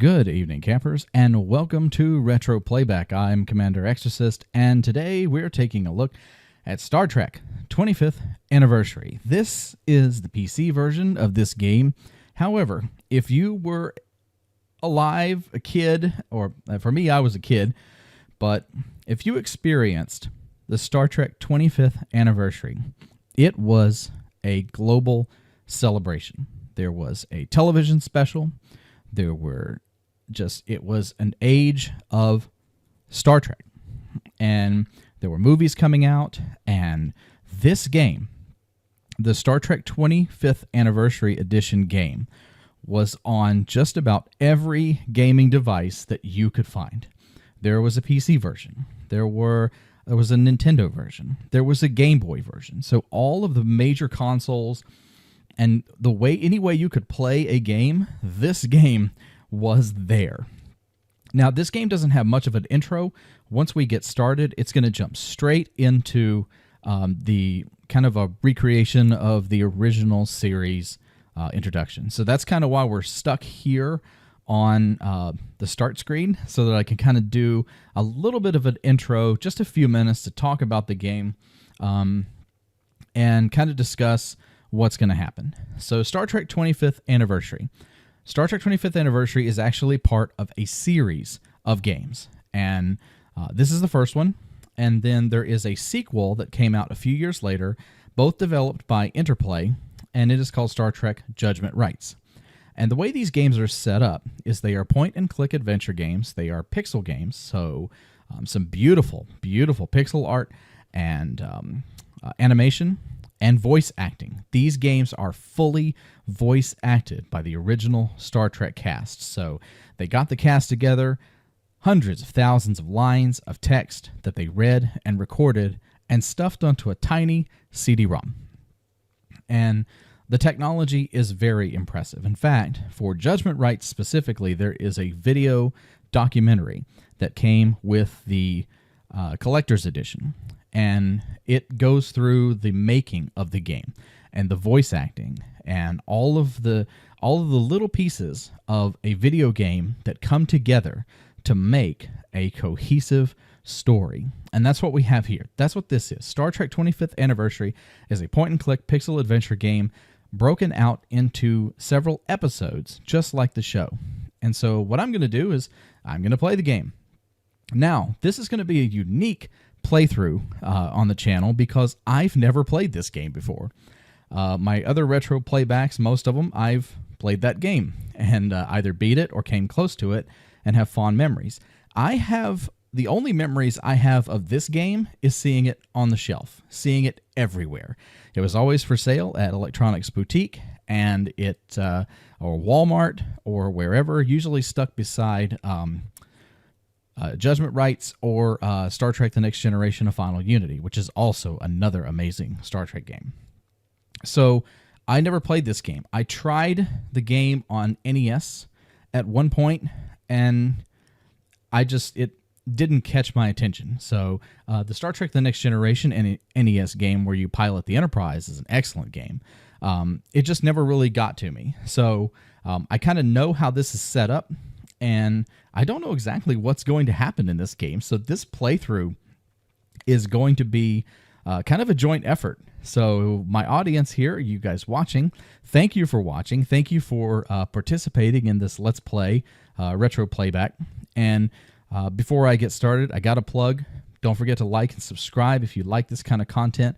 Good evening, campers, and welcome to Retro Playback. I'm Commander Exorcist, and today we're taking a look at Star Trek 25th Anniversary. This is the PC version of this game. However, if you were alive, a kid, or for me, I was a kid, but if you experienced the Star Trek 25th Anniversary, it was a global celebration. There was a television special. It was an age of Star Trek. And there were movies coming out, and this game, the Star Trek 25th Anniversary Edition game, was on just about every gaming device that you could find. There was a PC version. There was a Nintendo version. There was a Game Boy version. So all of the major consoles, and any way you could play a game, this game was there. Now, this game doesn't have much of an intro. Once we get started, it's going to jump straight into the kind of a recreation of the original series introduction. So that's kind of why we're stuck here on the start screen, so that I can kind of do a little bit of an intro, just a few minutes to talk about the game and kind of discuss what's going to happen. So Star Trek 25th Anniversary. Star Trek 25th Anniversary is actually part of a series of games. And this is the first one. And then there is a sequel that came out a few years later, both developed by Interplay, and it is called Star Trek Judgment Rights. And the way these games are set up is they are point-and-click adventure games. They are pixel games, so some beautiful, beautiful pixel art and animation and voice acting. These games are fully voice acted by the original Star Trek cast. So they got the cast together, hundreds of thousands of lines of text that they read and recorded and stuffed onto a tiny CD-ROM. And the technology is very impressive. In fact, for Judgment Rights specifically, there is a video documentary that came with the collector's edition. And it goes through the making of the game and the voice acting and all of the little pieces of a video game that come together to make a cohesive story. And that's what we have here. That's what this is. Star Trek 25th Anniversary is a point-and-click pixel adventure game broken out into several episodes, just like the show. And so what I'm going to do is I'm going to play the game. Now, this is going to be a unique playthrough on the channel because I've never played this game before. My other retro playbacks, most of them, I've played that game and either beat it or came close to it and have fond memories. The only memories I have of this game is seeing it on the shelf, seeing it everywhere. It was always for sale at Electronics Boutique and or Walmart or wherever, usually stuck beside Judgment Rights or Star Trek The Next Generation of Final Unity, which is also another amazing Star Trek game. So I never played this game. I tried the game on NES at one point, and it didn't catch my attention. So the Star Trek The Next Generation NES game where you pilot the Enterprise is an excellent game. It just never really got to me. So I kind of know how this is set up, and I don't know exactly what's going to happen in this game. So this playthrough is going to be kind of a joint effort. So my audience here, you guys watching, thank you for watching. Thank you for participating in this Let's Play Retro Playback. And before I get started, I got a plug. Don't forget to like and subscribe if you like this kind of content.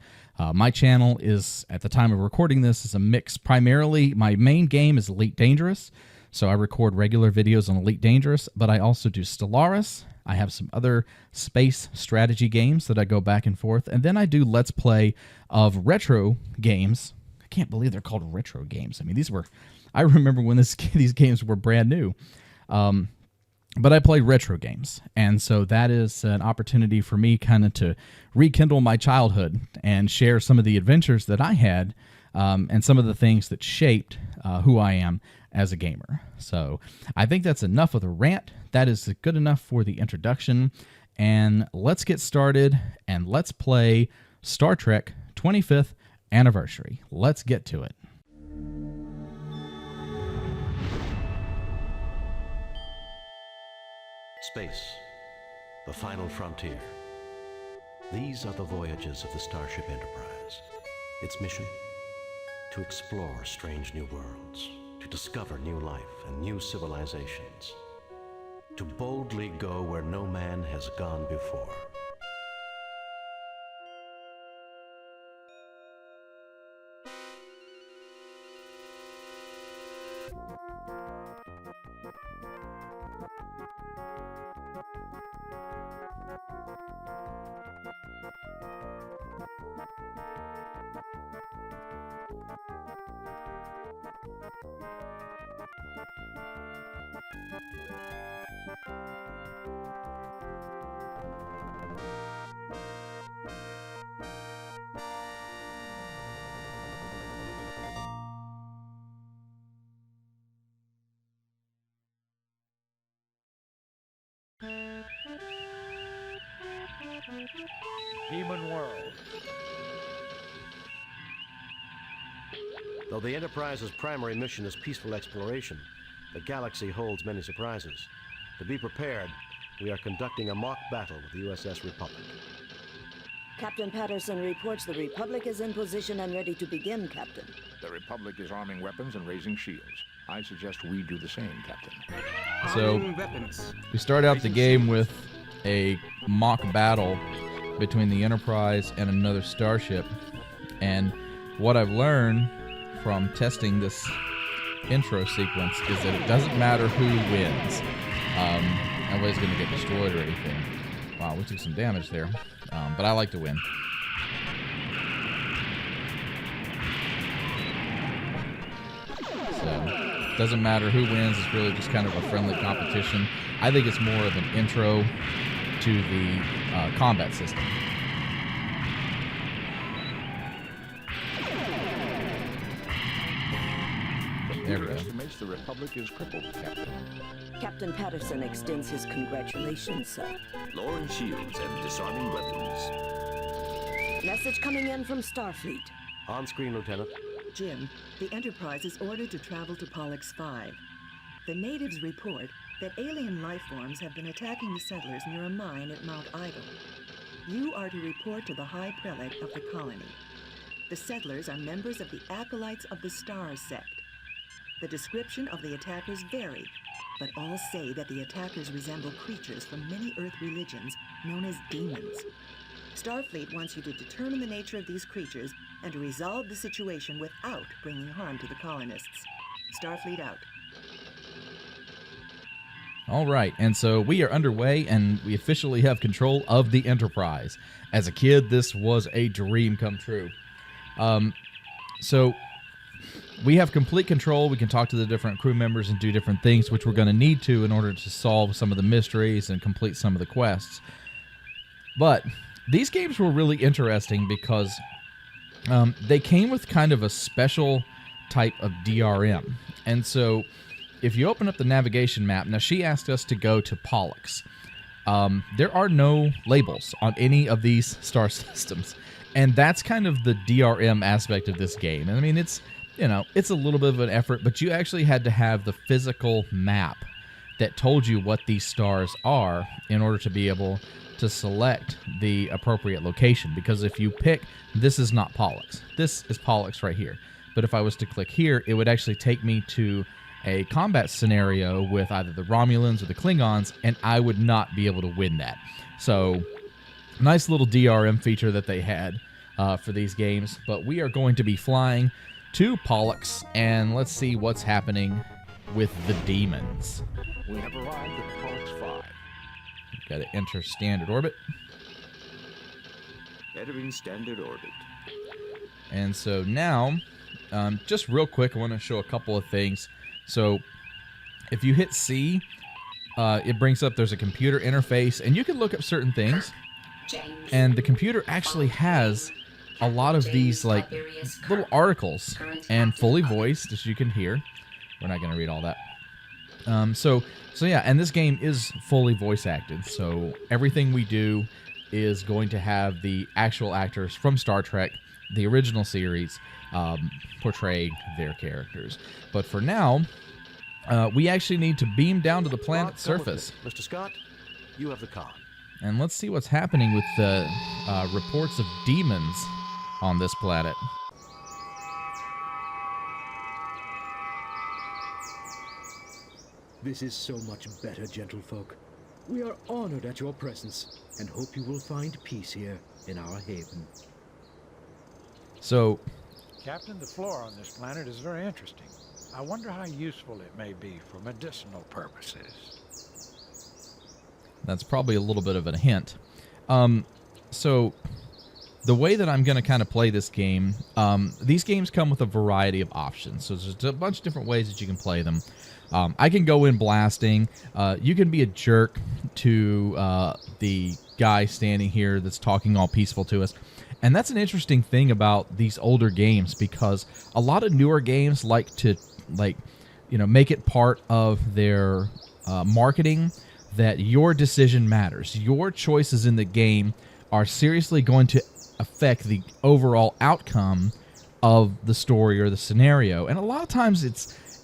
My channel is, at the time of recording this, is a mix. Primarily, my main game is Elite Dangerous. So I record regular videos on Elite Dangerous, but I also do Stellaris. I have some other space strategy games that I go back and forth. And then I do Let's Play of retro games. I can't believe they're called retro games. I mean, I remember when these games were brand new. But I play retro games. And so that is an opportunity for me kind of to rekindle my childhood and share some of the adventures that I had and some of the things that shaped who I am as a gamer. So I think that's enough of the rant. That is good enough for the introduction. And let's get started and let's play Star Trek 25th Anniversary. Let's get to it. Space, the final frontier. These are the voyages of the Starship Enterprise. Its mission? To explore strange new worlds, to discover new life and new civilizations, to boldly go where no man has gone before. Demon World. Though the Enterprise's primary mission is peaceful exploration, the galaxy holds many surprises. To be prepared, we are conducting a mock battle with the USS Republic. Captain Patterson reports the Republic is in position and ready to begin, Captain. The Republic is arming weapons and raising shields. I suggest we do the same, Captain. So, we start out the game with a mock battle between the Enterprise and another starship. And what I've learned from testing this intro sequence is that it doesn't matter who wins. Nobody's going to get destroyed or anything. Wow, we took some damage there. But I like to win. So, doesn't matter who wins. It's really just kind of a friendly competition. I think it's more of an intro to the combat system. There we go. Estimates the Republic is crippled, Captain. Captain Patterson extends his congratulations, sir. Lowering shields and disarming weapons. Message coming in from Starfleet. On screen, Lieutenant. Jim, the Enterprise is ordered to travel to Pollux 5. The natives report that alien life forms have been attacking the settlers near a mine at Mount Idle. You are to report to the High Prelate of the colony. The settlers are members of the Acolytes of the Stars sect. The description of the attackers vary, but all say that the attackers resemble creatures from many Earth religions known as demons. Starfleet wants you to determine the nature of these creatures and to resolve the situation without bringing harm to the colonists. Starfleet out. All right, and so we are underway, and we officially have control of the Enterprise. As a kid, this was a dream come true. So we have complete control. We can talk to the different crew members and do different things, which we're going to need to in order to solve some of the mysteries and complete some of the quests. But these games were really interesting because they came with kind of a special type of DRM. And so if you open up the navigation map, now she asked us to go to Pollux. There are no labels on any of these star systems. And that's kind of the DRM aspect of this game. And I mean, it's a little bit of an effort, but you actually had to have the physical map that told you what these stars are in order to be able to select the appropriate location. Because if you pick, this is not Pollux. This is Pollux right here. But if I was to click here, it would actually take me to a combat scenario with either the Romulans or the Klingons, and I would not be able to win that. So, nice little DRM feature that they had for these games. But we are going to be flying to Pollux, and let's see what's happening with the demons. We have arrived at Pollux 5. Got to enter standard orbit. Entering standard orbit. And so now, just real quick, I want to show a couple of things. So if you hit C, it brings up there's a computer interface, and you can look up certain things. And the computer actually has a lot of these like little articles and fully voiced, as you can hear. We're not going to read all that. So yeah, and this game is fully voice acted. So everything we do is going to have the actual actors from Star Trek, the original series, portray their characters. But for now, we actually need to beam down to the planet's surface. Mr. Scott, You have the con. And let's see what's happening with the reports of demons on this planet. This is so much better, gentlefolk. We are honored at your presence and hope you will find peace here in our haven. So, Captain, the flora on this planet is very interesting. I wonder how useful it may be for medicinal purposes. that's probably a little bit of a hint. So, the way that I'm going to kind of play this game, these games come with a variety of options. So there's a bunch of different ways that you can play them. I can go in blasting. You can be a jerk to the guy standing here that's talking all peaceful to us. And that's an interesting thing about these older games, because a lot of newer games like to make it part of their marketing that your decision matters. Your choices in the game are seriously going to affect the overall outcome of the story or the scenario. And a lot of times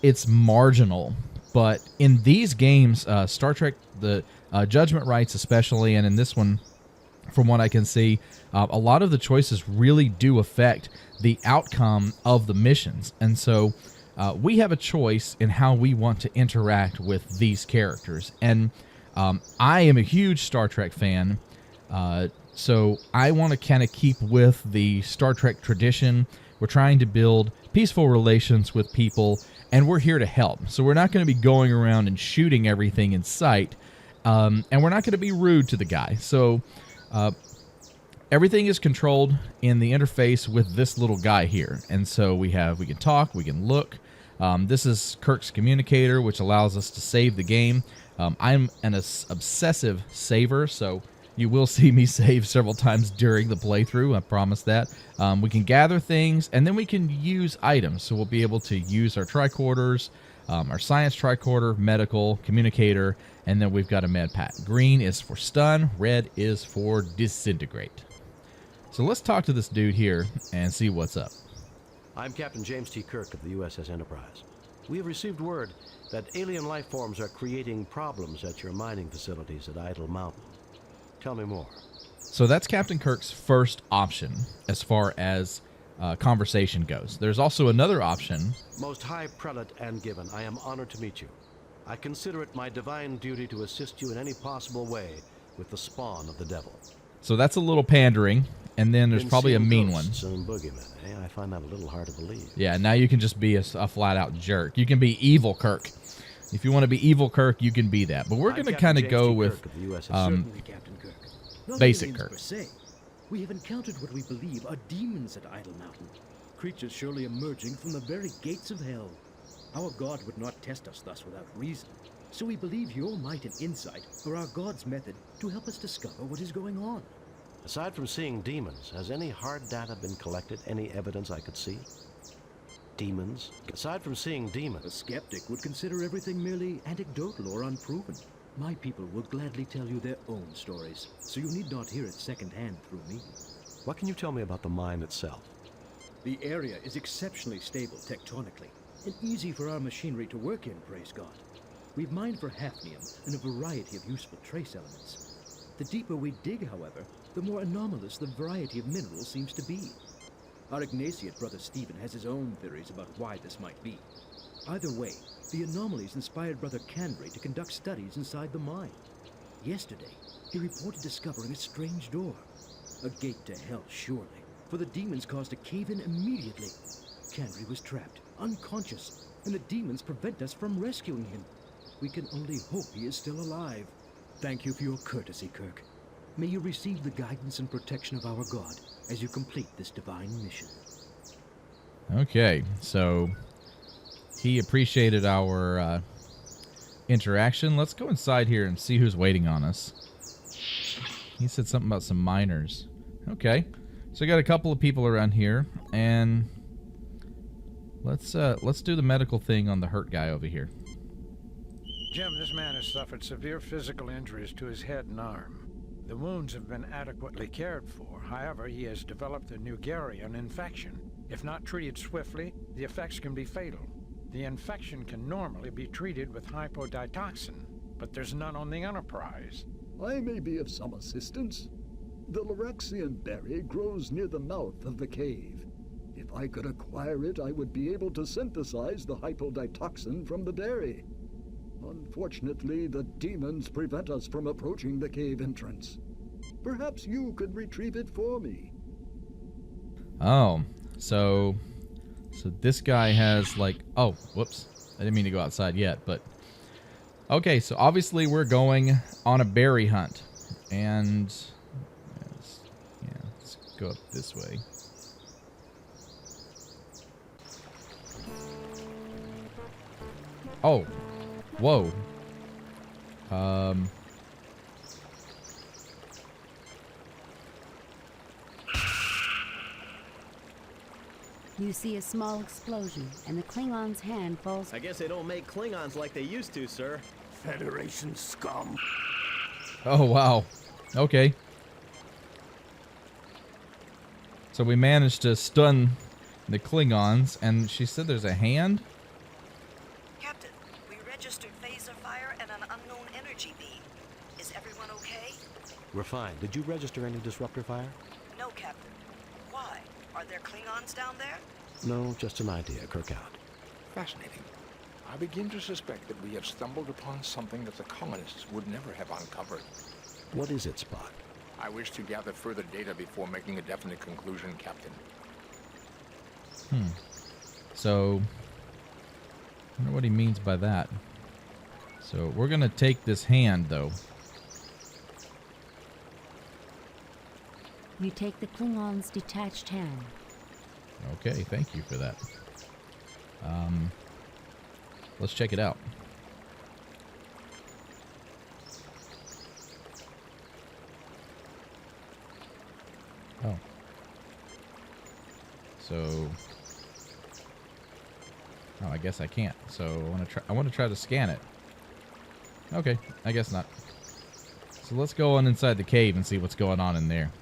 it's marginal. But in these games, Star Trek, the Judgment Rights especially, and in this one, from what I can see, a lot of the choices really do affect the outcome of the missions. And so we have a choice in how we want to interact with these characters. And I am a huge Star Trek fan, so I want to kind of keep with the Star Trek tradition. We're trying to build peaceful relations with people, and we're here to help. So we're not going to be going around and shooting everything in sight, and we're not going to be rude to the guy. So everything is controlled in the interface with this little guy here. And so we can talk, we can look. This is Kirk's communicator, which allows us to save the game. I'm an obsessive saver, so you will see me save several times during the playthrough, I promise that. We can gather things, and then we can use items. So we'll be able to use our tricorders, our science tricorder, medical, communicator, and then we've got a med pack. Green is for stun, red is for disintegrate. So let's talk to this dude here and see what's up. I'm Captain James T. Kirk of the USS Enterprise. We have received word that alien life forms are creating problems at your mining facilities at Idle Mountain. Tell me more. So that's Captain Kirk's first option as far as conversation goes. There's also another option. Most High Prelate and Given, I am honored to meet you. I consider it my divine duty to assist you in any possible way with the spawn of the devil. So that's a little pandering, and then there's probably a mean one. Some boogeymen, eh? I find that a little hard to believe. Yeah, now you can just be a flat-out jerk. You can be evil Kirk. If you want to be evil Kirk, you can be that. But we're going to kind of go with Certainly, Captain Kirk. Not basic aliens Kirk. Per se. We have encountered what we believe are demons at Idle Mountain. Creatures surely emerging from the very gates of hell. Our God would not test us thus without reason. So we believe your might and insight are our God's method to help us discover what is going on. Aside from seeing demons, has any hard data been collected? Any evidence I could see? Demons? Aside from seeing demons... A skeptic would consider everything merely anecdotal or unproven. My people will gladly tell you their own stories, so you need not hear it secondhand through me. What can you tell me about the mine itself? The area is exceptionally stable tectonically, and easy for our machinery to work in, praise God. We've mined for hafnium and a variety of useful trace elements. The deeper we dig, however, the more anomalous the variety of minerals seems to be. Our Ignatiate brother Stephen has his own theories about why this might be. Either way, the anomalies inspired Brother Canry to conduct studies inside the mine. Yesterday, he reported discovering a strange door. A gate to hell, surely, for the demons caused a cave-in immediately. Canry was trapped, unconscious, and the demons prevent us from rescuing him. We can only hope he is still alive. Thank you for your courtesy, Kirk. May you receive the guidance and protection of our God as you complete this divine mission. Okay, so he appreciated our interaction. Let's go inside here and see who's waiting on us. He said something about some miners. Okay, so I got a couple of people around here, and let's do the medical thing on the hurt guy over here. Jim, this man has suffered severe physical injuries to his head and arm. The wounds have been adequately cared for. However, he has developed a Nugarian infection. If not treated swiftly, the effects can be fatal. The infection can normally be treated with hypoditoxin, but there's none on the Enterprise. I may be of some assistance. The Lorexian berry grows near the mouth of the cave. If I could acquire it, I would be able to synthesize the hypoditoxin from the berry. Unfortunately, the demons prevent us from approaching the cave entrance. Perhaps you could retrieve it for me. Oh, so this guy has like, oh, whoops. I didn't mean to go outside yet, but okay, so obviously we're going on a berry hunt. And let's go up this way. Oh, whoa. You see a small explosion, and the Klingon's hand falls. I guess they don't make Klingons like they used to, sir. Federation scum. Oh, wow. Okay. So we managed to stun the Klingons, and she said there's a hand? Captain, we registered phaser fire and an unknown energy beam. Is everyone okay? We're fine. Did you register any disruptor fire? No, Captain. Why? Are there Klingons down there? No, just an idea. Kirk out. Fascinating. I begin to suspect that we have stumbled upon something that the colonists would never have uncovered. What is it, Spock? I wish to gather further data before making a definite conclusion, Captain. So, I wonder what he means by that. So, we're going to take this hand, though. You take the Klingon's detached hand. Okay, thank you for that. Let's check it out. Oh. So, oh, I guess I can't. So I want to try to scan it. Okay, I guess not. So let's go on inside the cave and see what's going on in there.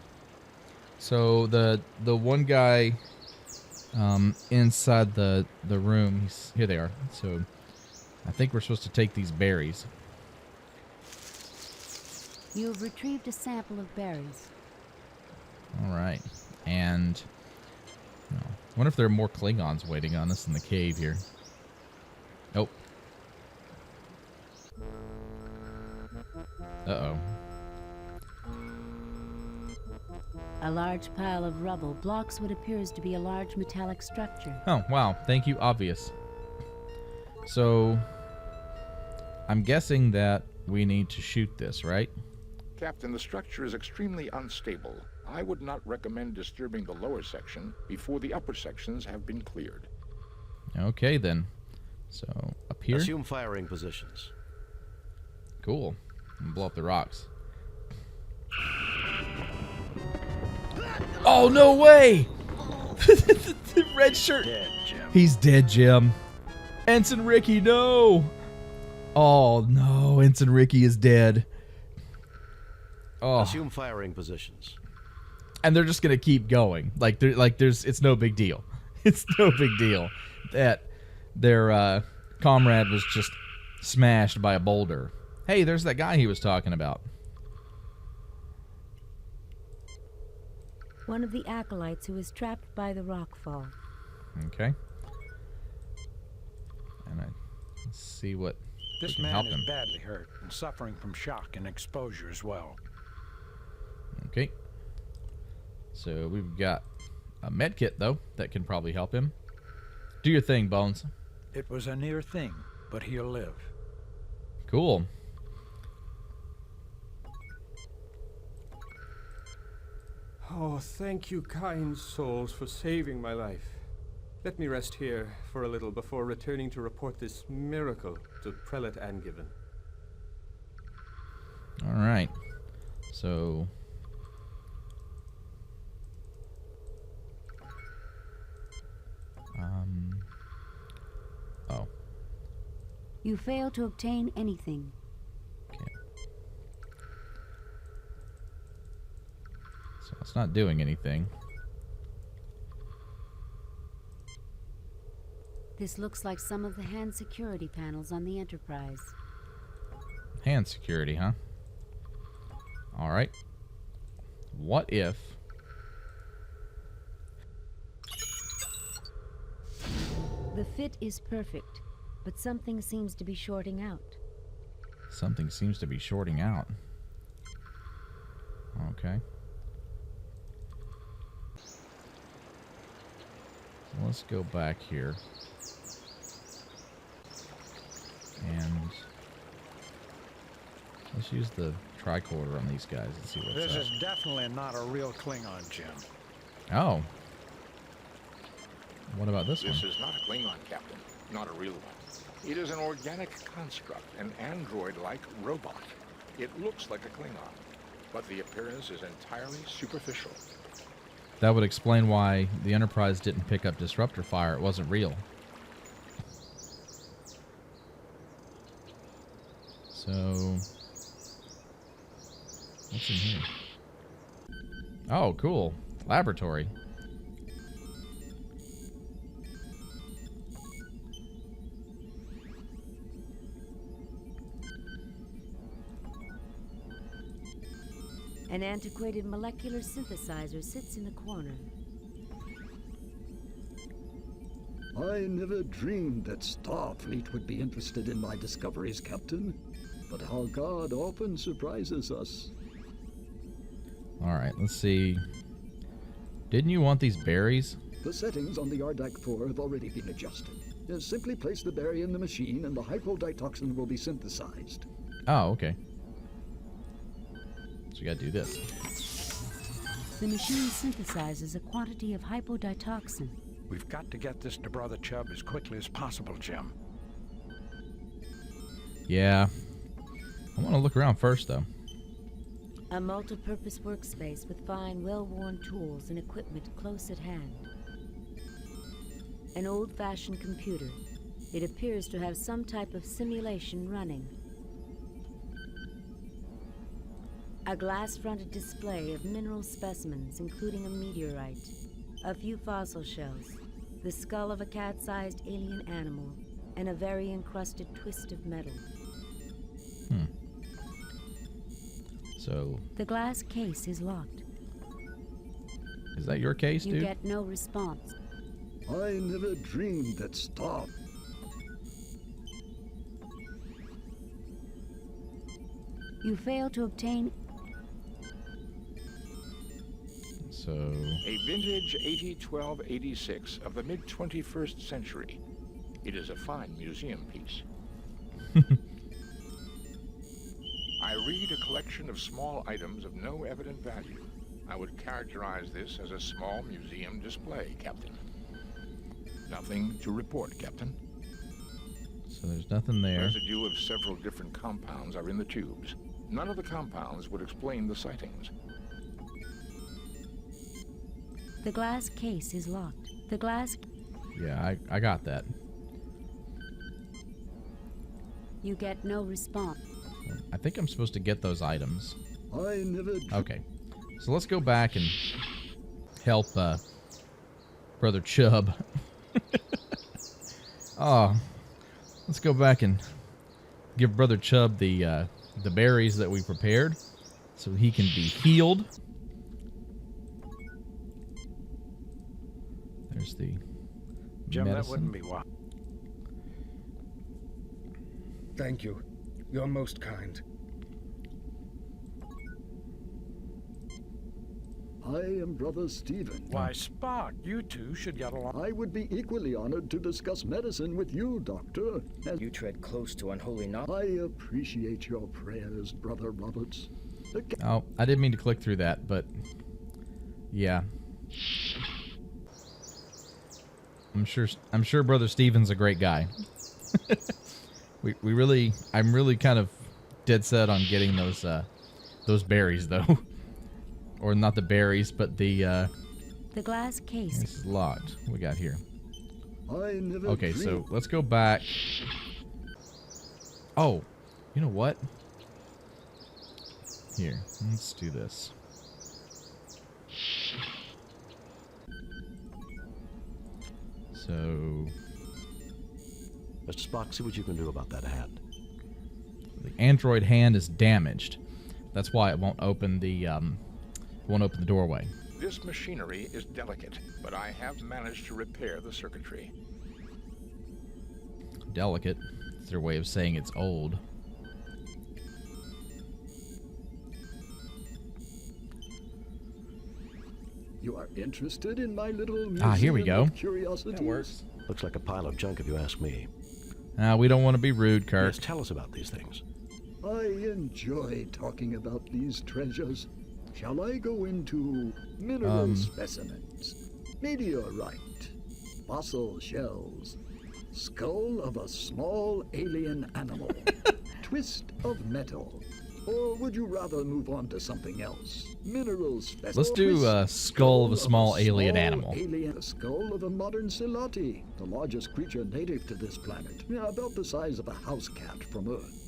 So the one guy inside the room, here they are. So I think we're supposed to take these berries. You have retrieved a sample of berries. All right, and I wonder if there are more Klingons waiting on us in the cave here. Nope. Uh-oh. A large pile of rubble blocks what appears to be a large metallic structure. Oh, wow. Thank you, obvious. So, I'm guessing that we need to shoot this, right? Captain, the structure is extremely unstable. I would not recommend disturbing the lower section before the upper sections have been cleared. Okay, then. So, up here? Assume firing positions. Cool. And blow up the rocks. Oh, no way! The red shirt. Dead, Jim. He's dead, Jim. Ensign Ricky, no! Oh, no. Ensign Ricky is dead. Oh. Assume firing positions. And they're just gonna keep going. It's no big deal. It's no big deal that their comrade was just smashed by a boulder. Hey, there's that guy he was talking about. One of the acolytes who was trapped by the rockfall. Okay. And let's see what This can man help is him. badly hurt and suffering from shock and exposure as well. Okay. So we've got a med kit, though, that can probably help him. Do your thing, Bones. It was a near thing, but he'll live. Cool. Oh, thank you, kind souls, for saving my life. Let me rest here for a little before returning to report this miracle to Prelate Angiven. All right. So... Oh. You fail to obtain anything. Okay. So it's not doing anything. This looks like some of the hand security panels on the Enterprise. Hand security, huh? All right. What if... The fit is perfect, but something seems to be shorting out. Something seems to be shorting out. Okay. Let's go back here. And let's use the tricorder on these guys and see what's This up. is definitely not a real Klingon, Jim. Oh. What about this one? This is not a Klingon, Captain. Not a real one. It is an organic construct, an android-like robot. It looks like a Klingon, but the appearance is entirely superficial. That would explain why the Enterprise didn't pick up disruptor fire. It wasn't real. So, what's in here? Oh, cool. Laboratory. An antiquated molecular synthesizer sits in the corner. I never dreamed that Starfleet would be interested in my discoveries, Captain. But our God often surprises us. Alright, let's see. Didn't you want these berries? The settings on the Ardak 4 have already been adjusted. Just simply place the berry in the machine and the hypoditoxin will be synthesized. Oh, okay. So you gotta do this. The machine synthesizes a quantity of hypoditoxin. We've got to get this to Brother Chubb as quickly as possible, Jim. Yeah. I want to look around first, though. A multi-purpose workspace with fine, well-worn tools and equipment close at hand. An old-fashioned computer. It appears to have some type of simulation running. A glass-fronted display of mineral specimens, including a meteorite, a few fossil shells, the skull of a cat-sized alien animal, and a very encrusted twist of metal. So... The glass case is locked. Is that your case, dude? You get no response. I never dreamed that Star... You fail to obtain... So... A vintage 8012-86 of the mid-21st century. It is a fine museum piece. I read a collection of small items of no evident value. I would characterize this as a small museum display, Captain. Nothing to report, Captain. So there's nothing there. Residue of several different compounds are in the tubes. None of the compounds would explain the sightings. The glass case is locked. The glass... Yeah, I got that. You get no response. I think I'm supposed to get those items. I never... Okay. So let's go back and help Brother Chubb. Oh, let's go back and give Brother Chubb the berries that we prepared so he can be healed. There's the Jim, medicine. that wouldn't be wise. Thank you. You're most kind. I am Brother Stephen. Why, Spock, you two should get along. I would be equally honored to discuss medicine with you, Doctor. As You tread close to unholy knowledge. I appreciate your prayers, Brother Roberts. Oh, I didn't mean to click through that, but yeah. I'm sure Brother Steven's a great guy. I'm really kind of dead set on getting those berries though. Or not the berries, but the glass case. This is locked. What we got here? I never Okay, dreamed. so let's go back. Oh, you know what? Here, let's do this. So... Mr. Spock, see what you can do about that hand. The android hand is damaged. That's why it won't open the doorway. This machinery is delicate, but I have managed to repair the circuitry. Delicate? It's their way of saying it's old. You are interested in my little museum here we go. of curiosities? That works. Looks like a pile of junk if you ask me. We don't want to be rude, Kirk. Yes, tell us about these things. I enjoy talking about these treasures. Shall I go into mineral specimens, meteorite, fossil shells, skull of a small alien animal, twist of metal, or would you rather move on to something else? Mineral specimens. Let's do skull of a small alien animal. The skull of a modern Silati, the largest creature native to this planet, about the size of a house cat from Earth.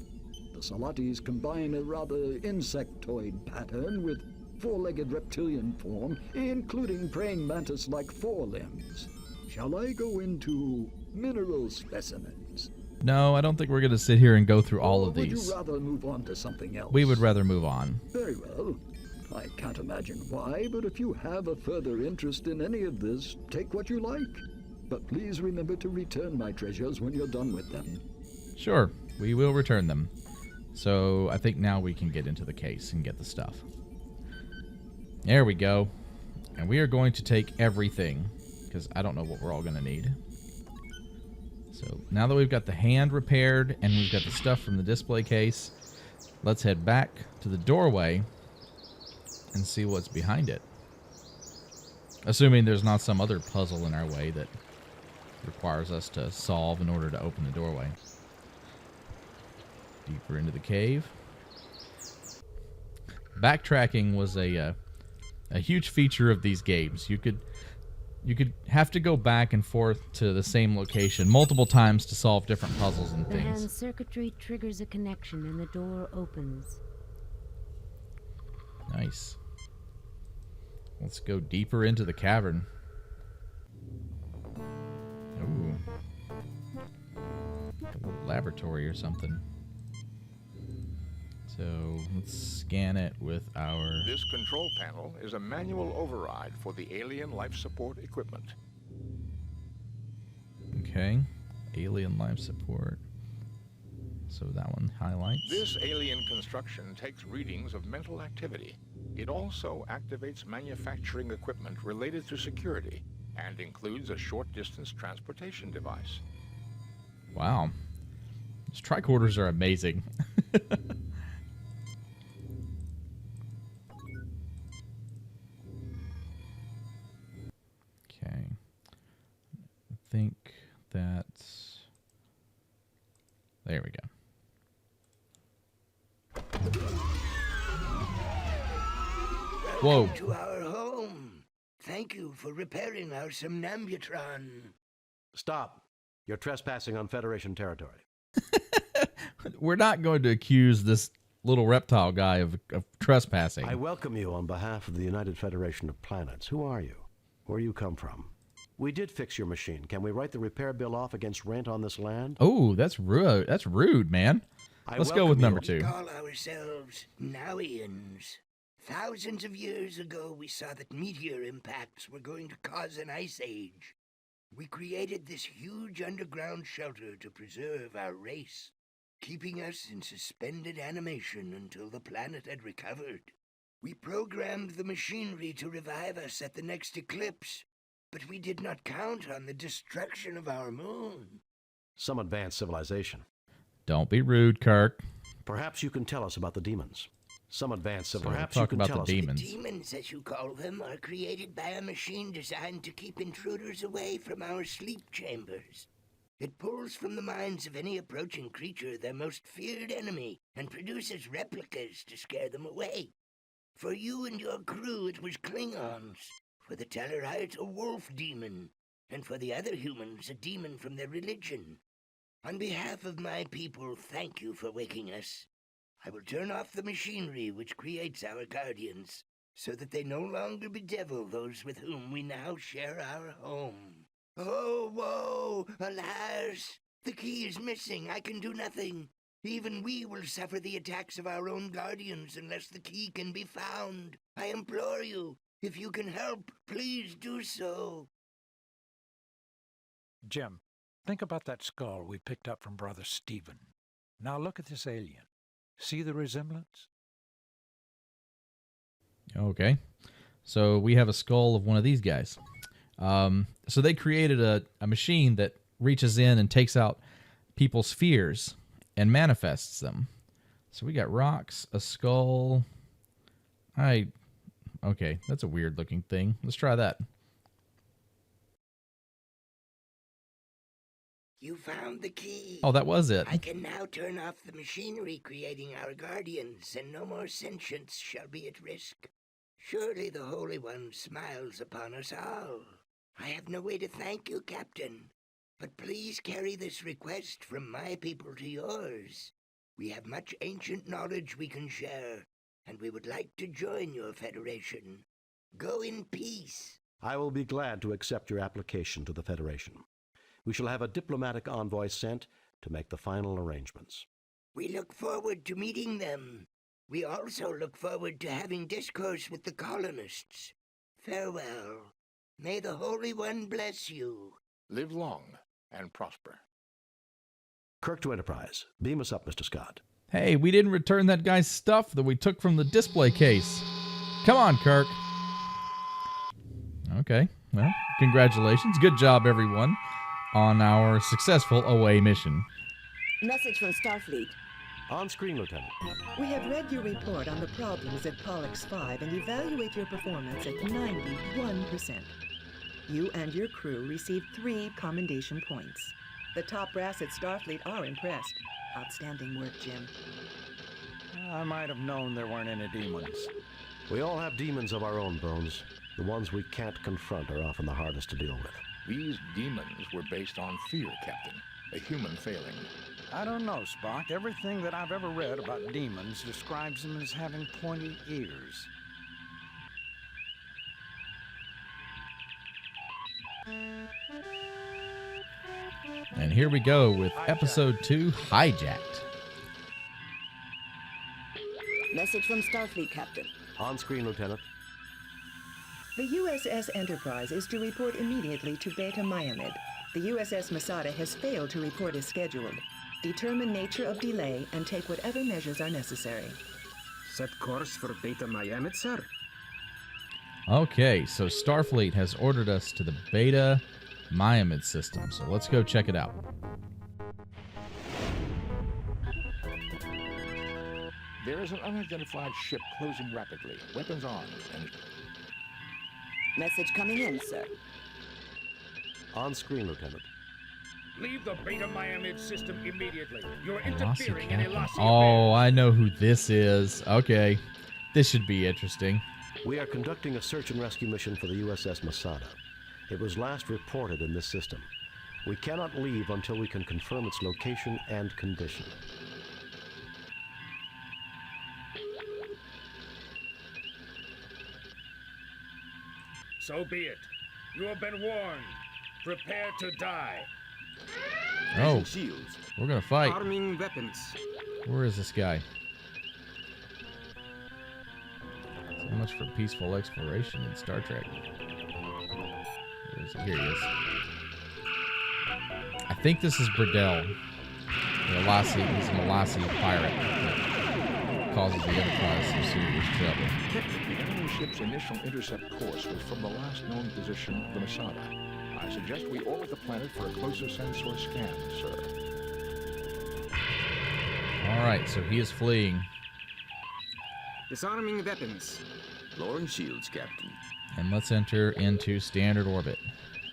The Salatis combine a rather insectoid pattern with four-legged reptilian form, including praying mantis-like forelimbs. Shall I go into mineral specimens? No, I don't think we're going to sit here and go through all of Would these. you rather move on to something else? We would rather move on. Very well. I can't imagine why, but if you have a further interest in any of this, take what you like. But please remember to return my treasures when you're done with them. Sure, we will return them. So I think now we can get into the case and get the stuff. There we go. And we are going to take everything, because I don't know what we're all going to need. So now that we've got the hand repaired and we've got the stuff from the display case, let's head back to the doorway and see what's behind it. Assuming there's not some other puzzle in our way that requires us to solve in order to open the doorway. Deeper into the cave. Backtracking was a huge feature of these games. You could have to go back and forth to the same location multiple times to solve different puzzles and The things. hand circuitry triggers a connection and the door opens. Nice. Let's go deeper into the cavern. Ooh. A little laboratory or something. So let's scan it with our... This control panel is a manual override for the alien life support equipment. Okay. Alien life support. So that one highlights. This alien construction takes readings of mental activity. It also activates manufacturing equipment related to security and includes a short-distance transportation device. Wow. These tricorders are amazing. Okay. I think that's... There we go. Whoa. Welcome to our home. Thank you for repairing our somnambutron. Stop. You're trespassing on Federation territory. We're not going to accuse this little reptile guy of trespassing. I welcome you on behalf of the United Federation of Planets. Who are you? Where you come from? We did fix your machine. Can we write the repair bill off against rent on this land? Oh, that's rude. That's rude, man. Let's go with number 2. We call ourselves Nowians. Thousands of years ago, we saw that meteor impacts were going to cause an ice age. We created this huge underground shelter to preserve our race, keeping us in suspended animation until the planet had recovered. We programmed the machinery to revive us at the next eclipse, but we did not count on the destruction of our moon. Some advanced civilization. Don't be rude, Kirk. Perhaps you can tell us about the demons. Some advanced So civilization. Perhaps talk you can about tell the us. demons. The demons, as you call them, are created by a machine designed to keep intruders away from our sleep chambers. It pulls from the minds of any approaching creature their most feared enemy and produces replicas to scare them away. For you and your crew, it was Klingons. For the Tellarites, a wolf demon. And for the other humans, a demon from their religion. On behalf of my people, thank you for waking us. I will turn off the machinery which creates our guardians, so that they no longer bedevil those with whom we now share our home. Oh, woe! Alas! The key is missing. I can do nothing. Even we will suffer the attacks of our own guardians unless the key can be found. I implore you, if you can help, please do so. Jim, think about that skull we picked up from Brother Stephen. Now look at this alien. See the resemblance? Okay. So we have a skull of one of these guys. So they created a machine that reaches in and takes out people's fears and manifests them. So we got rocks, a skull. Okay, that's a weird looking thing. Let's try that. You found the key. Oh, that was it. I can now turn off the machinery creating our guardians, and no more sentience shall be at risk. Surely the Holy One smiles upon us all. I have no way to thank you, Captain, but please carry this request from my people to yours. We have much ancient knowledge we can share, and we would like to join your federation. Go in peace. I will be glad to accept your application to the Federation. We shall have a diplomatic envoy sent to make the final arrangements. We look forward to meeting them. We also look forward to having discourse with the colonists. Farewell. May the Holy One bless you. Live long and prosper. Kirk to Enterprise. Beam us up, Mr. Scott. Hey, we didn't return that guy's stuff that we took from the display case. Come on, Kirk. Okay, well, congratulations. Good job, everyone, on our successful away mission. Message from Starfleet. On screen, Lieutenant. We have read your report on the problems at Pollux 5 and evaluate your performance at 91%. You and your crew received 3 commendation points. The top brass at Starfleet are impressed. Outstanding work, Jim. I might have known there weren't any demons. We all have demons of our own, Bones. The ones we can't confront are often the hardest to deal with. These demons were based on fear, Captain. A human failing. I don't know, Spock. Everything that I've ever read about demons describes them as having pointy ears. And here we go with Episode 2, Hijacked. Message from Starfleet, Captain. On screen, Lieutenant. The USS Enterprise is to report immediately to Beta Myamed. The USS Masada has failed to report as scheduled. Determine nature of delay and take whatever measures are necessary. Set course for Beta Myamed, sir. Okay, so Starfleet has ordered us to the Beta Myamed system, so let's go check it out. There is an unidentified ship closing rapidly. Weapons on. And Message coming in, sir. On screen, Lieutenant. Leave the Beta Myamed system immediately. You're Lassie interfering in a Captain. Lassie Oh, I know who this is. Okay, this should be interesting. We are conducting a search and rescue mission for the USS Masada. It was last reported in this system. We cannot leave until we can confirm its location and condition. So be it. You have been warned. Prepare to die. Oh, Shields. we're gonna fight. Arming weapons. Where is this guy? So much for peaceful exploration in Star Trek. Where is he? Here he is. I think this is Burdell. The Lassie. He's an Lassie pirate that causes the Enterprise some serious trouble. the enemy ship's initial intercept course was from the last known position of the Masada. I suggest we orbit the planet for a closer sensor scan, sir. All right, so he is fleeing. Disarming weapons. Lowering shields, Captain. And let's enter into standard orbit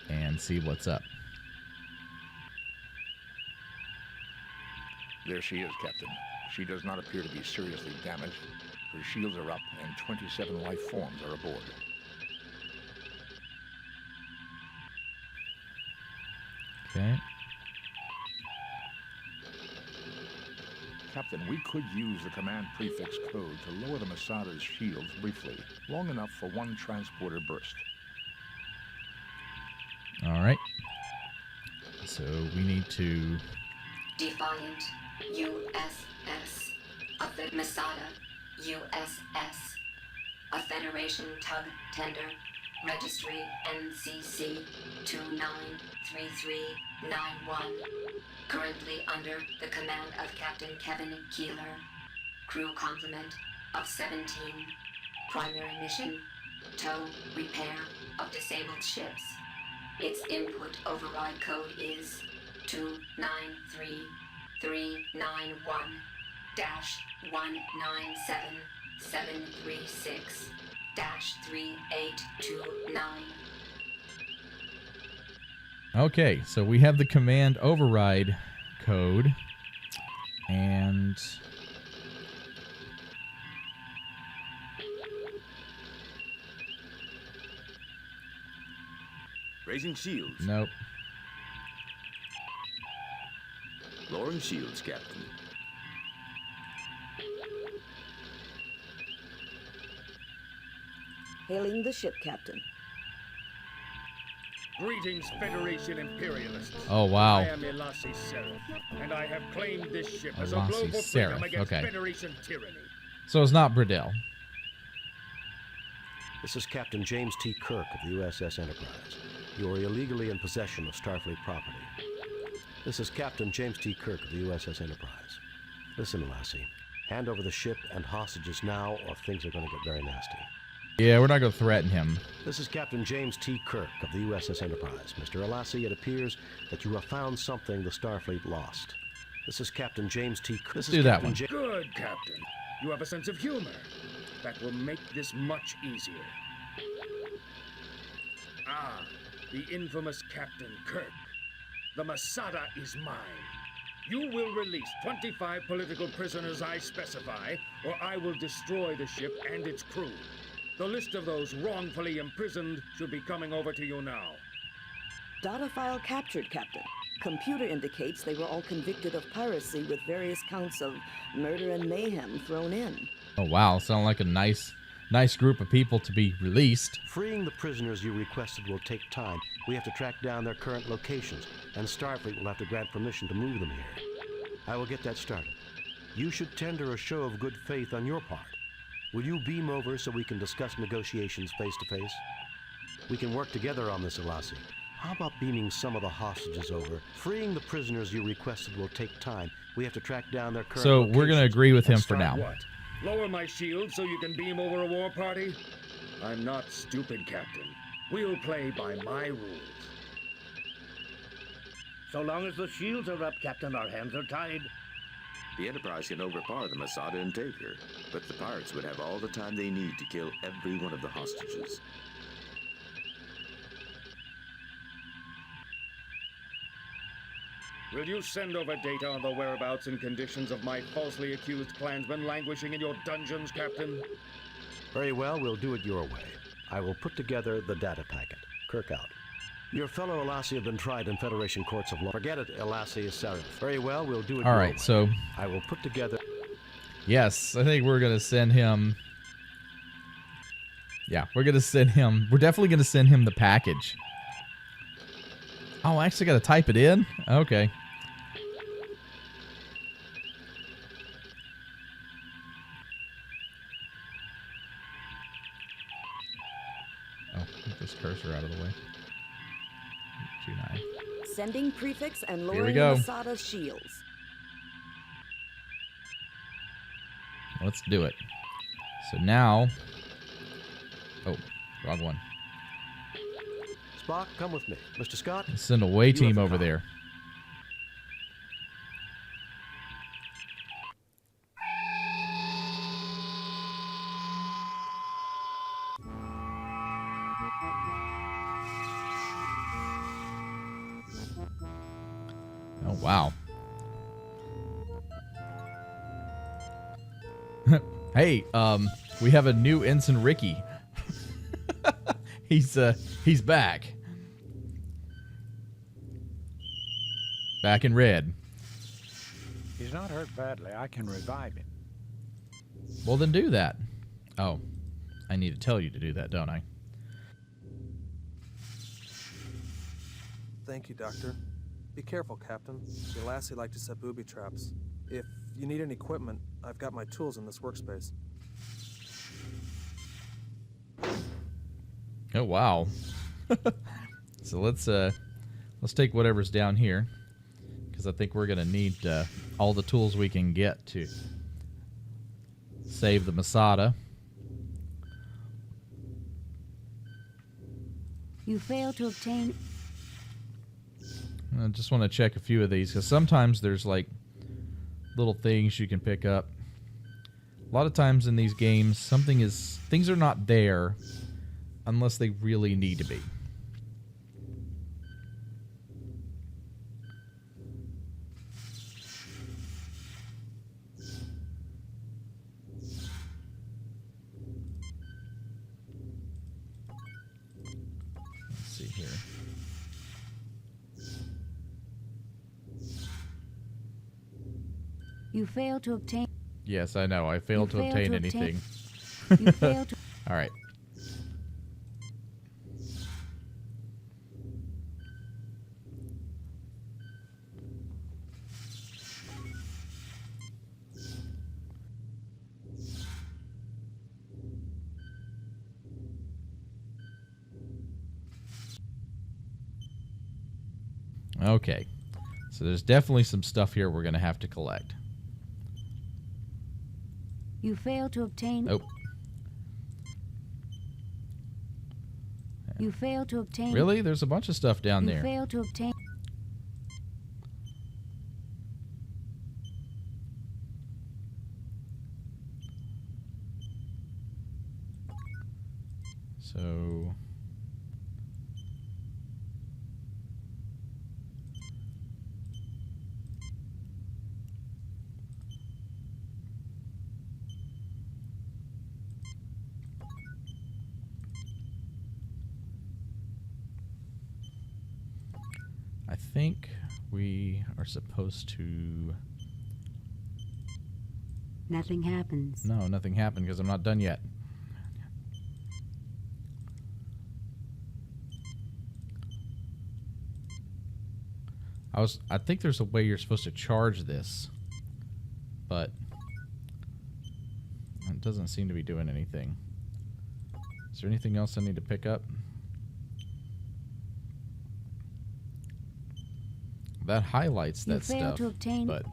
and see what's up. There she is, Captain. She does not appear to be seriously damaged. Her shields are up and 27 life forms are aboard. Okay. Captain, we could use the command prefix code to lower the Masada's shields briefly, long enough for one transporter burst. All right. So we need to Defiant, USS. A Masada, USS. A Federation tug tender. Registry NCC 293391. Currently under the command of Captain Kevin Keeler. Crew complement of 17. Primary mission, tow, repair of disabled ships. Its input override code is 293-391-197736-3829. Okay, so we have the command override code, and Raising shields. nope. Lowering shields, Captain. Hailing the ship, Captain. Greetings, Federation Imperialists. Oh, wow. I am Elasi Seraph, and I have claimed this ship as a Elasi global Seraph, freedom against okay. Federation tyranny. So it's not Bradell. This is Captain James T. Kirk of the USS Enterprise. You are illegally in possession of Starfleet property. This is Captain James T. Kirk of the USS Enterprise. Listen, Lassie. Hand over the ship and hostages now, or things are going to get very nasty. Yeah, we're not going to threaten him. This is Captain James T. Kirk of the USS Enterprise. Mr. Elassie, it appears that you have found something the Starfleet lost. This is Captain James T. Kirk. Let's do that one. Good, Captain. You have a sense of humor. That will make this much easier. Ah, the infamous Captain Kirk. The Masada is mine. You will release 25 political prisoners I specify, or I will destroy the ship and its crew. The list of those wrongfully imprisoned should be coming over to you now. Data file captured, Captain. Computer indicates they were all convicted of piracy with various counts of murder and mayhem thrown in. Oh, wow. Sound like a nice group of people to be released. Freeing the prisoners you requested will take time. We have to track down their current locations, and Starfleet will have to grant permission to move them here. I will get that started. You should tender a show of good faith on your part. Will you beam over so we can discuss negotiations face to face? We can work together on this, Elassie. How about beaming some of the hostages over? Freeing the prisoners you requested will take time. We have to track down their current So we're going to agree with him for now. What? Lower my shield so you can beam over a war party? I'm not stupid, Captain. We'll play by my rules. So long as the shields are up, Captain, our hands are tied. The Enterprise can overpower the Masada and take her, but the pirates would have all the time they need to kill every one of the hostages. Will you send over data on the whereabouts and conditions of my falsely accused clansmen languishing in your dungeons, Captain? Very well, we'll do it your way. I will put together the data packet. Kirk out. Your fellow Elassie have been tried in Federation courts of law. Forget it, Elassie Seraph. Very well, we'll do it All your right, way. so I will put together... Yes, I think we're going to send him... Yeah, we're going to send him... We're definitely going to send him the package. Oh, I actually got to type it in? Okay. Oh, get this cursor out of the way. 2-9. Sending prefix and Here we lowering go. Masada shields. Let's do it. So now... Oh, wrong one. Spock, come with me. Mr. Scott? Let's send a away team over there. Oh, wow. Hey, we have a new Ensign Ricky. He's back. Back in red. He's not hurt badly. I can revive him. Well, then do that. Oh, I need to tell you to do that, don't I? Thank you, Doctor. Be careful, Captain. The lassie like to set booby traps. If you need any equipment, I've got my tools in this workspace. Oh wow. So let's take whatever's down here, because I think we're gonna need all the tools we can get to save the Masada. You fail to obtain. I just want to check a few of these, because sometimes there's like little things you can pick up. A lot of times in these games, things are not there unless they really need to be. Let's see here. You fail to obtain. Yes, I know. I failed to obtain anything. You fail to. All right. Okay. So there's definitely some stuff here we're going to have to collect. You fail to obtain. Nope. You fail to obtain. Really? There's a bunch of stuff down there. You fail to obtain. So I think we are supposed to... Nothing happens. No, nothing happened because I'm not done yet. I think there's a way you're supposed to charge this, but it doesn't seem to be doing anything. Is there anything else I need to pick up? That highlights that stuff, but...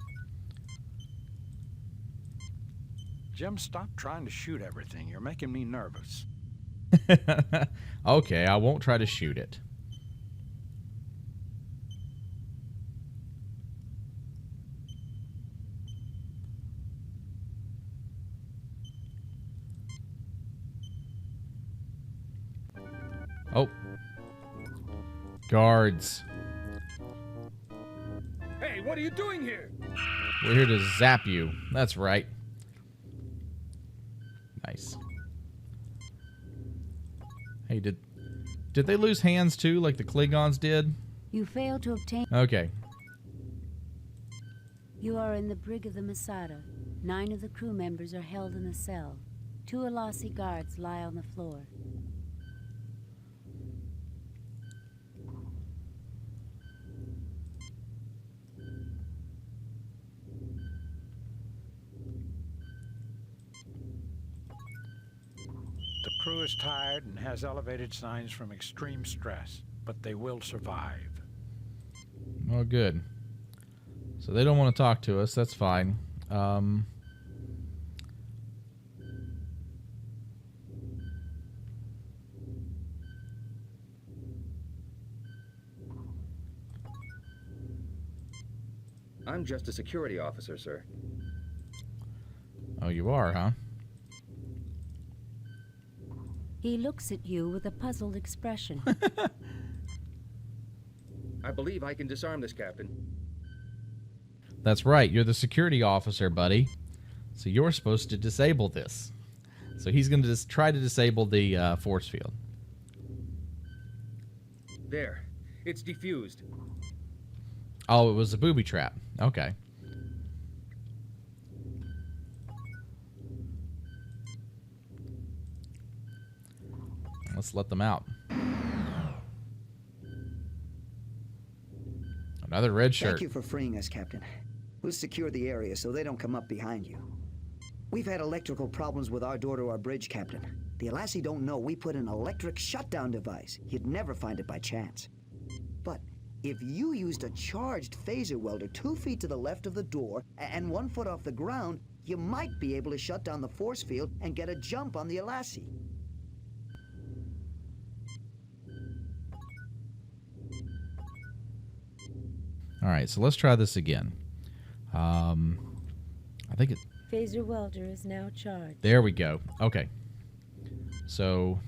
Jim, stop trying to shoot everything. You're making me nervous. Okay, I won't try to shoot it. Oh. Guards. Hey, what are you doing here? We're here to zap you. That's right. Nice. Hey, did they lose hands too, like the Klingons did? You fail to obtain. Okay. You are in the brig of the Masada. 9 of the crew members are held in a cell. 2 Alasi guards lie on the floor. The crew is tired and has elevated signs from extreme stress, but they will survive. Well, good. So they don't want to talk to us. That's fine. I'm just a security officer, sir. Oh, you are, huh? He looks at you with a puzzled expression. I believe I can disarm this, Captain. That's right. You're the security officer, buddy. So you're supposed to disable this. So he's going to just try to disable the force field. There. It's defused. Oh, it was a booby trap. Okay. Let's let them out. Another red shirt. Thank you for freeing us, Captain. We'll secure the area so they don't come up behind you. We've had electrical problems with our door to our bridge, Captain. The Alassi don't know we put an electric shutdown device. You'd never find it by chance. But if you used a charged phaser welder 2 feet to the left of the door and 1 foot off the ground, you might be able to shut down the force field and get a jump on the Alassi. All right, so let's try this again. I think it... Phaser welder is now charged. There we go. Okay. So...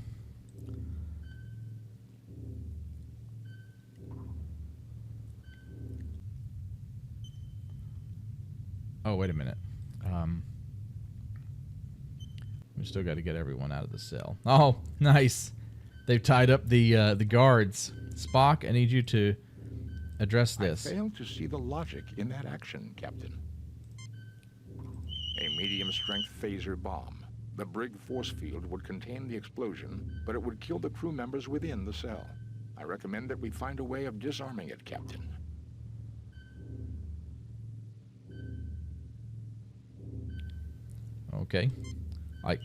Oh, wait a minute. We still got to get everyone out of the cell. Oh, nice. They've tied up the guards. Spock, I need you to address this. I fail to see the logic in that action, Captain. A medium-strength phaser bomb. The brig force field would contain the explosion, but it would kill the crew members within the cell. I recommend that we find a way of disarming it, Captain. Okay. A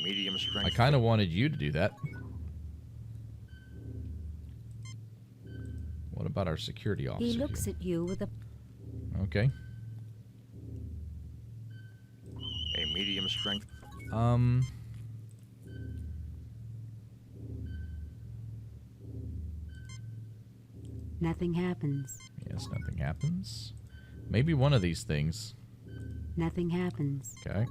medium-strength... I kind of wanted you to do that. What about our security officer? He looks at you with a... Okay. A medium-strength... Nothing happens. Yes, nothing happens. Maybe one of these things. Nothing happens. Okay.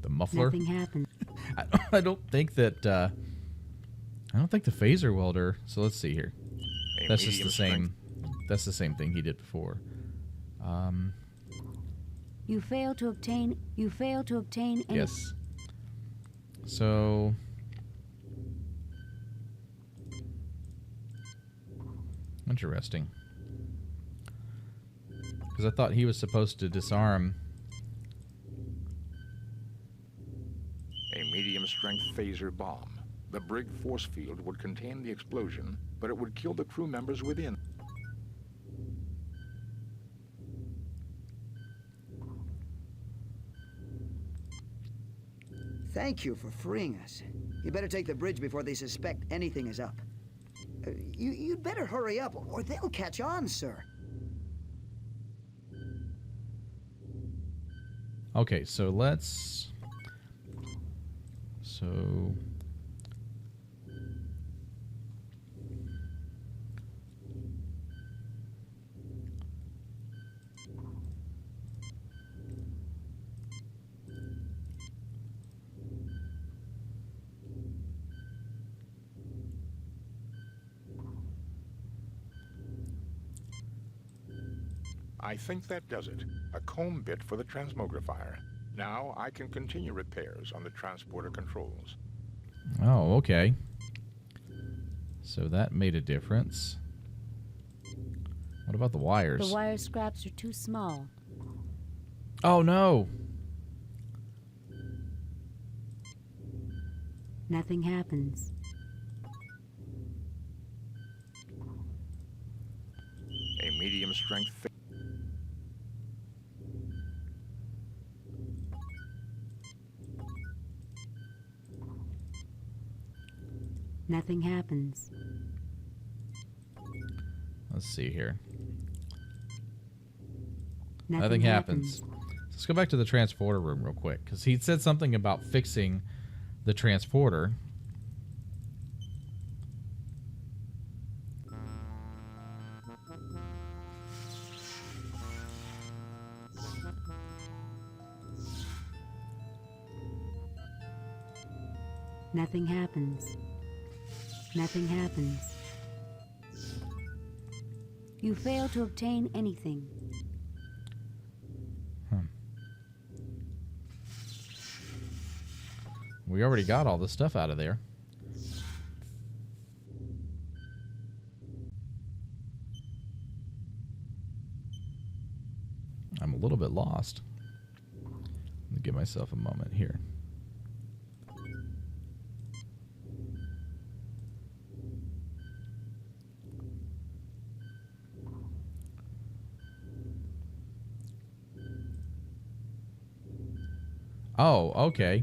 The muffler. Nothing happens. I don't think that. I don't think the phaser welder. So let's see here. That's just the same. That's the same thing he did before. You fail to obtain. You fail to obtain. Any Yes. So. Interesting. Because I thought he was supposed to disarm. A medium-strength phaser bomb. The brig force field would contain the explosion, but it would kill the crew members within. Thank you for freeing us. You better take the bridge before they suspect anything is up. You'd better hurry up, or they'll catch on, sir. Okay, so let's... So... I think that does it. A comb bit for the transmogrifier. Now I can continue repairs on the transporter controls. Oh, okay. So that made a difference. What about the wires? The wire scraps are too small. Oh, no. Nothing happens. A medium-strength... Nothing happens. Let's see here. Nothing happens. Let's go back to the transporter room real quick, because he said something about fixing the transporter. Nothing happens. Nothing happens. You fail to obtain anything. We already got all the stuff out of there. I'm a little bit lost. Let me give myself a moment here. Oh, okay.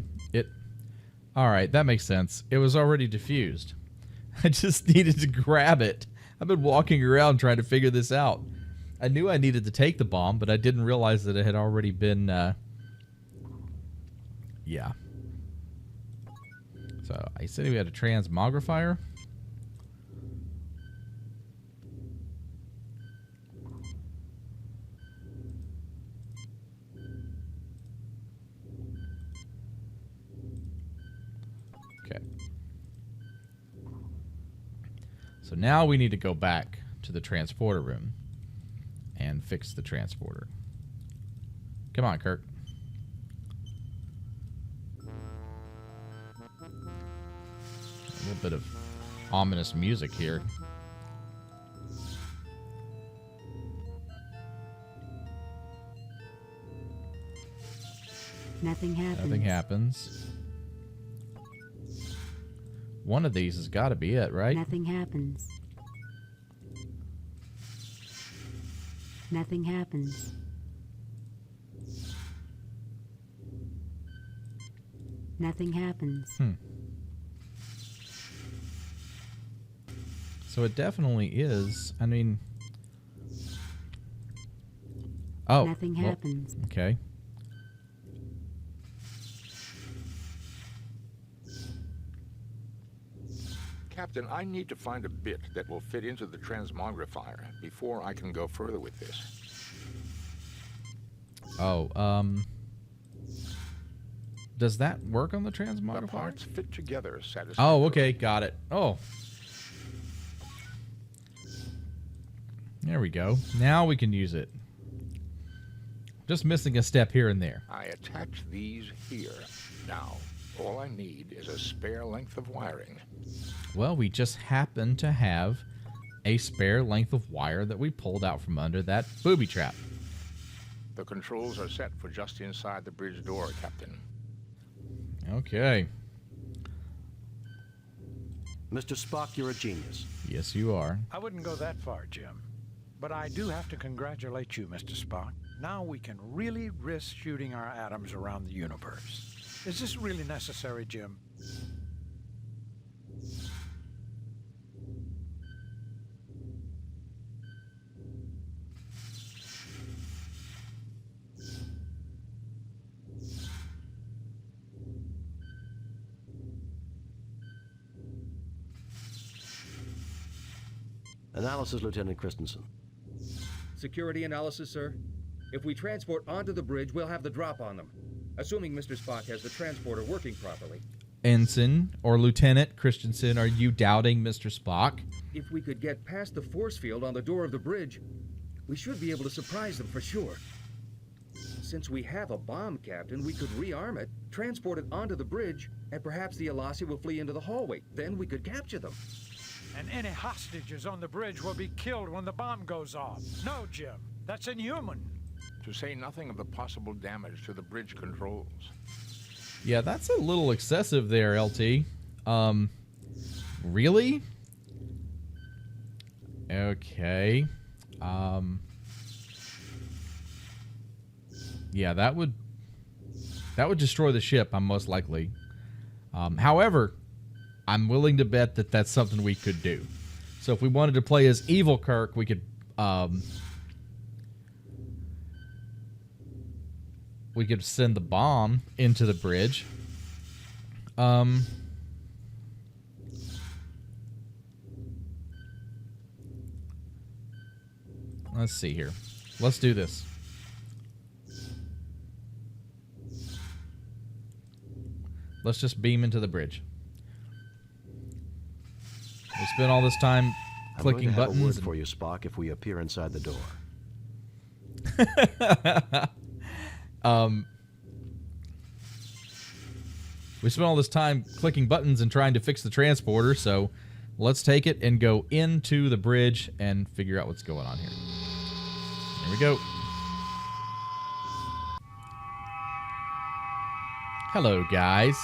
All right, that makes sense. It was already diffused. I just needed to grab it. I've been walking around trying to figure this out. I knew I needed to take the bomb, but I didn't realize that it had already been, yeah. So, I said we had a transmogrifier. Okay. So now we need to go back to the transporter room and fix the transporter. Come on, Kirk. A little bit of ominous music here. Nothing happens. Nothing happens. One of these has got to be it, right? Nothing happens. Nothing happens. Nothing happens. So it definitely is. I mean... Oh. Nothing happens. Okay. Captain, I need to find a bit that will fit into the transmogrifier before I can go further with this. Oh, does that work on the transmogrifier? The parts fit together satisfactorily. Oh, okay, got it. Oh. There we go. Now we can use it. Just missing a step here and there. I attach these here. Now, all I need is a spare length of wiring. Well, we just happen to have a spare length of wire that we pulled out from under that booby trap. The controls are set for just inside the bridge door, Captain. Okay. Mr. Spock, you're a genius. Yes, you are. I wouldn't go that far, Jim. But I do have to congratulate you, Mr. Spock. Now we can really risk shooting our atoms around the universe. Is this really necessary, Jim? Analysis, Lieutenant Christensen. Security analysis, sir. If we transport onto the bridge, we'll have the drop on them. Assuming Mr. Spock has the transporter working properly. Ensign or Lieutenant Christensen, are you doubting Mr. Spock? If we could get past the force field on the door of the bridge, we should be able to surprise them for sure. Since we have a bomb, Captain, we could rearm it, transport it onto the bridge, and perhaps the Alasi will flee into the hallway. Then we could capture them. And any hostages on the bridge will be killed when the bomb goes off. No, Jim, that's inhuman. To say nothing of the possible damage to the bridge controls. Yeah, that's a little excessive there, LT. Really? Okay. Yeah, that would destroy the ship, most likely. However, I'm willing to bet that that's something we could do. So if we wanted to play as Evil Kirk, we could send the bomb into the bridge. Let's see here. Let's do this. Let's just beam into the bridge. We spent all this time clicking buttons. I'm going to have a word for you, Spock, if we appear inside the door. We spent all this time clicking buttons and trying to fix the transporter, so let's take it and go into the bridge and figure out what's going on here. Here we go. Hello, guys.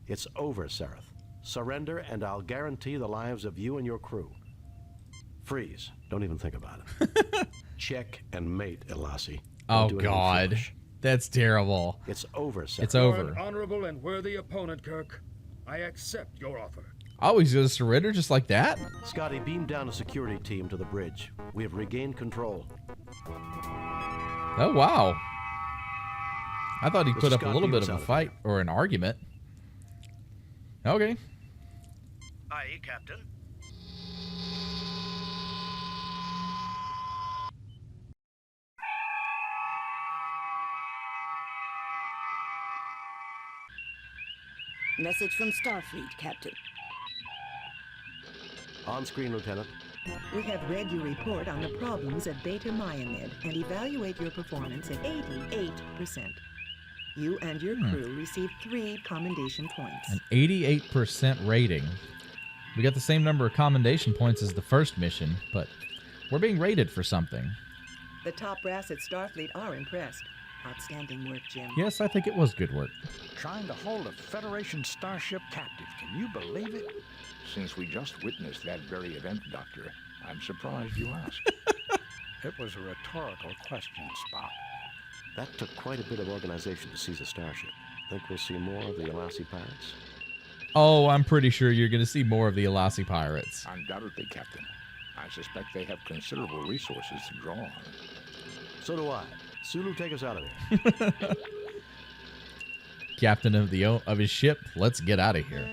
It's over, Seraph. Surrender, and I'll guarantee the lives of you and your crew. Freeze. Don't even think about it. Check and mate, Elasi. Oh, Don't do anything God. foolish. That's terrible. It's over, Serpent. It's You're over. an honorable and worthy opponent, Kirk. I accept your offer. Oh, he's going to surrender just like that? Scotty, beam down a security team to the bridge. We have regained control. Oh, wow. I thought he'd Mr. put up a Scott, little beam bit us of out a of fight or an argument. Okay. Aye, Captain. Message from Starfleet, Captain. On screen, Lieutenant. We have read your report on the problems at Beta Myamed and evaluate your performance at 88%. You and your crew received 3 commendation points. An 88% rating. We got the same number of commendation points as the first mission, but we're being rated for something. The top brass at Starfleet are impressed. Outstanding work, Jim. Yes, I think it was good work. Trying to hold a Federation starship captive. Can you believe it? Since we just witnessed that very event, Doctor, I'm surprised you asked. It was a rhetorical question, Spock. That took quite a bit of organization to seize a starship. Think we'll see more of the Elasi pirates? Oh, I'm pretty sure you're going to see more of the Elasi pirates. Undoubtedly, Captain. I suspect they have considerable resources to draw on. So do I. Sulu, take us out of here. Captain of his ship, let's get out of here.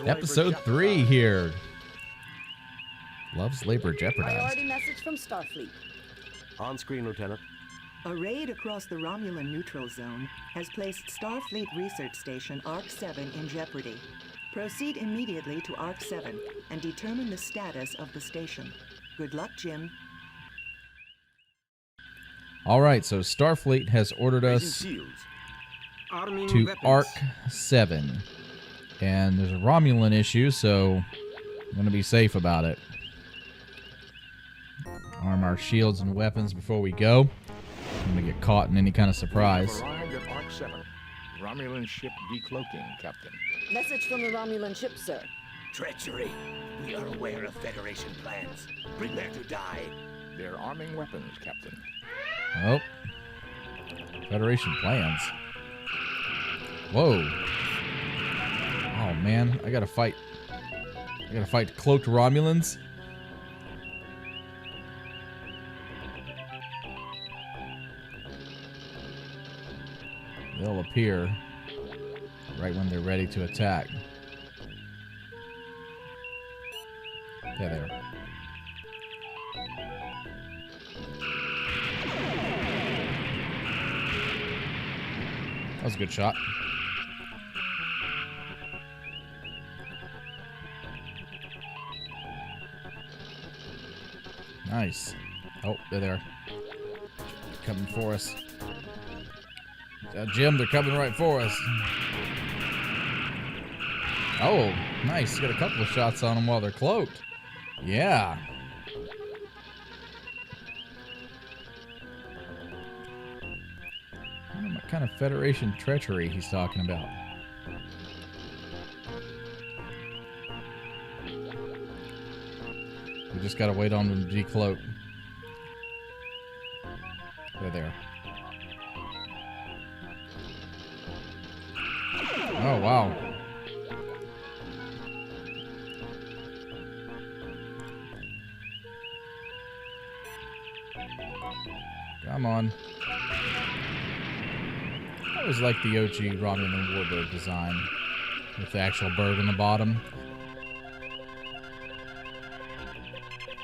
Episode 3 here. Love's Labor Jeopardized. Priority message from Starfleet. On screen, Lieutenant. A raid across the Romulan neutral zone has placed Starfleet Research Station ARC-7 in jeopardy. Proceed immediately to ARC-7 and determine the status of the station. Good luck, Jim. All right, so Starfleet has ordered us to ARC-7. And there's a Romulan issue, so I'm going to be safe about it. Arm our shields and weapons before we go. I'm going to get caught in any kind of surprise. Arrived at ARC-7. Romulan ship decloaking, Captain. Message from the Romulan ship, sir. Treachery. We are aware of Federation plans. Prepare to die. They're arming weapons, Captain. Oh. Federation plans. Whoa. Oh, man. I gotta fight cloaked Romulans. They'll appear right when they're ready to attack. Yeah, there. That was a good shot. Nice. Oh, they're there. Coming for us. Jim, they're coming right for us. Oh, nice. Got a couple of shots on them while they're cloaked. Yeah. I don't know what kind of Federation treachery he's talking about. We just gotta wait on them to decloak. They're there. Oh, wow. Come on. I always like the OG Romulan warbird design with the actual bird in the bottom.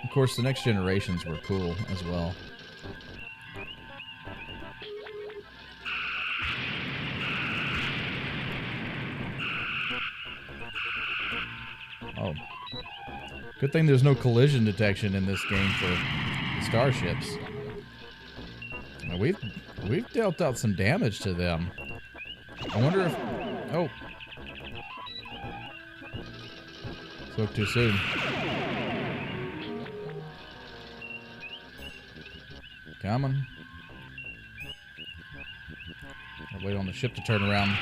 Of course, the next generations were cool as well. Oh. Good thing there's no collision detection in this game for the starships. Now we've dealt out some damage to them. I wonder if... Oh. Spoke too soon. Come on. I'll wait on the ship to turn around.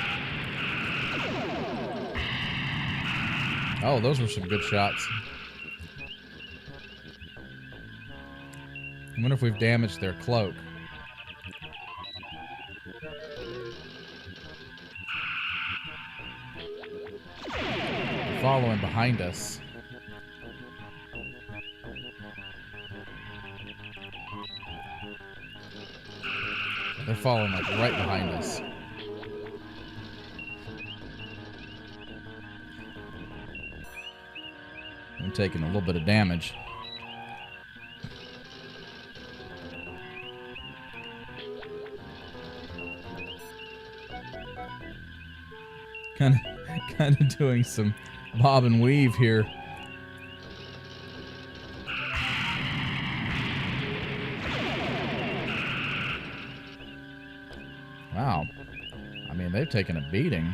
Oh, those were some good shots. I wonder if we've damaged their cloak. They're following behind us. They're following like right behind us. I'm taking a little bit of damage. Kind of doing some bob and weave here. Wow. I mean, they've taken a beating.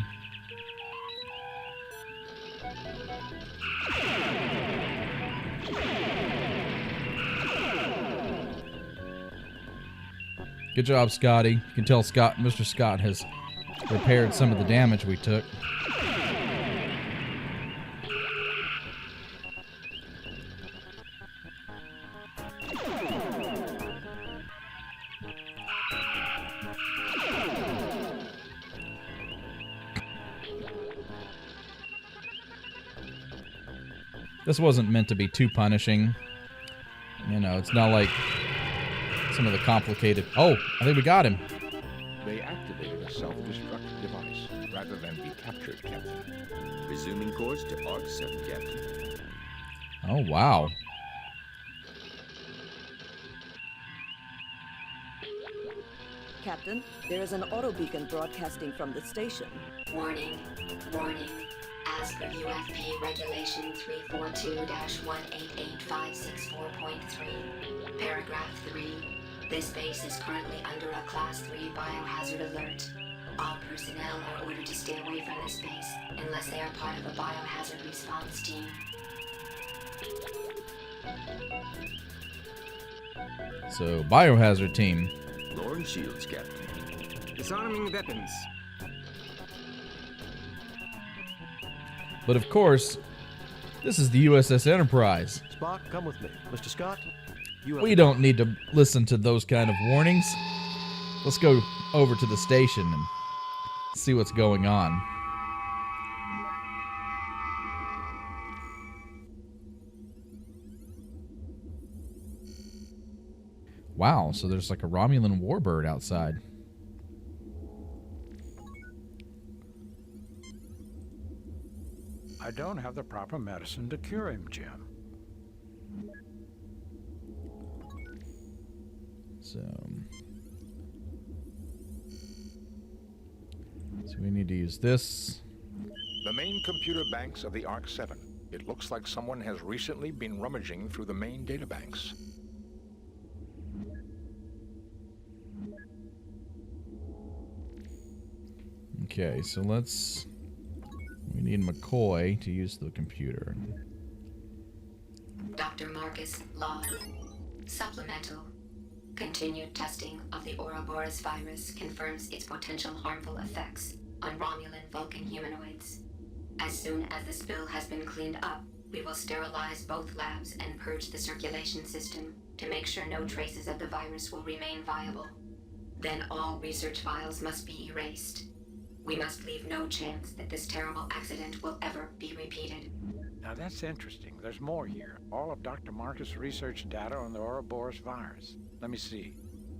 Good job, Scotty. You can tell Mr. Scott has repaired some of the damage we took. This wasn't meant to be too punishing. You know, it's not like some of the complicated... Oh, I think we got him. They activated a self-destruct device rather than be captured, Captain. Resuming course to Arc 7, Captain. Oh, wow. Captain, there is an auto beacon broadcasting from the station. Warning. Warning. As per UFP Regulation 342-188564.3, Paragraph 3, this base is currently under a Class 3 biohazard alert. All personnel are ordered to stay away from this base unless they are part of a biohazard response team. So, biohazard team. Lawrence Shields, Captain. Disarming weapons. But of course, this is the USS Enterprise. Spock, come with me. Mr. Scott, we don't need to listen to those kind of warnings. Let's go over to the station and see what's going on. Wow, so there's like a Romulan warbird outside. I don't have the proper medicine to cure him, Jim. So we need to use this. The main computer banks of the Arc 7. It looks like someone has recently been rummaging through the main databanks. Okay, so we need McCoy to use the computer. Dr. Marcus Log. Supplemental. Continued testing of the Ouroboros virus confirms its potential harmful effects on Romulan Vulcan humanoids. As soon as the spill has been cleaned up, we will sterilize both labs and purge the circulation system to make sure no traces of the virus will remain viable. Then all research files must be erased. We must leave no chance that this terrible accident will ever be repeated. Now that's interesting. There's more here. All of Dr. Marcus' research data on the Ouroboros virus. Let me see.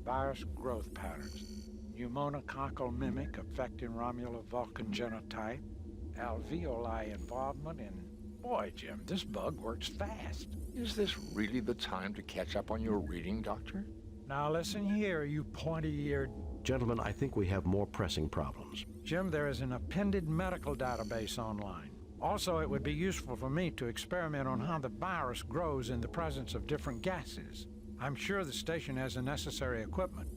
Virus growth patterns. Pneumococcal mimic affecting Romulo-Vulcan genotype. Alveoli involvement in... Boy, Jim, this bug works fast. Is this really the time to catch up on your reading, Doctor? Now listen here, you pointy-eared... Gentlemen, I think we have more pressing problems. Jim, there is an appended medical database online. Also, it would be useful for me to experiment on how the virus grows in the presence of different gases. I'm sure the station has the necessary equipment.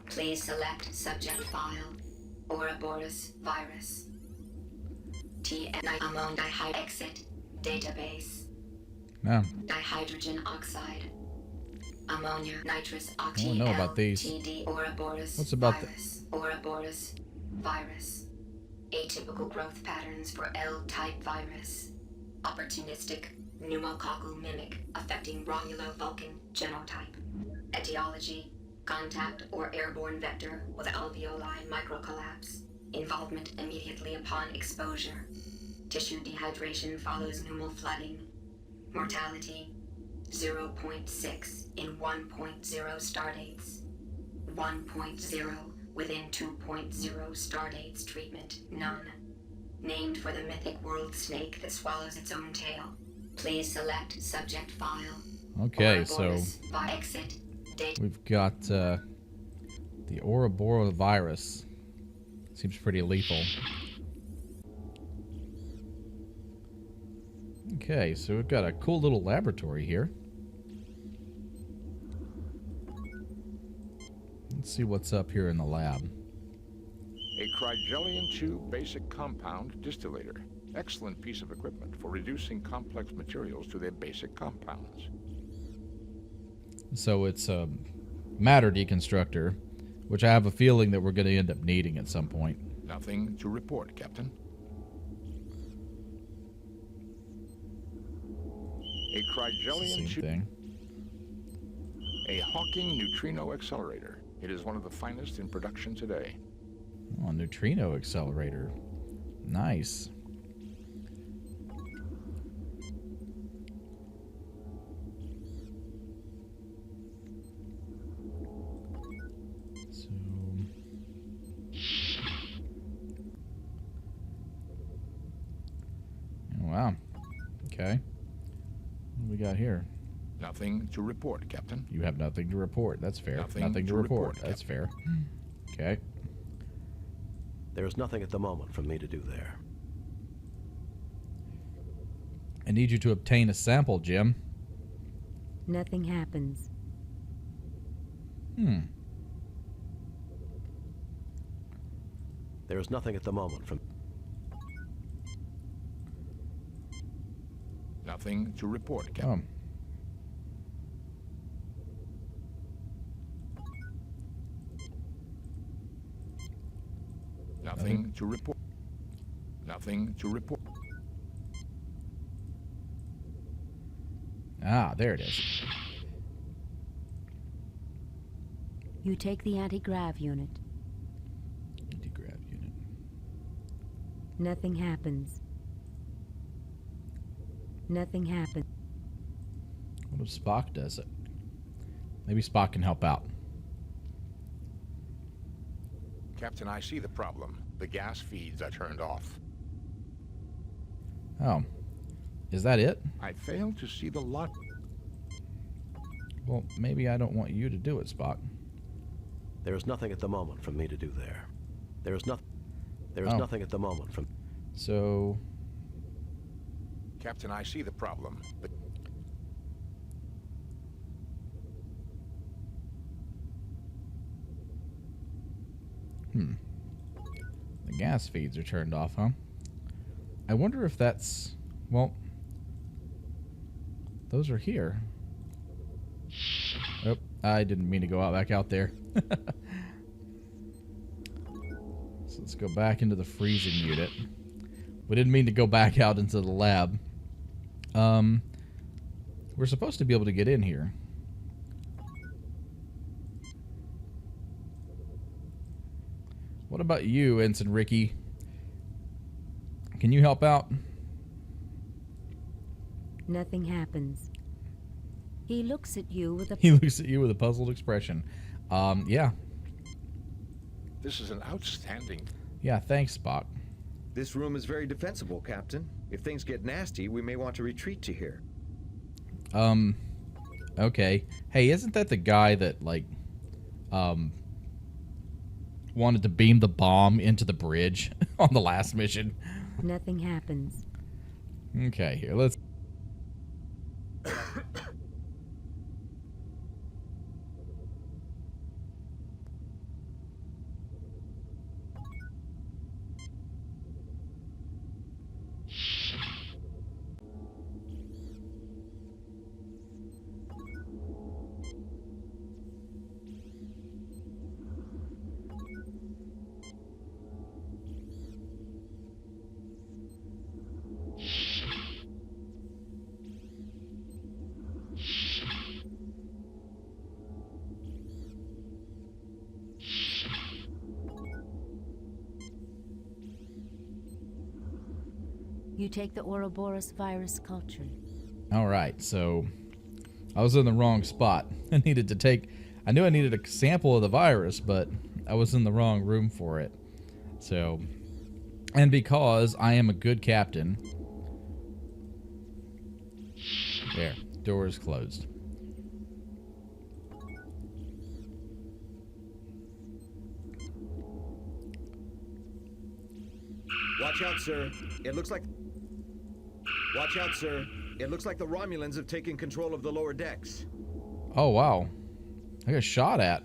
Please select subject file, Ouroboros virus. TNI exit database. No. Dihydrogen oxide. Ammonia nitrous oxide. I don't know about these. Ouroboros What's about virus. Ouroboros virus. Atypical growth patterns for L-type virus. Opportunistic pneumococcal mimic affecting Romulo-Vulcan genotype. Etiology, contact or airborne vector with alveoli microcollapse. Involvement immediately upon exposure. Tissue dehydration follows pneumal flooding. Mortality, 0.6 in 1.0 stardates. 1.0 within 2.0 stardates treatment, none. Named for the mythic world snake that swallows its own tail. Please select subject file. Okay, so Ouroboros by exit. Date. we've got the Ouroboros virus. Seems pretty lethal. Okay, so we've got a cool little laboratory here. Let's see what's up here in the lab. A Crygelian-2 basic compound distillator. Excellent piece of equipment for reducing complex materials to their basic compounds. So it's a matter deconstructor, which I have a feeling that we're going to end up needing at some point. Nothing to report, Captain. A Crygelian-2 thing. A Hawking neutrino accelerator. It is one of the finest in production today. Oh, neutrino accelerator. Nice. So, oh, wow. Okay. What do we got here? Nothing to report, Captain. You have nothing to report. That's fair. Nothing to report. That's fair. Okay. There is nothing at the moment for me to do there. I need you to obtain a sample, Jim. Nothing happens. There is nothing at the moment from... Nothing to report, Captain. Nothing to report. Nothing to report. Ah, there it is. You take the anti-grav unit. Anti-grav unit. Nothing happens. Nothing happens. What if Spock does it? Maybe Spock can help out. Captain, I see the problem. The gas feeds are turned off. Oh. Is that it? I fail to see the lot. Well, maybe I don't want you to do it, Spock. There is nothing at the moment for me to do there. There is nothing at the moment from... So... Captain, I see the problem. But the gas feeds are turned off, huh? I wonder if that's... Well... Those are here. Oh, I didn't mean to go back out there. So let's go back into the freezing unit. We didn't mean to go back out into the lab. We're supposed to be able to get in here. What about you, Ensign Ricky? Can you help out? Nothing happens. He looks at you with a... He looks at you with a puzzled expression. Yeah. this is an outstanding... Yeah, thanks, Spock. This room is very defensible, Captain. If things get nasty, we may want to retreat to here. Okay. Hey, isn't that the guy that, like, wanted to beam the bomb into the bridge on the last mission? Nothing happens. Okay, here, let's... You take the Ouroboros virus culture. All right, so I was in the wrong spot. I knew I needed a sample of the virus, but I was in the wrong room for it. So, and because I am a good captain, there, door is closed. Watch out, sir. It looks like... Watch out, sir. It looks like the Romulans have taken control of the lower decks. Oh, wow. I got shot at.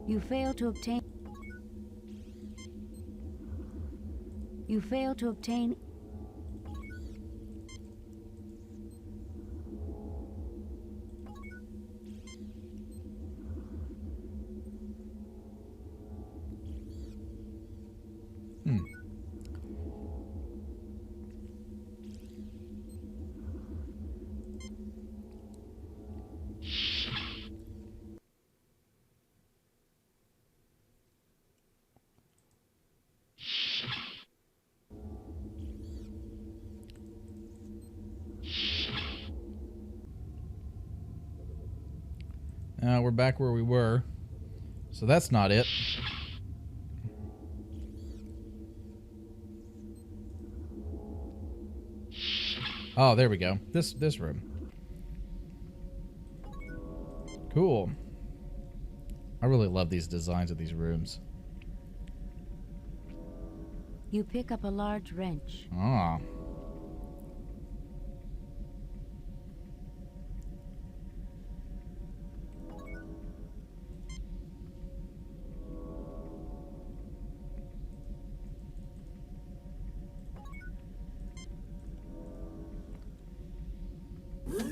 You fail to obtain... You fail to obtain... We're back where we were. So that's not it. Oh, there we go. This room. Cool. I really love these designs of these rooms. You pick up a large wrench. Ah.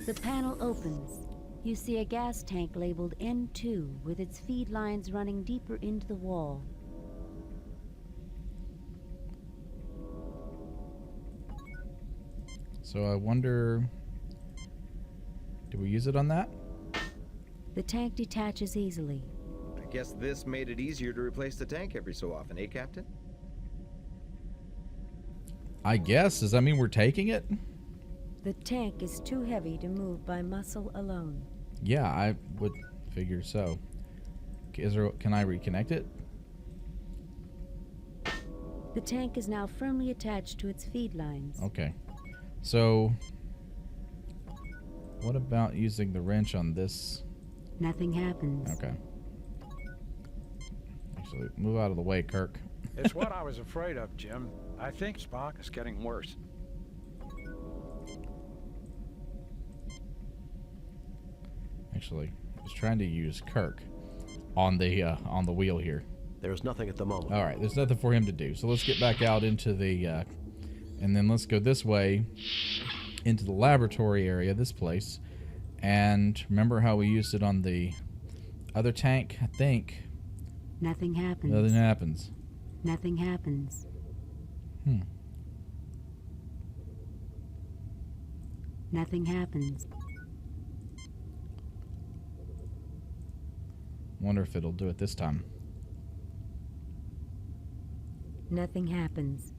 The panel opens. You see a gas tank labeled N2 with its feed lines running deeper into the wall. So I wonder, do we use it on that? The tank detaches easily. I guess this made it easier to replace the tank every so often, eh, Captain? I guess. Does that mean we're taking it? The tank is too heavy to move by muscle alone. Yeah, I would figure so. Can I reconnect it? The tank is now firmly attached to its feed lines. Okay. So, what about using the wrench on this? Nothing happens. Okay. Actually, move out of the way, Kirk. It's what I was afraid of, Jim. I think Spock is getting worse. Actually, I was trying to use Kirk on the wheel here. There's nothing at the moment. All right, there's nothing for him to do. So let's get back out into the, and then let's go this way into the laboratory area, this place. And remember how we used it on the other tank, I think? Nothing happens. Nothing happens. Nothing happens. Nothing happens. Wonder if it'll do it this time. Nothing happens.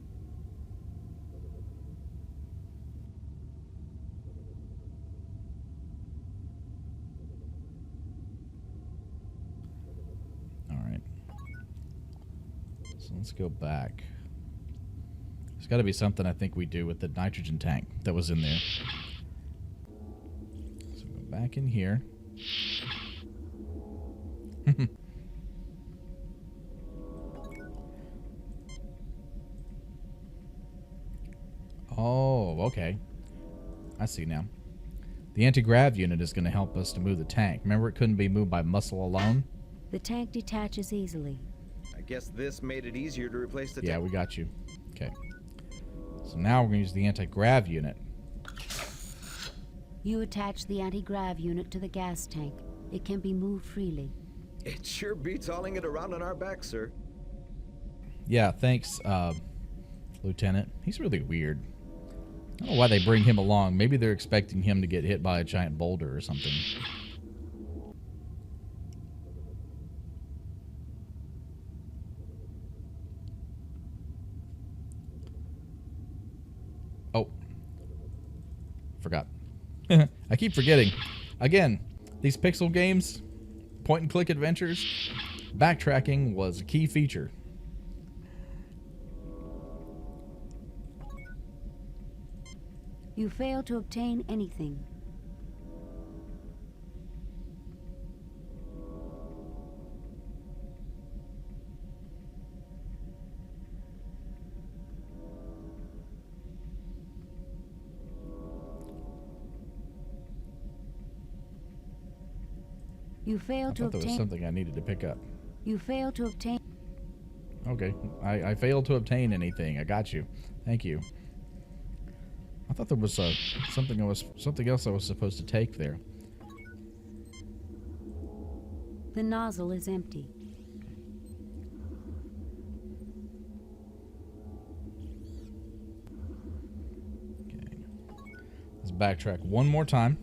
All right. So let's go back. There's got to be something I think we do with the nitrogen tank that was in there. So go back in here. Oh, okay. I see now. The anti-grav unit is going to help us to move the tank. Remember, it couldn't be moved by muscle alone? The tank detaches easily. I guess this made it easier to replace the tank. Yeah, we got you. Okay. So now we're going to use the anti-grav unit. You attach the anti-grav unit to the gas tank. It can be moved freely. It sure beats hauling it around on our backs, sir. Yeah, thanks, Lieutenant. He's really weird. I don't know why they bring him along. Maybe they're expecting him to get hit by a giant boulder or something. Oh. Forgot. I keep forgetting. Again, these pixel games, point and click adventures, backtracking was a key feature. You fail to obtain anything. You fail to I thought there was obtain. something I needed to pick up. You fail to obtain. Okay, I failed to obtain anything. I got you. Thank you. I thought there was something else I was supposed to take there. The nozzle is empty. Okay. Let's backtrack one more time.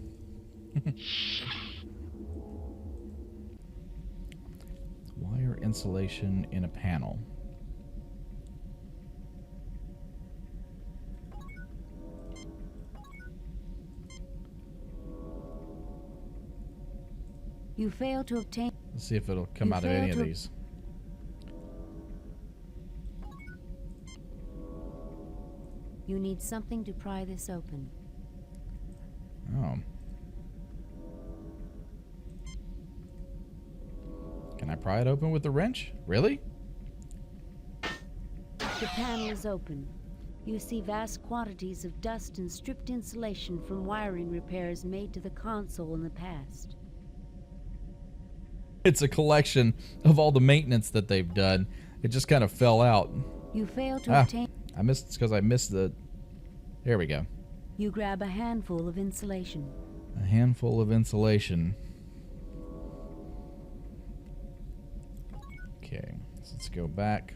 Wire insulation in a panel. You fail to obtain. Let's see if it'll come out of any of these. You need something to pry this open. Oh. Can I pry it open with the wrench? Really? The panel is open. You see vast quantities of dust and stripped insulation from wiring repairs made to the console in the past. It's a collection of all the maintenance that they've done. It just kind of fell out. You fail to obtain. I missed because I missed the. There we go. You grab a handful of insulation. A handful of insulation. Okay, so let's go back.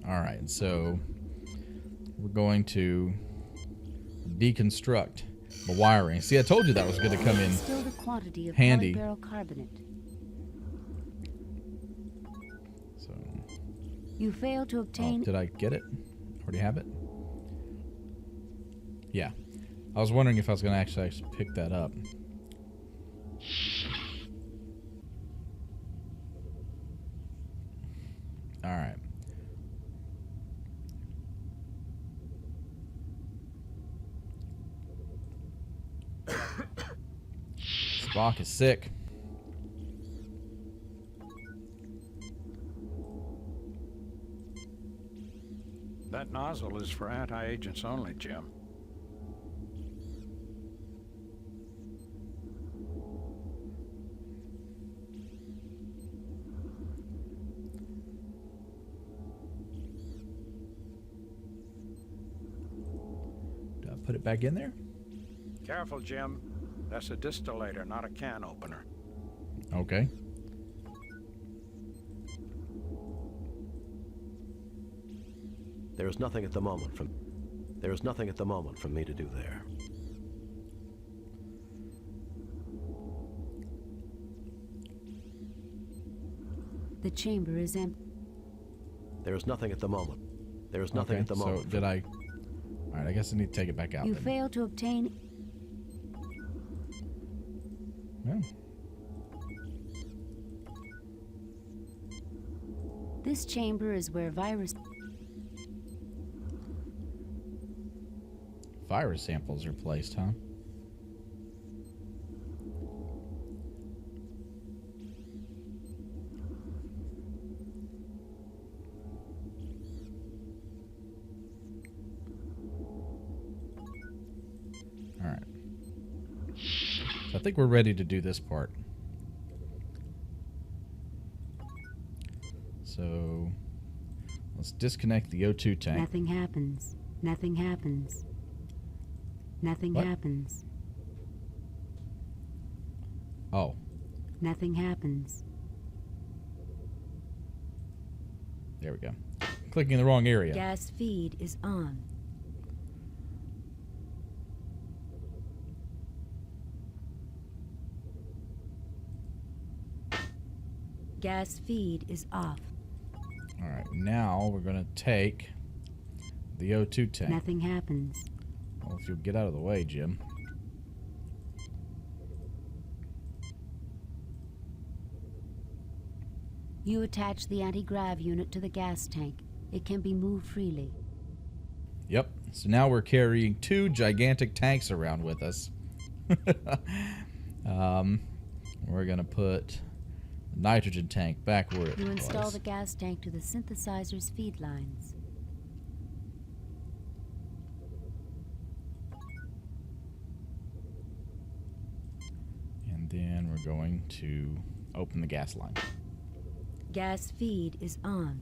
All right, so we're going to deconstruct the wiring. See, I told you that was going to come in Still the quantity of handy. polybarrel carbonate. So, You fail to obtain. oh, did I get it? Already have it? Yeah. I was wondering if I was going to actually pick that up. All right. Spock is sick. That nozzle is for anti-agents only, Jim. Do I put it back in there? Careful, Jim. That's a distillator, not a can opener. Okay. There is nothing at the moment from me to do there. The chamber is empty. There is nothing at the moment. There is nothing Okay, at the moment. So did I? All right, I guess I need to take it back out. You then. fail to obtain. Yeah. This chamber is where virus samples are placed, huh? All right. So I think we're ready to do this part. So let's disconnect the O2 tank. Nothing happens. Nothing happens. Nothing What? happens. Oh. Nothing happens. There we go. Clicking in the wrong area. Gas feed is on. Gas feed is off. All right, now we're going to take the O2 tank. Nothing happens. Well, if you'll get out of the way, Jim. You attach the anti-grav unit to the gas tank. It can be moved freely. Yep. So now we're carrying 2 gigantic tanks around with us. We're going to put the nitrogen tank back where it was. You install the gas tank to the synthesizer's feed lines. And then we're going to open the gas line. Gas feed is on.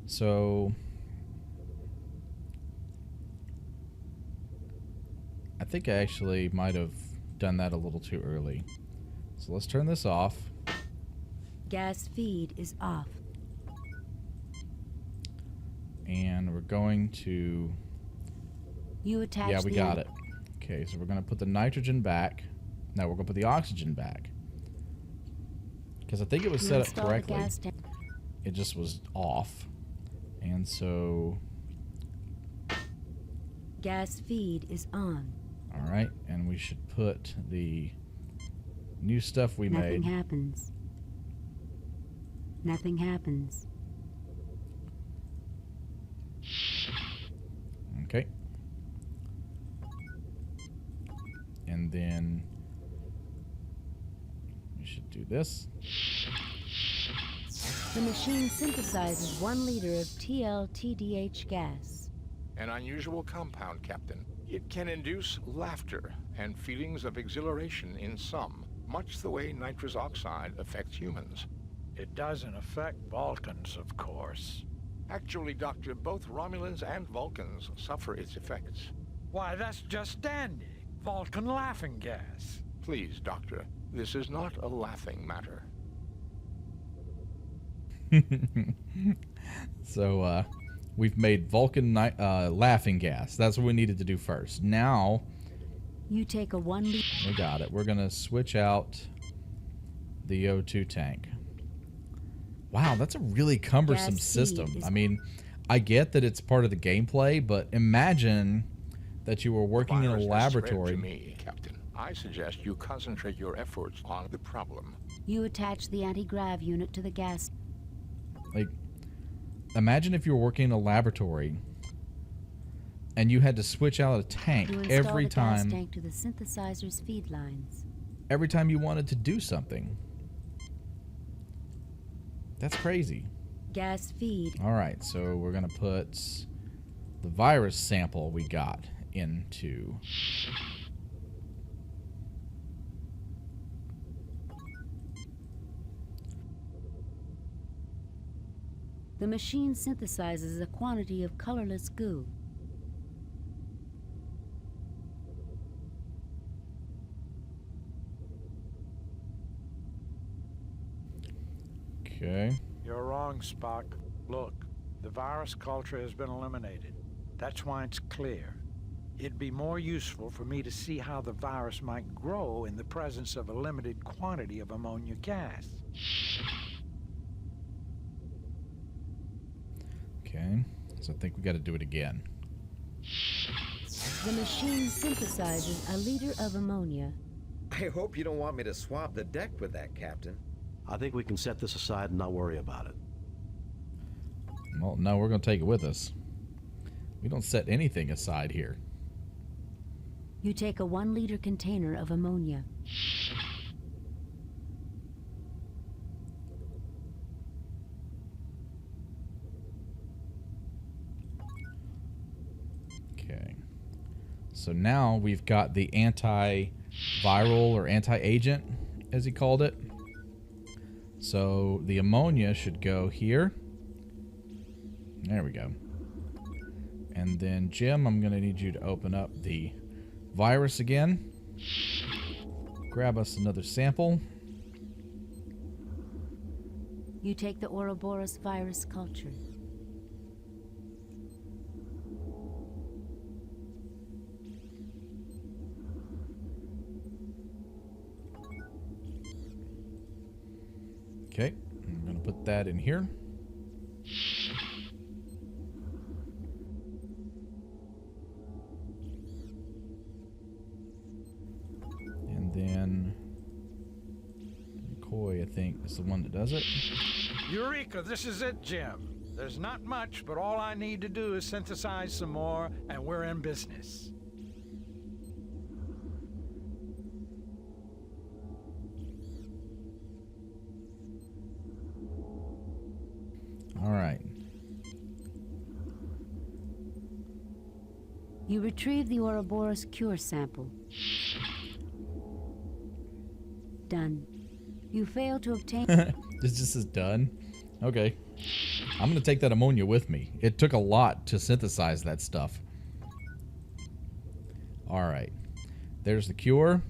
So I think I actually might have done that a little too early. So let's turn this off. Gas feed is off. And we're going to... You attach Yeah, we got it. Okay, so we're going to put the nitrogen back. Now we're going to put the oxygen back. Because I think it was set up correctly. It just was off. And so... Gas feed is on. All right, and we should put the new stuff we made. Nothing happens. Nothing happens. Okay. And then we should do this. The machine synthesizes 1 liter of TLTDH gas. An unusual compound, Captain. It can induce laughter and feelings of exhilaration in some, much the way nitrous oxide affects humans. It doesn't affect Vulcans, of course. Actually, Doctor, both Romulans and Vulcans suffer its effects. Why, that's just dandy. Vulcan laughing gas. Please, Doctor, this is not a laughing matter. So, we've made Vulcan laughing gas. That's what we needed to do first. Now... You take a 1 liter... We got it. We're going to switch out the O2 tank. Wow, that's a really cumbersome system. I mean, I get that it's part of the gameplay, but imagine that you were working in a laboratory. To me, Captain. I suggest you concentrate your efforts on the problem. You attach the anti-grav unit to the gas... Like, imagine if you were working in a laboratory and you had to switch out a tank every time. Gas tank to the synthesizer's feed lines. Every time you wanted to do something. That's crazy. Gas feed. All right, so we're going to put the virus sample we got into... The machine synthesizes a quantity of colorless goo. Okay. You're wrong, Spock. Look, the virus culture has been eliminated. That's why it's clear. It'd be more useful for me to see how the virus might grow in the presence of a limited quantity of ammonia gas. Okay, so I think we got to do it again. The machine synthesizes a liter of ammonia. I hope you don't want me to swab the deck with that, Captain. I think we can set this aside and not worry about it. Well, no, we're going to take it with us. We don't set anything aside here. You take a 1 liter container of ammonia. Okay. So now we've got the anti-viral or anti-agent, as he called it. So the ammonia should go here. There we go. And then, Jim, I'm going to need you to open up the virus again. Grab us another sample. You take the Ouroboros virus culture. Okay, I'm going to put that in here. And then McCoy, I think, is the one that does it. Eureka, this is it, Jim. There's not much, but all I need to do is synthesize some more, and we're in business. All right. You retrieve the Ouroboros cure sample. Done. You fail to obtain... This is done? Okay. I'm going to take that ammonia with me. It took a lot to synthesize that stuff. All right. There's the cure,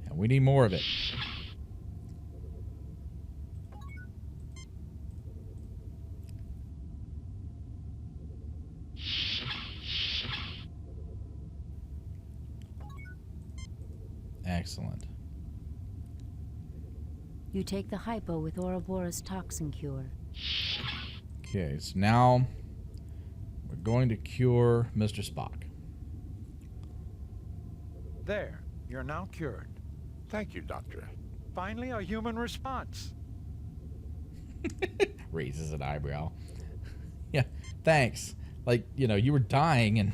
and we need more of it. Excellent. You take the hypo with Ouroboros toxin cure. Okay, so now we're going to cure Mr. Spock. There, you're now cured. Thank you, Doctor. Finally, a human response. Raises an eyebrow. Yeah, thanks. Like, you know, you were dying and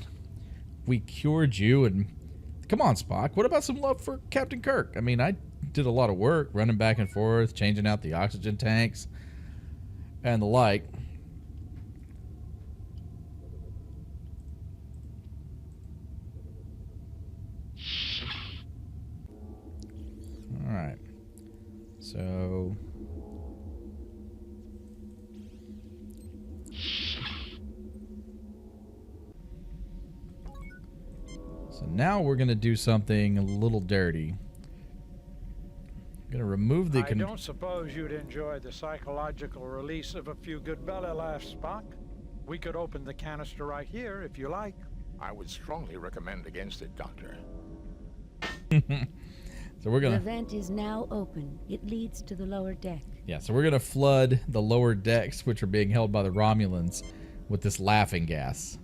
we cured you, and come on, Spock. What about some love for Captain Kirk? I mean, I did a lot of work running back and forth, changing out the oxygen tanks and the like. All right. So now we're going to do something a little dirty. I'm going to remove the... I don't suppose you'd enjoy the psychological release of a few good belly laughs, Spock. We could open the canister right here, if you like. I would strongly recommend against it, Doctor. So we're going The to... vent is now open. It leads to the lower deck. Yeah, so we're going to flood the lower decks, which are being held by the Romulans, with this laughing gas.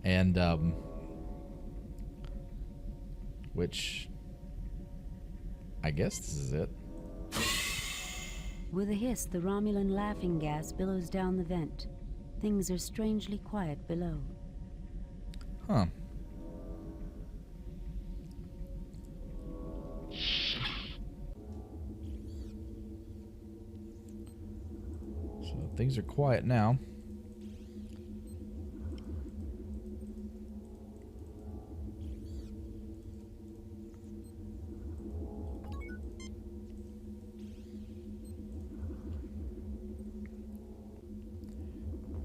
And, which... I guess this is it. With a hiss, the Romulan laughing gas billows down the vent. Things are strangely quiet below. Huh. So things are quiet now.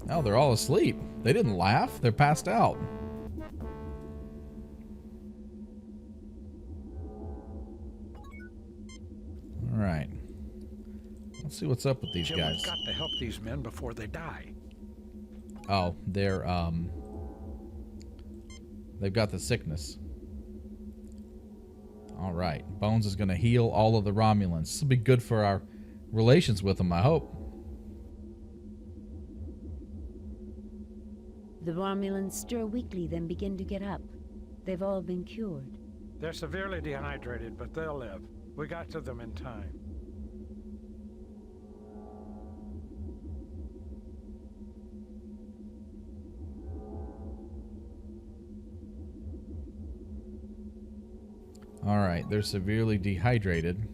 Oh, they're all asleep. They didn't laugh. They're passed out. All right. Let's see what's up with these Jim, guys. we've got to help these men before they die. Oh, they're they've got the sickness. All right. Bones is going to heal all of the Romulans. This will be good for our relations with them, I hope. The Romulans stir weakly, then begin to get up. They've all been cured. They're severely dehydrated, but they'll live. We got to them in time. All right. They're severely dehydrated.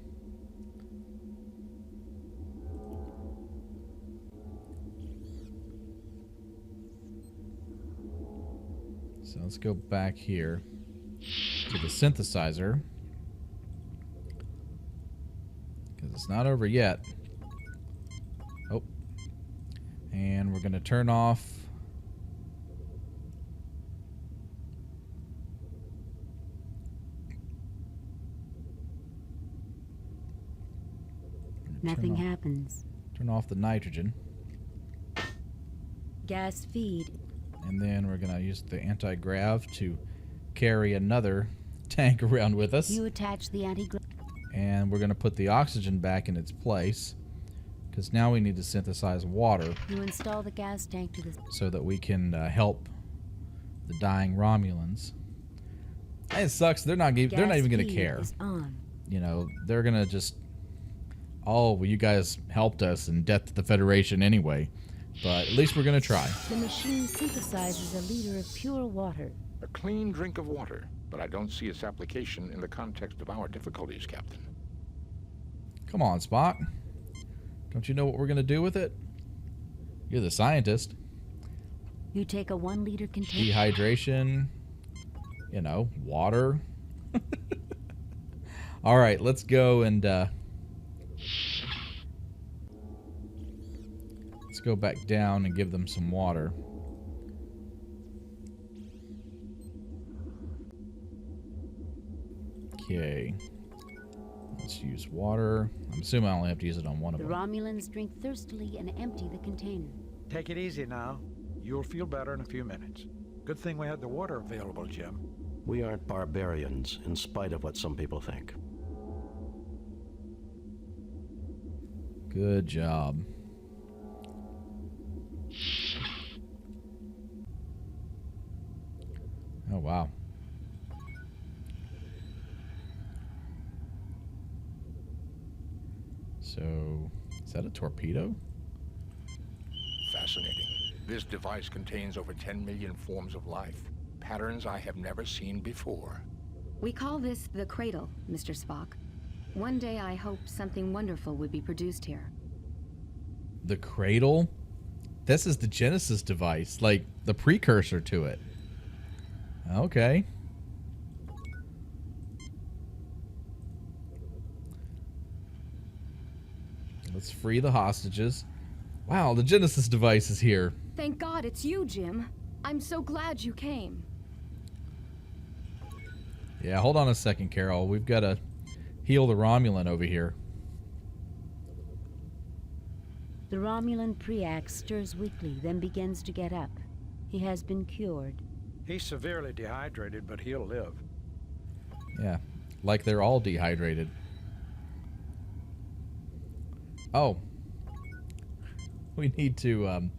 So let's go back here to the synthesizer. Because it's not over yet. Oh. And we're going to turn off... Nothing happens. Turn off the nitrogen. Gas feed. And then we're going to use the anti-grav to carry another tank around with us. You attach the anti-grav. And we're going to put the oxygen back in its place. Because now we need to synthesize water. You install the gas tank to the... So that we can help the dying Romulans. It sucks. They're not even going to care. You know, they're going to just... Oh, well, you guys helped us in Death to the Federation anyway. But at least we're going to try. The machine synthesizes a liter of pure water. A clean drink of water, but I don't see its application in the context of our difficulties, Captain. Come on, Spock. Don't you know what we're going to do with it? You're the scientist. You take a 1 liter container. Dehydration. You know, water. All right, let's go and... let's go back down and give them some water. Okay. Let's use water. I'm assuming I only have to use it on one of The them. Romulans drink thirstily and empty the container. Take it easy now. You'll feel better in a few minutes. Good thing we had the water available, Jim. We aren't barbarians, in spite of what some people think. Good job. Oh, wow. So, is that a torpedo? Fascinating. This device contains over 10 million forms of life, patterns I have never seen before. We call this the cradle, Mr. Spock. One day I hope something wonderful would be produced here. The cradle? This is the Genesis device, like the precursor to it. Okay. Let's free the hostages. Wow, the Genesis device is here. Thank God it's you, Jim. I'm so glad you came. Yeah, hold on a second, Carol. We've got to heal the Romulan over here. The Romulan Preax stirs weakly, then begins to get up. He has been cured. He's severely dehydrated, but he'll live. Yeah, like they're all dehydrated. Oh. We need to,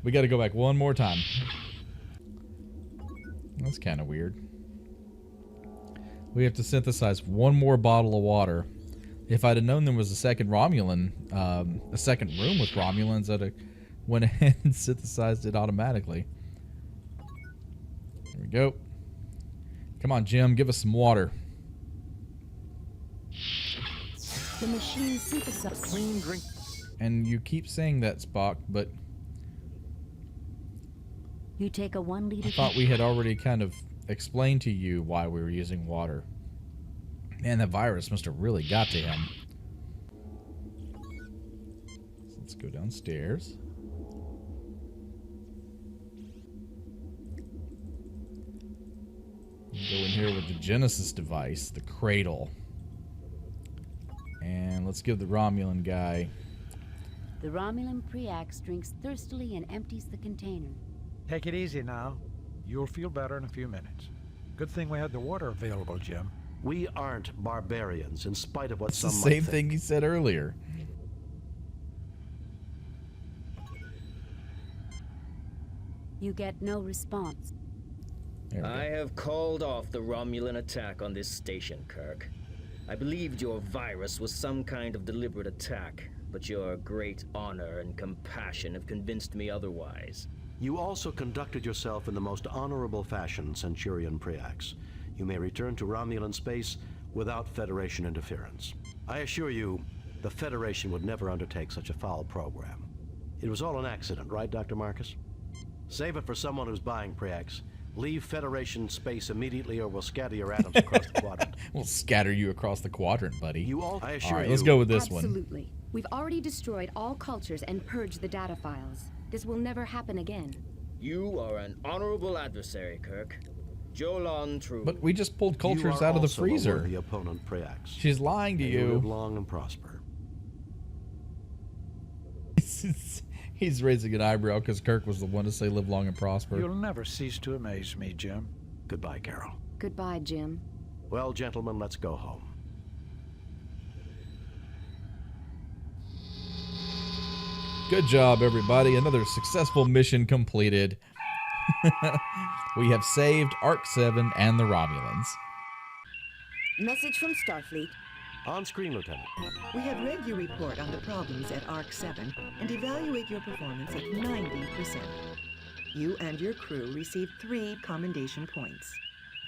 we got to go back one more time. That's kind of weird. We have to synthesize one more bottle of water. If I'd have known there was a second Romulan, a second room with Romulans, I'd have went ahead and synthesized it automatically. There we go. Come on, Jim, give us some water. The machine synthesizes clean drink. And you keep saying that, Spock, but you take a 1 liter. I thought we had already kind of explained to you why we were using water. Man, that virus must have really got to him. So let's go downstairs. Go in here with the Genesis device, the cradle. And let's give the Romulan guy... The Romulan Preax drinks thirstily and empties the container. Take it easy now. You'll feel better in a few minutes. Good thing we had the water available, Jim. We aren't barbarians, in spite of what It's some the might same think. thing you said earlier. You get no response. I have called off the Romulan attack on this station, Kirk. I believed your virus was some kind of deliberate attack, but your great honor and compassion have convinced me otherwise. You also conducted yourself in the most honorable fashion, Centurion Preax. You may return to Romulan space without Federation interference. I assure you, the Federation would never undertake such a foul program. It was all an accident, right, Dr. Marcus? Save it for someone who's buying Preax. Leave Federation space immediately or we'll scatter your atoms across the quadrant. We'll scatter you across the quadrant, buddy. You all, I assure all right, you. let's go with this one. Absolutely. We've already destroyed all cultures and purged the data files. This will never happen again. You are an honorable adversary, Kirk. Jolon True. But we just pulled cultures You are out of the also a freezer. worthy opponent, Preax. She's lying to May you. live long and prosper. He's raising an eyebrow because Kirk was the one to say live long and prosper. You'll never cease to amaze me, Jim. Goodbye, Carol. Goodbye, Jim. Well, gentlemen, let's go home. Good job, everybody. Another successful mission completed. We have saved Arc 7 and the Romulans. Message from Starfleet. On screen, Lieutenant. We have read your report on the problems at Arc 7 and evaluate your performance at 90%. You and your crew received 3 commendation points.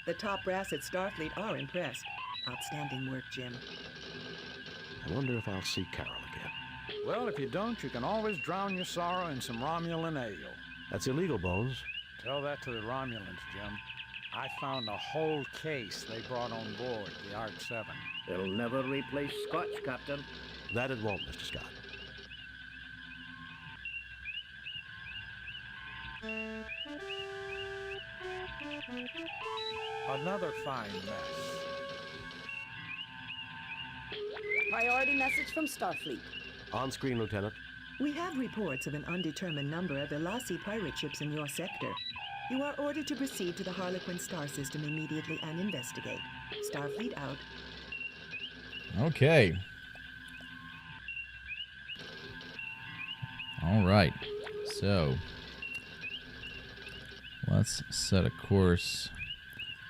The top brass at Starfleet are impressed. Outstanding work, Jim. I wonder if I'll see Carol again. Well, if you don't, you can always drown your sorrow in some Romulan ale. That's illegal, Bones. Tell that to the Romulans, Jim. I found a whole case they brought on board the Arc 7. It'll never replace Scotch, Captain. That it won't, Mr. Scott. Another fine mess. Priority message from Starfleet. On screen, Lieutenant. We have reports of an undetermined number of Elasi pirate ships in your sector. You are ordered to proceed to the Harlequin star system immediately and investigate. Starfleet out. Okay. All right. So, let's set a course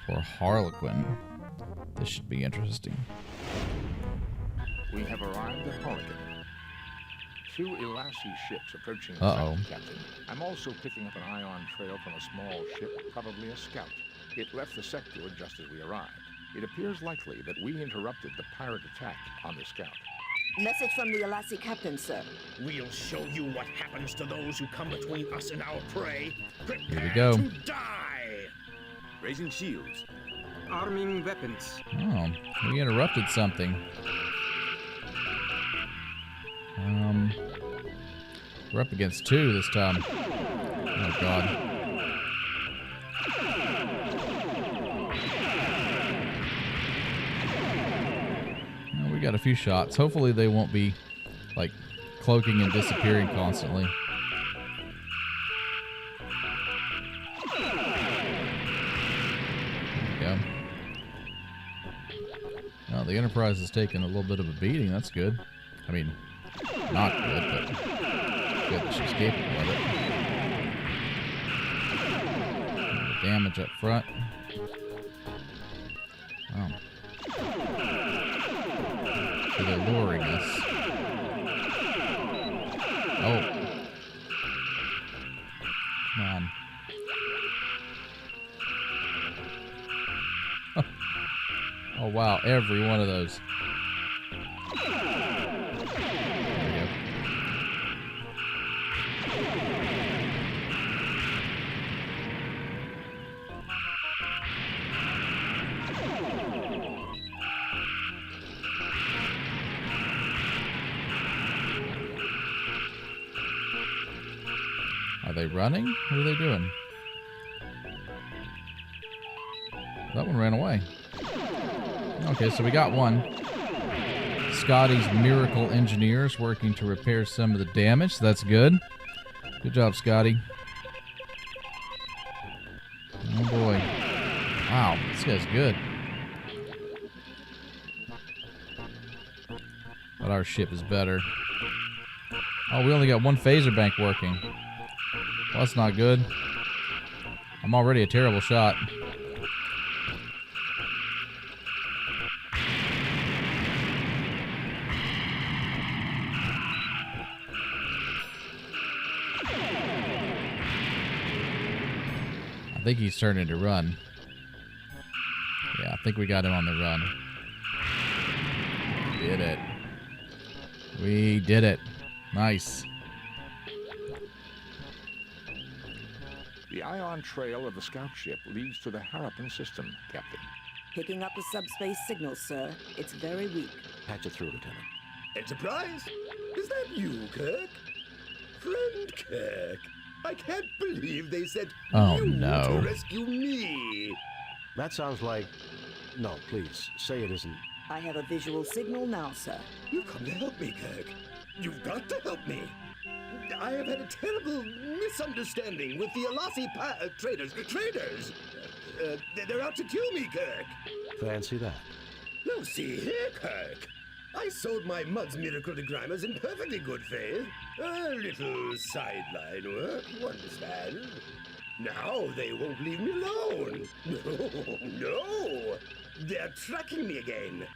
for Harlequin. This should be interesting. We have arrived at Harlequin. 2 Elasi ships approaching the Uh-oh. site, Captain. I'm also picking up an ion trail from a small ship, probably a scout. It left the sector just as we arrived. It appears likely that we interrupted the pirate attack on the scout. Message from the Elasi captain, sir. We'll show you what happens to those who come between us and our prey. Here we Prepare go. to die! Raising shields. Arming weapons. Oh, we interrupted something. We're up against 2 this time. Oh, God. Well, we got a few shots. Hopefully they won't be, like, cloaking and disappearing constantly. There we go. Well, the Enterprise is taking a little bit of a beating. That's good. I mean, not good, but good that she's capable of it. Damage up front. Oh. So they're luring us. Oh. Come on. Oh, wow. Every one of those. Are they running? What are they doing? That one ran away. Okay, so we got one. Scotty's Miracle Engineers working to repair some of the damage. That's good. Good job, Scotty. Oh boy. Wow, this guy's good. But our ship is better. Oh, we only got 1 phaser bank working. Well, that's not good. I'm already a terrible shot. I think he's turning to run. Yeah, I think we got him on the run. We did it. We did it. Nice. The ion trail of the scout ship leads to the Harappan system, Captain. Picking up the subspace signal, sir. It's very weak. Patch it through, Lieutenant. Enterprise? Is that you, Kirk? Friend Kirk, I can't believe they sent Oh, you no. to rescue me. That sounds like... No, please, say it isn't. I have a visual signal now, sir. You've come to help me, Kirk. You've got to help me. I have had a terrible misunderstanding with the Alasi traders. Traders! They're out to kill me, Kirk. Fancy that. No, see here, Kirk. I sold my Mud's Miracle Degrimers in perfectly good faith. A little sideline work, you understand. Now they won't leave me alone. No. They're tracking me again.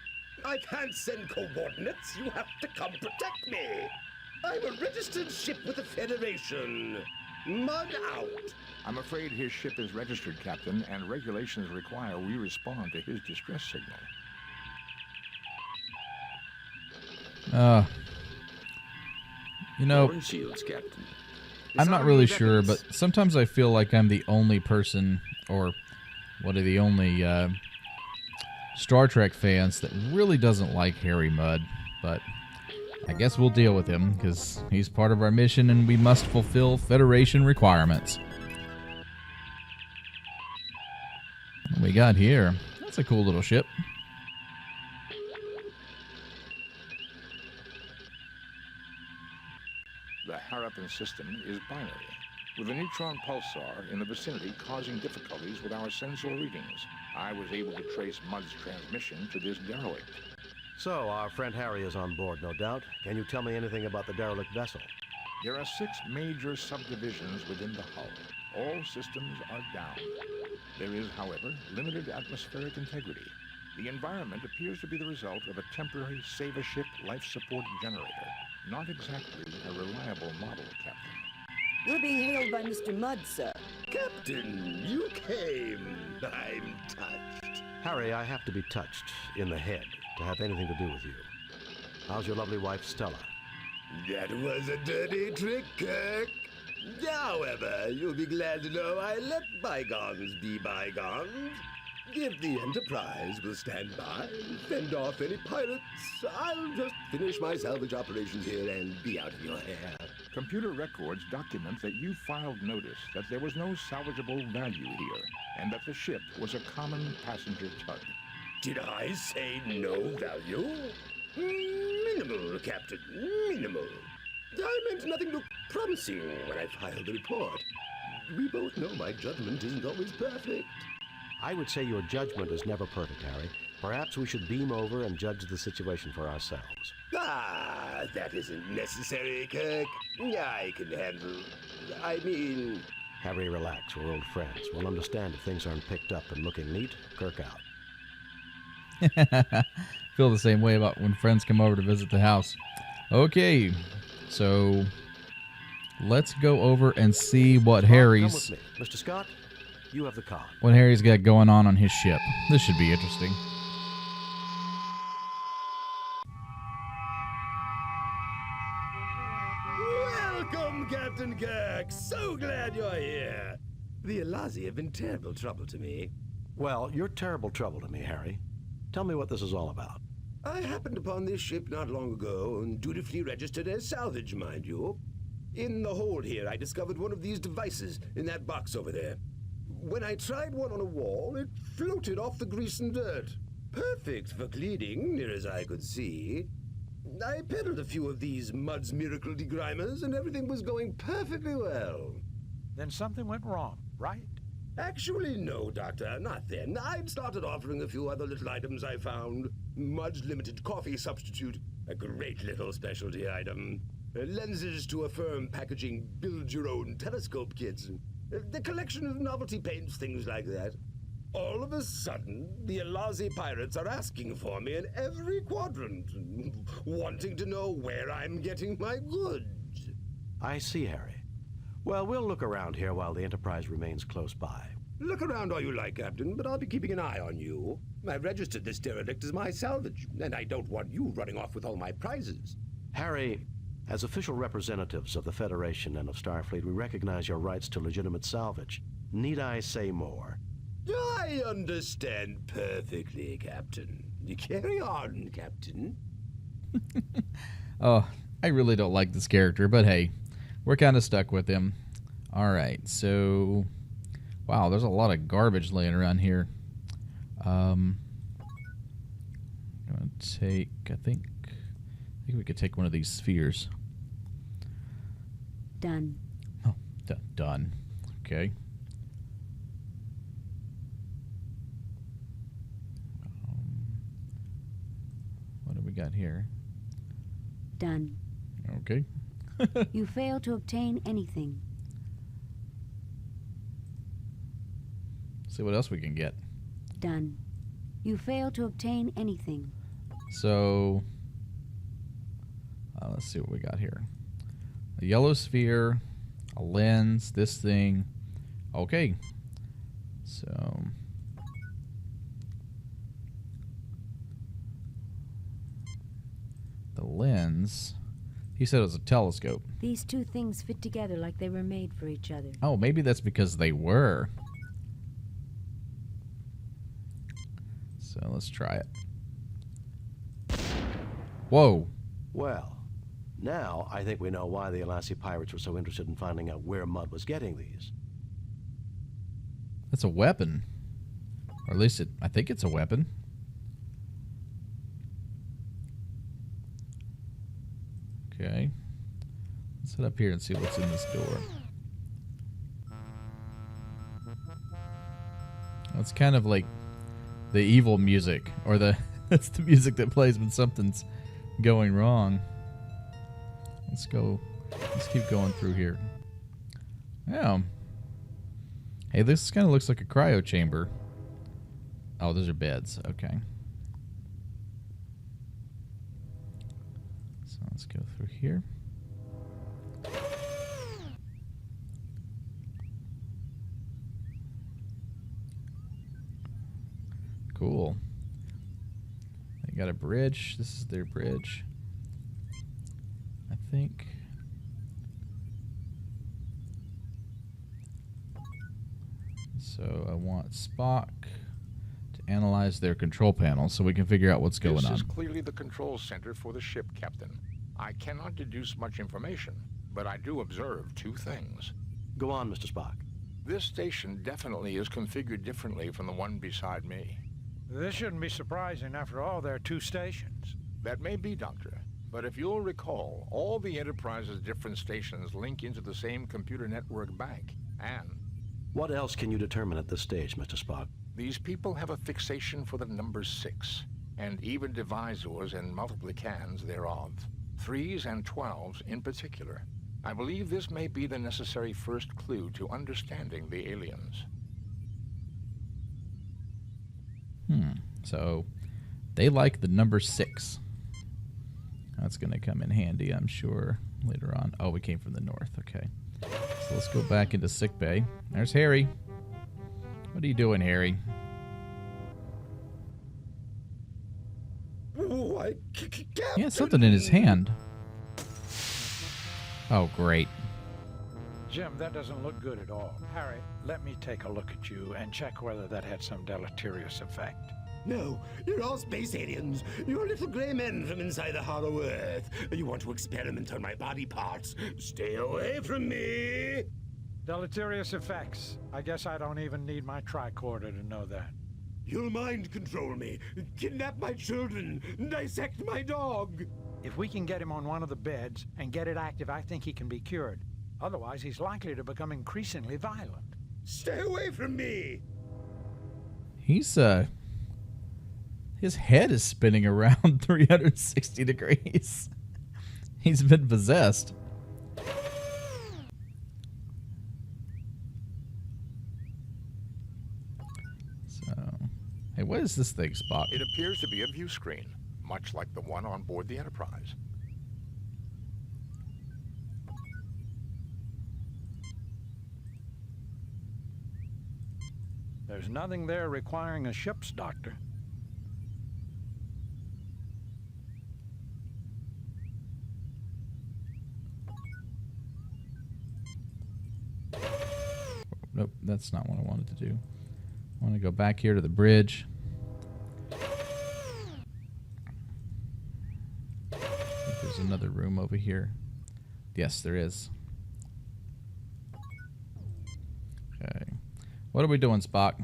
I can't send coordinates. You have to come protect me. I'm a registered ship with the Federation. Mud out. I'm afraid his ship is registered, Captain, and regulations require we respond to his distress signal. You know, Horn shields, Captain. I'm not really sure, but sometimes I feel like I'm the only person, or one of the only Star Trek fans that really doesn't like Harry Mudd. But I guess we'll deal with him, because he's part of our mission and we must fulfill Federation requirements. What we got here? That's a cool little ship. The Harappan system is binary, with a neutron pulsar in the vicinity causing difficulties with our sensor readings. I was able to trace Mudd's transmission to this derelict. So, our friend Harry is on board, no doubt. Can you tell me anything about the derelict vessel? There are 6 major subdivisions within the hull. All systems are down. There is, however, limited atmospheric integrity. The environment appears to be the result of a temporary save-a-ship life support generator. Not exactly a reliable model, Captain. We're being hailed by Mr. Mudd, sir. Captain, you came. I'm touched. Harry, I have to be touched in the head to have anything to do with you. How's your lovely wife, Stella? That was a dirty trick, Kirk. However, you'll be glad to know I let bygones be bygones. If the Enterprise will stand by and fend off any pirates, I'll just finish my salvage operations here and be out of your hair. Computer records document that you filed notice that there was no salvageable value here, and that the ship was a common passenger tug. Did I say no value? Minimal, Captain, minimal. I meant nothing looked promising when I filed the report. We both know my judgment isn't always perfect. I would say your judgment is never perfect, Harry. Perhaps we should beam over and judge the situation for ourselves. Ah, that isn't necessary, Kirk. I can handle... Harry, relax. We're old friends. We'll understand if things aren't picked up and looking neat. Kirk out. Feel the same way about when friends come over to visit the house. Okay, so let's go over and see what Harry's... Come with me. Mr. Scott, you have the con. What Harry's got going on his ship. This should be interesting. Welcome, Captain Kirk. So glad you're here. The Alazi have been terrible trouble to me. Well, you're terrible trouble to me, Harry. Tell me what this is all about. I happened upon this ship not long ago, and dutifully registered as salvage, mind you. In the hold here, I discovered one of these devices in that box over there. When I tried one on a wall, it floated off the grease and dirt. Perfect for cleaning, near as I could see. I peddled a few of these Mudd's Miracle Degrimers, and everything was going perfectly well. Then something went wrong, right? Actually, no, Doctor, not then. I'd started offering a few other little items I found. Mudd's Limited Coffee Substitute, a great little specialty item. Lenses to affirm packaging build-your-own telescope kits. The collection of novelty paints, things like that. All of a sudden, the Alazi pirates are asking for me in every quadrant, wanting to know where I'm getting my goods. I see, Harry. Well, we'll look around here while the Enterprise remains close by. Look around all you like, Captain, but I'll be keeping an eye on you. I've registered this derelict as my salvage, and I don't want you running off with all my prizes. Harry, As official representatives of the Federation and of Starfleet, we recognize your rights to legitimate salvage. Need I say more? I understand perfectly, Captain. Carry on, Captain. Oh, I really don't like this character, but hey, we're kind of stuck with him. All right, so wow, there's a lot of garbage laying around here. I'm gonna take, I think we could take one of these spheres. Done. Oh, done. Okay. What do we got here? Done. Okay. You fail to obtain anything. See what else we can get. Done. You fail to obtain anything. So, let's see what we got here. A yellow sphere, a lens, this thing. Okay. So, the lens, he said it was a telescope. These two things fit together like they were made for each other. Oh, maybe that's because they were. So let's try it. Whoa. Well, now I think we know why the Alassi pirates were so interested in finding out where Mudd was getting these. That's a weapon. Or at least I think it's a weapon. Okay. Let's head up here and see what's in this door. It's kind of like the evil music, or that's the music that plays when something's going wrong. Let's keep going through here. Yeah. Hey, this kind of looks like a cryo chamber. Oh, those are beds. Okay. So let's go through here. Cool. They got a bridge. This is their bridge, I think. So I want Spock to analyze their control panel so we can figure out what's going on. This is clearly the control center for the ship, Captain. I cannot deduce much information, but I do observe two things. Go on, Mr. Spock. This station definitely is configured differently from the one beside me. This shouldn't be surprising. After all, there are two stations. That may be, Doctor. But if you'll recall, all the Enterprise's different stations link into the same computer network bank. And what else can you determine at this stage, Mr. Spock? These people have a fixation for the number 6, and even divisors and multiplicans thereof. 3s and 12s in particular. I believe this may be the necessary first clue to understanding the aliens. So they like the number 6. That's going to come in handy, I'm sure, later on. Oh, we came from the north. Okay. So let's go back into sickbay. There's Harry. What are you doing, Harry? He has something in his hand. Oh, great. Jim, that doesn't look good at all. Harry, let me take a look at you and check whether that had some deleterious effect. No, you're all space aliens. You're little gray men from inside the hollow earth. You want to experiment on my body parts. Stay away from me. Deleterious effects. I guess I don't even need my tricorder to know that. You'll mind control me, kidnap my children, dissect my dog. If we can get him on one of the beds and get it active, I think he can be cured. Otherwise, he's likely to become increasingly violent. Stay away from me! He's, his head is spinning around 360 degrees. He's been possessed. So, hey, what is this thing, Spock? It appears to be a view screen, much like the one on board the Enterprise. There's nothing there requiring a ship's doctor. That's not what I wanted to do. I want to go back here to the bridge. I think there's another room over here. Yes, there is. Okay. What are we doing, Spock?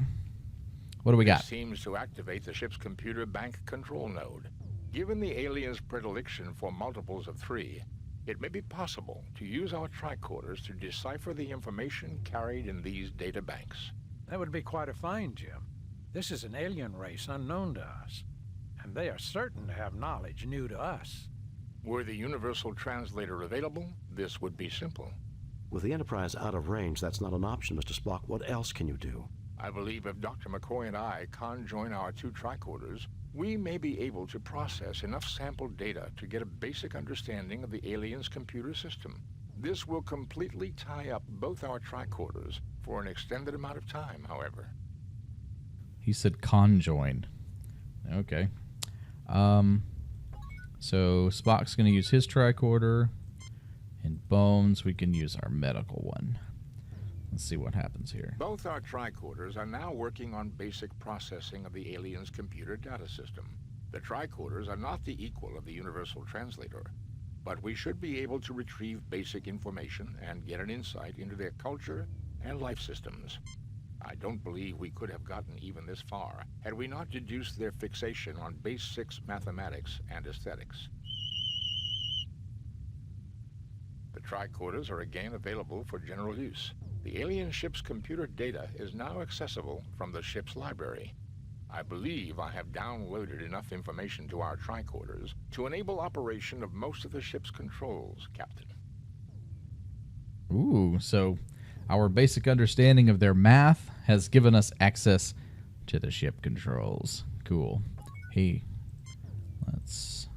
What do we got? This seems to activate the ship's computer bank control node. Given the aliens' predilection for multiples of 3, it may be possible to use our tricorders to decipher the information carried in these data banks. That would be quite a find, Jim. This is an alien race unknown to us, and they are certain to have knowledge new to us. Were the universal translator available, this would be simple. With the Enterprise out of range, that's not an option, Mr. Spock. What else can you do? I believe if Dr. McCoy and I conjoin our 2 tricorders, we may be able to process enough sample data to get a basic understanding of the aliens' computer system. This will completely tie up both our tricorders for an extended amount of time, however. He said conjoin. Okay. So Spock's going to use his tricorder. And Bones, we can use our medical one. Let's see what happens here. Both our tricorders are now working on basic processing of the aliens' computer data system. The tricorders are not the equal of the universal translator, but we should be able to retrieve basic information and get an insight into their culture and life systems. I don't believe we could have gotten even this far had we not deduced their fixation on base 6 mathematics and aesthetics. The tricorders are again available for general use. The alien ship's computer data is now accessible from the ship's library. I believe I have downloaded enough information to our tricorders to enable operation of most of the ship's controls, Captain. Ooh, so our basic understanding of their math has given us access to the ship controls. Cool. Hey, let's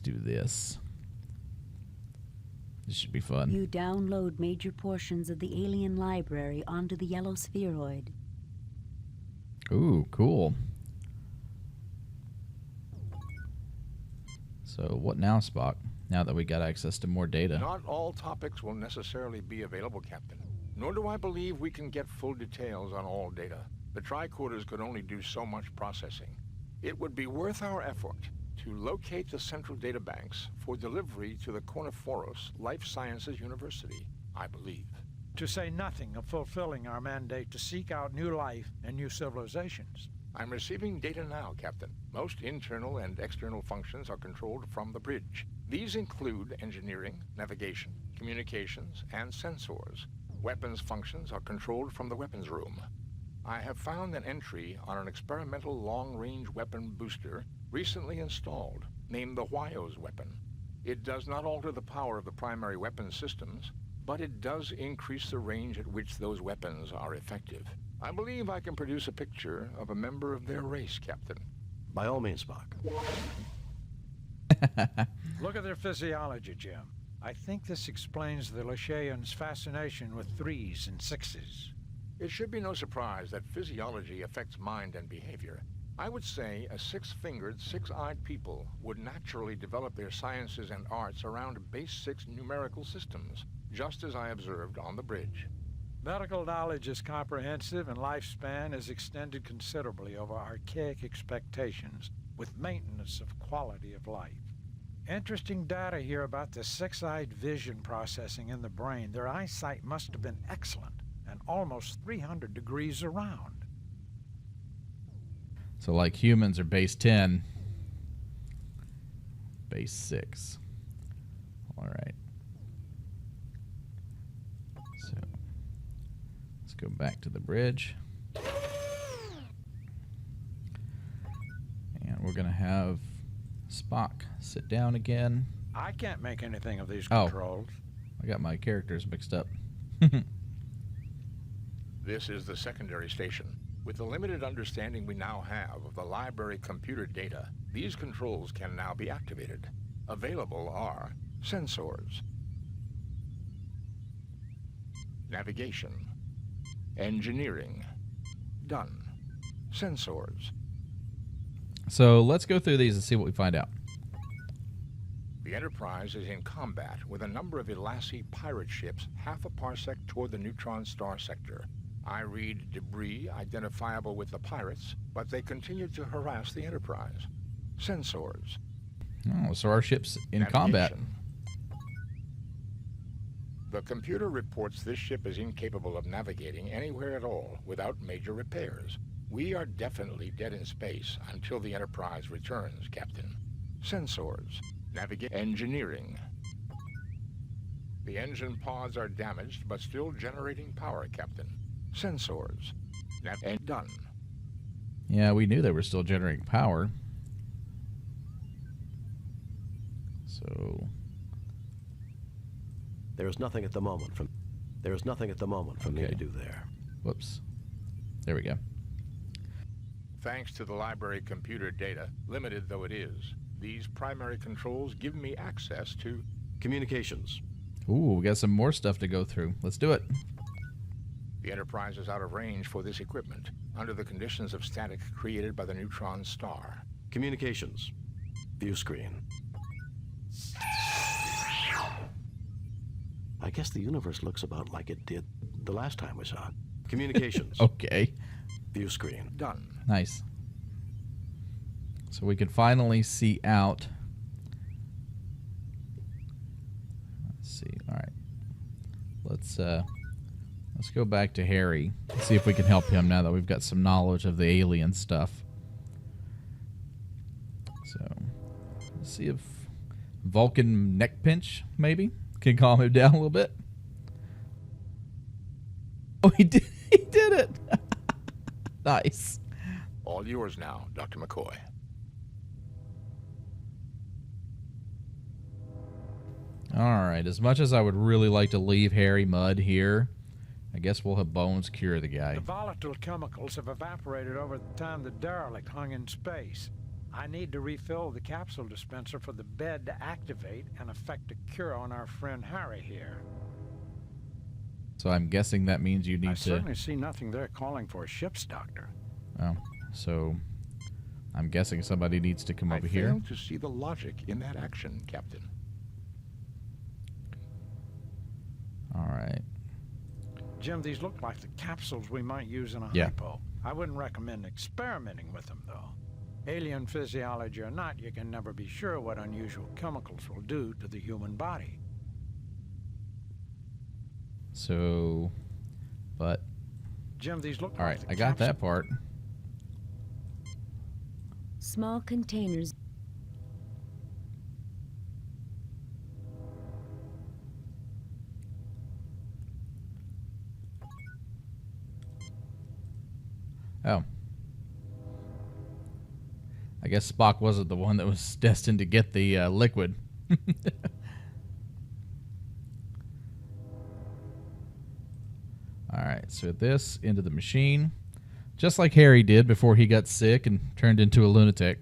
do this. This should be fun. You download major portions of the alien library onto the yellow spheroid. Ooh, cool. So what now, Spock? Now that we got access to more data. Not all topics will necessarily be available, Captain. Nor do I believe we can get full details on all data. The tricorders could only do so much processing. It would be worth our effort to locate the central data banks for delivery to the Corniforos Life Sciences University, I believe. To say nothing of fulfilling our mandate to seek out new life and new civilizations. I'm receiving data now, Captain. Most internal and external functions are controlled from the bridge. These include engineering, navigation, communications, and sensors. Weapons functions are controlled from the weapons room. I have found an entry on an experimental long-range weapon booster recently installed, named the Wyos weapon. It does not alter the power of the primary weapon systems, but it does increase the range at which those weapons are effective. I believe I can produce a picture of a member of their race, Captain. By all means, Spock. Look at their physiology, Jim. I think this explains the Lashaeans' fascination with 3s and 6s. It should be no surprise that physiology affects mind and behavior. I would say a 6-fingered, 6-eyed people would naturally develop their sciences and arts around base 6 numerical systems, just as I observed on the bridge. Medical knowledge is comprehensive and lifespan is extended considerably over archaic expectations, with maintenance of quality of life. Interesting data here about the 6-eyed vision processing in the brain. Their eyesight must have been excellent and almost 300 degrees around. So like humans are base 10, base 6. All right. So let's go back to the bridge. And we're going to have Spock sit down again. I can't make anything of these controls. I got my characters mixed up. This is the secondary station. With the limited understanding we now have of the library computer data, these controls can now be activated. Available are sensors, navigation, engineering, done, sensors. So let's go through these and see what we find out. The Enterprise is in combat with a number of Ilassi pirate ships half a parsec toward the neutron star sector. I read debris identifiable with the pirates, but they continue to harass the Enterprise. Sensors. Oh, so our ship's in combat. The computer reports this ship is incapable of navigating anywhere at all without major repairs. We are definitely dead in space until the Enterprise returns, Captain. Sensors. Engineering. The engine pods are damaged, but still generating power, Captain. Sensors. And done. Yeah, we knew they were still generating power. So There is nothing at the moment for me to do there. Whoops. There we go. Thanks to the library computer data, limited though it is, these primary controls give me access to communications. Ooh, we got some more stuff to go through. Let's do it. The Enterprise is out of range for this equipment, under the conditions of static created by the neutron star. Communications. View screen. I guess the universe looks about like it did the last time we saw it. Communications. Okay. View screen. Done. Nice. So we can finally see out. Let's see. All right. Let's go back to Harry. See if we can help him now that we've got some knowledge of the alien stuff. So let's see if Vulcan neck pinch maybe can calm him down a little bit. Oh, he did it. Nice. All yours now, Dr. McCoy. All right. As much as I would really like to leave Harry Mudd here, I guess we'll have Bones cure the guy. The volatile chemicals have evaporated over the time the derelict hung in space. I need to refill the capsule dispenser for the bed to activate and effect a cure on our friend Harry here. So I'm guessing that means you need I to... certainly see nothing there calling for a ship's doctor. Oh, so I'm guessing somebody needs to come over here. I fail to see the logic in that action, Captain. All right. Jim, these look like the capsules we might use in a hypo. I wouldn't recommend experimenting with them, though. Alien physiology or not, you can never be sure what unusual chemicals will do to the human body. So, but... Jim, these look all like right, I got that part. Small containers. Oh. I guess Spock wasn't the one that was destined to get the liquid. Alright, so this into the machine. Just like Harry did before he got sick and turned into a lunatic.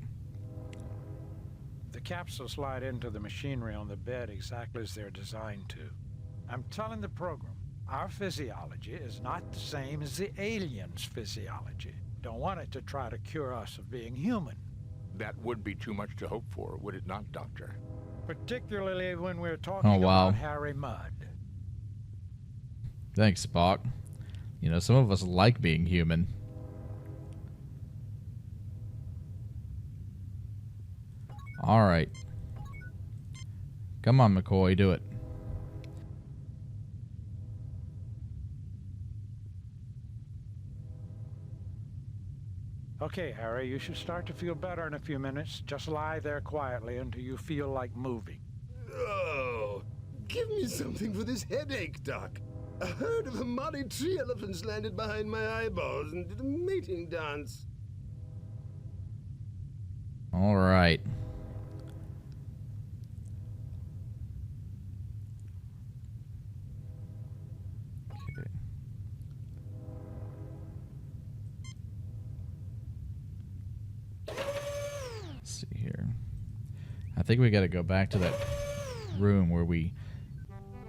The capsules slide into the machinery on the bed exactly as they're designed to. I'm telling the program, our physiology is not the same as the aliens' physiology. Don't want it to try to cure us of being human. That would be too much to hope for, would it not, Doctor? Particularly when we're talking wow. about Harry Mudd. Thanks, Spock. You know, some of us like being human. All right. Come on, McCoy, do it. Okay, Harry, you should start to feel better in a few minutes. Just lie there quietly until you feel like moving. Oh, give me something for this headache, Doc. A herd of Amari tree elephants landed behind my eyeballs and did a mating dance. All right. Okay. Let's see here. I think we got to go back to that room where we...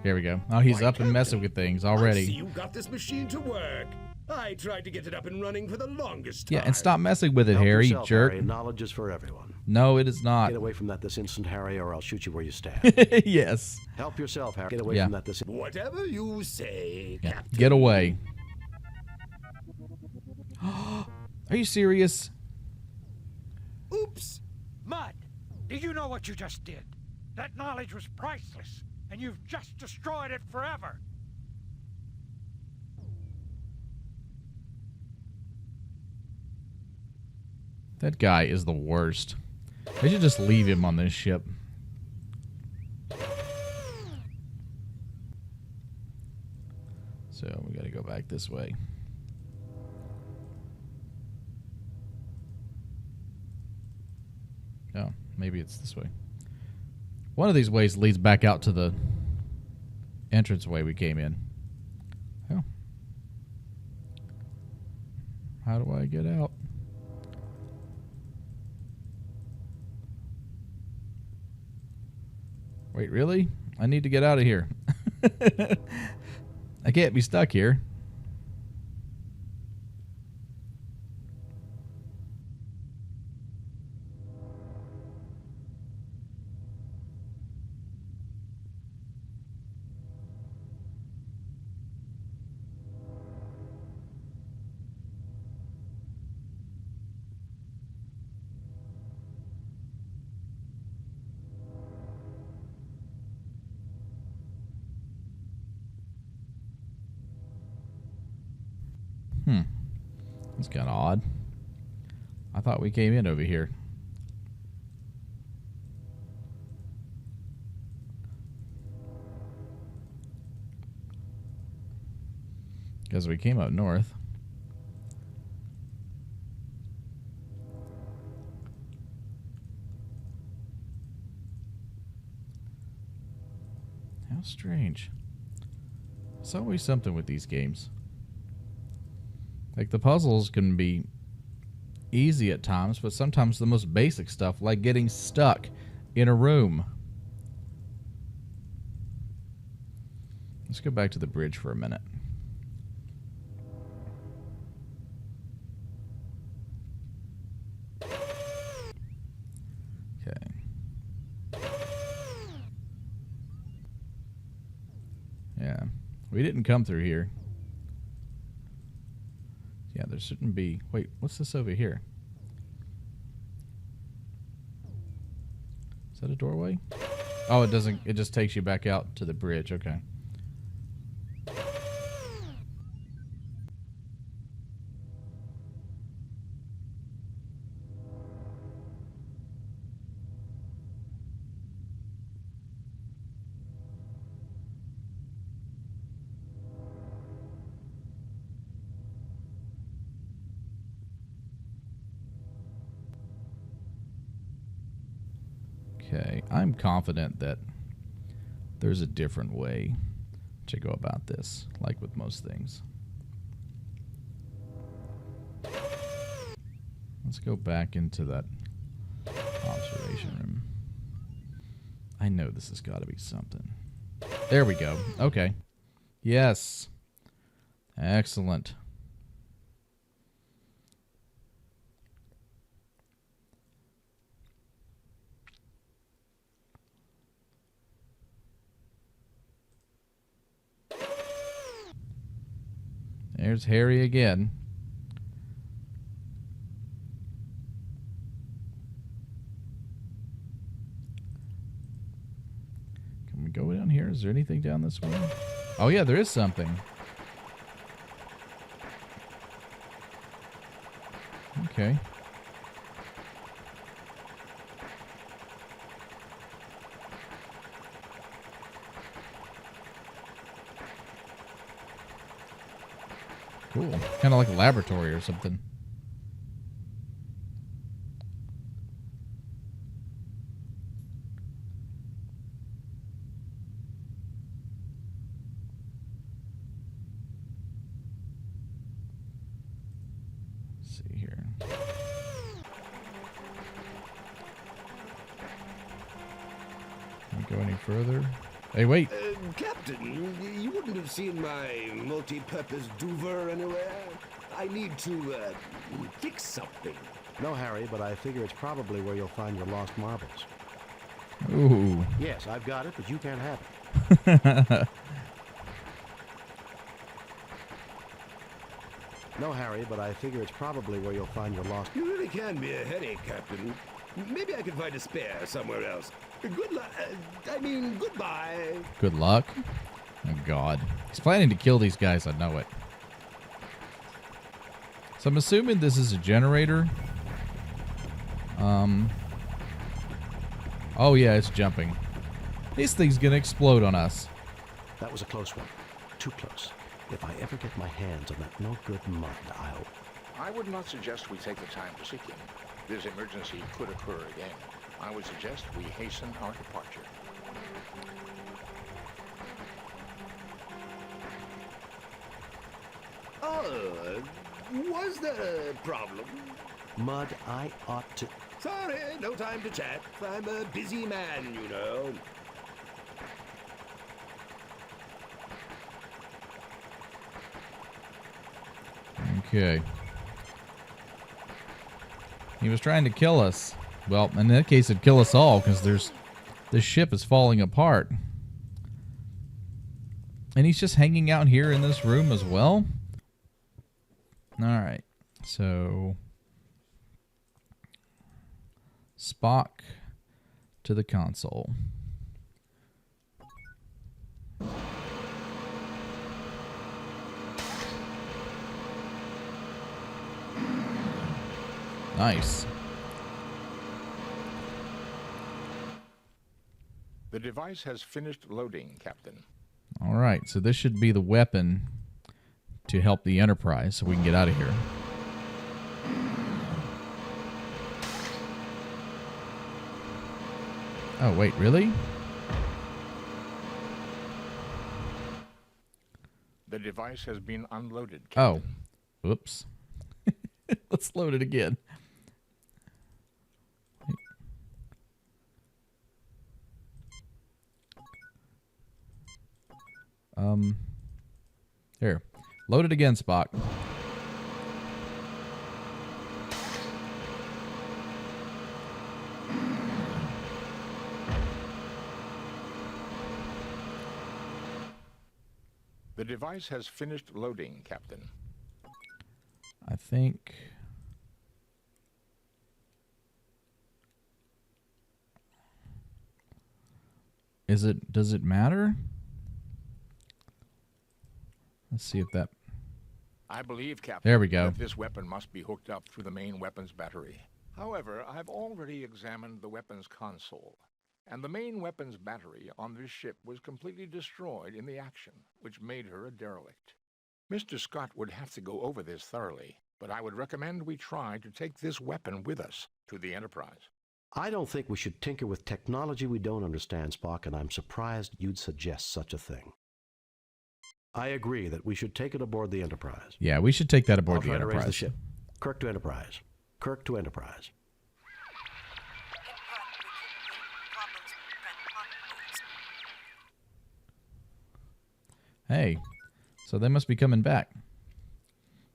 Here we go. Oh, he's up and messing with things already. I see you got this machine to work. I tried to get it up and running for the longest time. Yeah, and stop messing with it, Help Harry, yourself, jerk. Harry. Knowledge is for everyone. No, it is not. Get away from that this instant, Harry, or I'll shoot you where you stand. Yes. Help yourself, Harry. Get away from that this... Whatever you say, Yeah. Captain. Get away. Are you serious? Oops! Mud, do you know what you just did? That knowledge was priceless, and you've just destroyed it forever. That guy is the worst. They should just leave him on this ship. So we gotta go back this way. Oh, maybe it's this way. One of these ways leads back out to the entranceway we came in. Oh. How do I get out? Wait, really? I need to get out of here. I can't be stuck here. That's kind of odd. I thought we came in over here. Because we came up north. How strange. It's always something with these games. Like, the puzzles can be easy at times, but sometimes the most basic stuff, like getting stuck in a room. Let's go back to the bridge for a minute. Okay. Yeah. We didn't come through here. Yeah, there shouldn't be... Wait, what's this over here? Is that a doorway? Oh, it doesn't... It just takes you back out to the bridge. Okay. Okay, I'm confident that there's a different way to go about this, like with most things. Let's go back into that observation room. I know this has got to be something. There we go. Okay. Yes. Excellent. There's Harry again. Can we go down here? Is there anything down this way? Oh yeah, there is something. Okay. Cool. Kind of like a laboratory or something. Let's see here. Can we go any further? Hey, wait. Captain, you wouldn't have seen my multi-purpose duver anywhere? I need to, fix something. No, Harry, but I figure it's probably where you'll find your lost marbles. Ooh. Yes, I've got it, but you can't have it. No, Harry, but I figure it's probably where you'll find your lost... You really can be a headache, Captain. Maybe I can find a spare somewhere else. Good luck. Goodbye. Good luck? Oh, God. He's planning to kill these guys, I know it. So I'm assuming this is a generator. Oh, yeah, it's jumping. This thing's gonna explode on us. That was a close one. Too close. If I ever get my hands on that no-good mud, I would not suggest we take the time to seek him. This emergency could occur again. I would suggest we hasten our departure. Oh, was there a problem? Mud, I ought to... Sorry, no time to chat. I'm a busy man, you know. Okay. He was trying to kill us. Well, in that case, it'd kill us all, because this ship is falling apart. And he's just hanging out here in this room as well? Alright. So... Spock to the console. Nice. The device has finished loading, Captain. All right, so this should be the weapon to help the Enterprise so we can get out of here. Oh, wait, really? The device has been unloaded, Captain. Oh, whoops. Let's load it again. Here. Load it again, Spock. The device has finished loading, Captain. I think... Does it matter? Let's see if that... I believe, Captain, there we go. that this weapon must be hooked up through the main weapons battery. However, I've already examined the weapons console, and the main weapons battery on this ship was completely destroyed in the action, which made her a derelict. Mr. Scott would have to go over this thoroughly, but I would recommend we try to take this weapon with us to the Enterprise. I don't think we should tinker with technology we don't understand, Spock, and I'm surprised you'd suggest such a thing. I agree that we should take it aboard the Enterprise. Yeah, we should take that aboard I'll the try to Enterprise. raise the ship. Kirk to Enterprise. Kirk to Enterprise. Hey, so they must be coming back.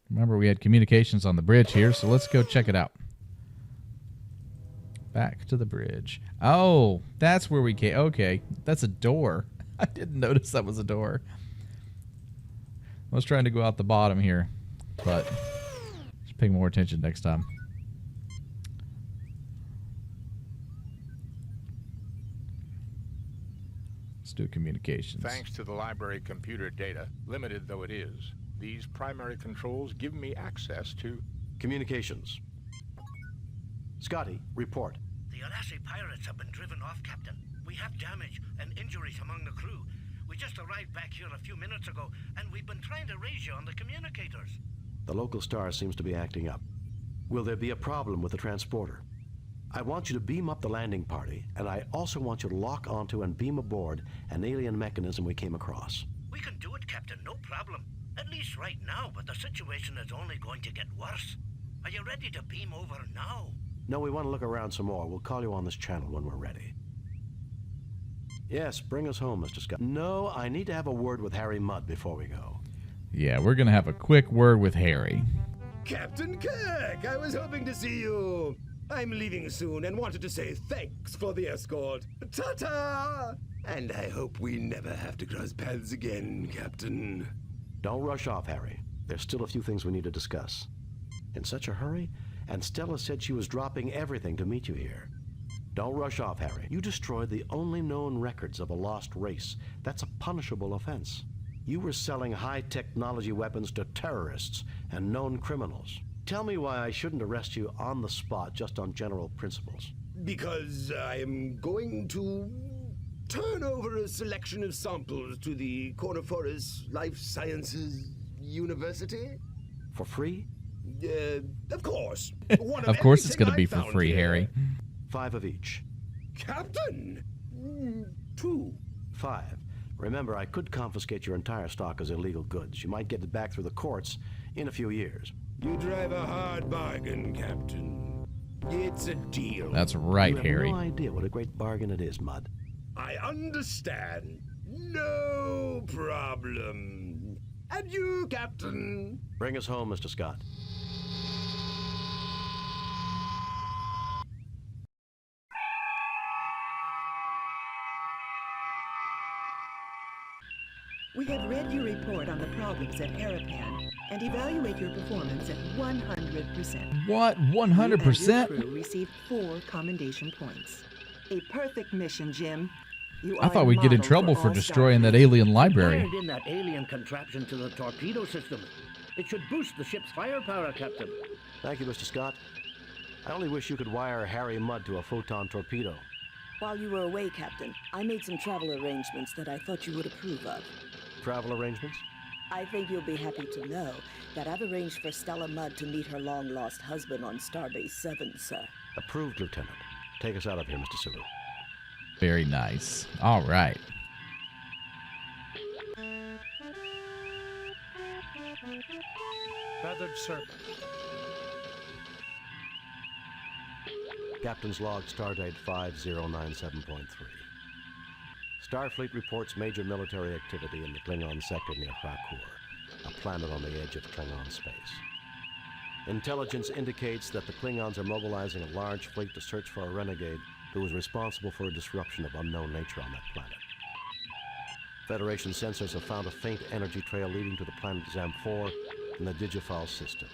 Remember, we had communications on the bridge here, so let's go check it out. Back to the bridge. Oh, that's where we came. Okay, that's a door. I didn't notice that was a door. I was trying to go out the bottom here, but just pay more attention next time. Let's do communications. Thanks to the library computer data, limited though it is, these primary controls give me access to... Communications. Scotty, report. The Alassi pirates have been driven off, Captain. We have damage and injuries among the crew. We just arrived back here a few minutes ago, and we've been trying to raise you on the communicators. The local star seems to be acting up. Will there be a problem with the transporter? I want you to beam up the landing party, and I also want you to lock onto and beam aboard an alien mechanism we came across. We can do it, Captain, no problem. At least right now, but the situation is only going to get worse. Are you ready to beam over now? No, we want to look around some more. We'll call you on this channel when we're ready. Yes, bring us home, Mr. Scott. No, I need to have a word with Harry Mudd before we go. Yeah, we're going to have a quick word with Harry. Captain Kirk, I was hoping to see you. I'm leaving soon and wanted to say thanks for the escort. Ta-ta! And I hope we never have to cross paths again, Captain. Don't rush off, Harry. There's still a few things we need to discuss. In such a hurry? And Stella said she was dropping everything to meet you here. Don't rush off, Harry. You destroyed the only known records of a lost race. That's a punishable offense. You were selling high-technology weapons to terrorists and known criminals. Tell me why I shouldn't arrest you on the spot just on general principles. Because I am going to turn over a selection of samples to the Corniforous Life Sciences University. For free? Of course. Of course it's going to be for free, Harry. 5 of each. Captain! 2. 5. Remember, I could confiscate your entire stock as illegal goods. You might get it back through the courts in a few years. You drive a hard bargain, Captain. It's a deal. That's right, Harry. You have no idea what a great bargain it is, Mud. I understand. No problem. And you, Captain? Bring us home, Mr. Scott. We have read your report on the problems at Harapan and evaluate your performance at 100%. What? 100%? You and your crew received 4 commendation points. A perfect mission, Jim. I thought we'd get in trouble for destroying that alien library. Fired in that alien contraption to the torpedo system. It should boost the ship's firepower, Captain. Thank you, Mr. Scott. I only wish you could wire Harry Mudd to a photon torpedo. While you were away, Captain, I made some travel arrangements that I thought you would approve of. Travel arrangements? I think you'll be happy to know that I've arranged for Stella Mudd to meet her long-lost husband on Starbase 7, sir. Approved, Lieutenant. Take us out of here, Mr. Sulu. Very nice. All right. Feathered Serpent. Captain's log, stardate 5097.3. Starfleet reports major military activity in the Klingon sector near Krakur, a planet on the edge of Klingon space. Intelligence indicates that the Klingons are mobilizing a large fleet to search for a renegade who is responsible for a disruption of unknown nature on that planet. Federation sensors have found a faint energy trail leading to the planet Zam-4 in the Digifal system.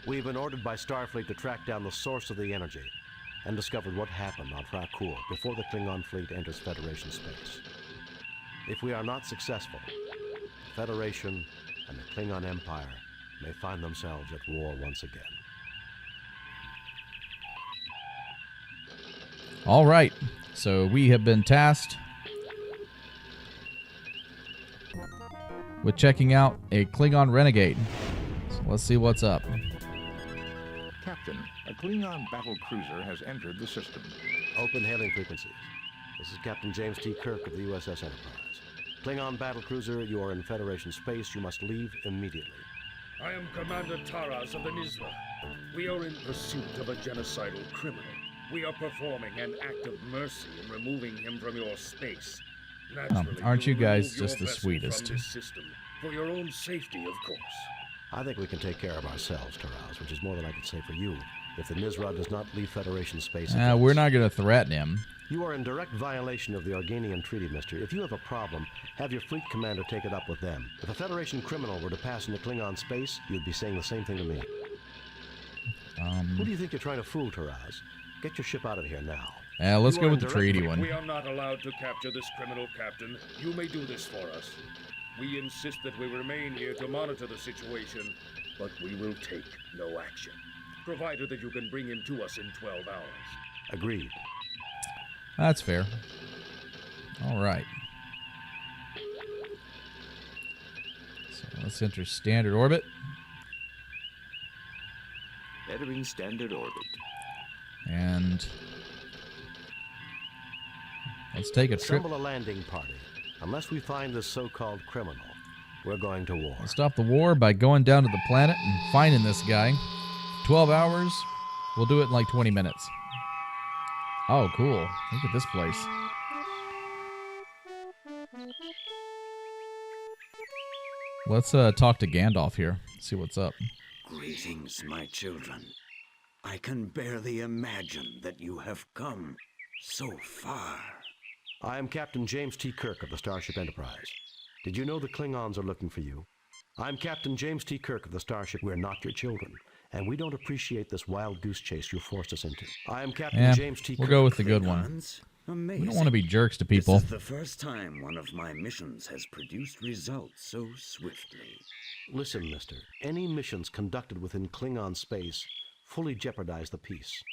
We've been ordered by Starfleet to track down the source of the energy and discovered what happened on Krakur before the Klingon fleet enters Federation space. If we are not successful, the Federation and the Klingon Empire may find themselves at war once again. All right, so we have been tasked with checking out a Klingon renegade. So let's see what's up. Captain, a Klingon battle cruiser has entered the system. Open hailing frequencies. This is Captain James T. Kirk of the USS Enterprise. Klingon battle cruiser, you are in Federation space. You must leave immediately. I am Commander Taras of the Nizra. We are in pursuit of a genocidal criminal. We are performing an act of mercy in removing him from your space. Naturally, aren't you guys remove your just the vessel sweetest? From this system, for your own safety, of course. I think we can take care of ourselves, Taraz, which is more than I can say for you. If the Nizra does not leave Federation space... We're not going to threaten him. You are in direct violation of the Organian Treaty, mister. If you have a problem, have your fleet commander take it up with them. If a Federation criminal were to pass into Klingon space, you'd be saying the same thing to me. Who do you think you're trying to fool, Taraz? Get your ship out of here now. Let's go with the treaty one. We are not allowed to capture this criminal, Captain. You may do this for us. We insist that we remain here to monitor the situation, but we will take no action, provided that you can bring him to us in 12 hours. Agreed. That's fair. All right. So let's enter standard orbit. Entering standard orbit. And let's take a trip. Assemble a landing party. Unless we find this so-called criminal, we're going to war. Let's stop the war by going down to the planet and finding this guy. 12 hours. We'll do it in like 20 minutes. Oh, cool. Look at this place. Let's talk to Gandalf here. See what's up. Greetings, my children. I can barely imagine that you have come so far. I am Captain James T. Kirk of the Starship Enterprise. Did you know the Klingons are looking for you? I'm Captain James T. Kirk of the starship. We're not your children, and we don't appreciate this wild goose chase you forced us into. I am Captain James T. Kirk. We'll go with the good one. Amazing. We don't want to be jerks to people. This is the first time one of my missions has produced results so swiftly. Listen, mister. Any missions conducted within Klingon space fully jeopardize the peace.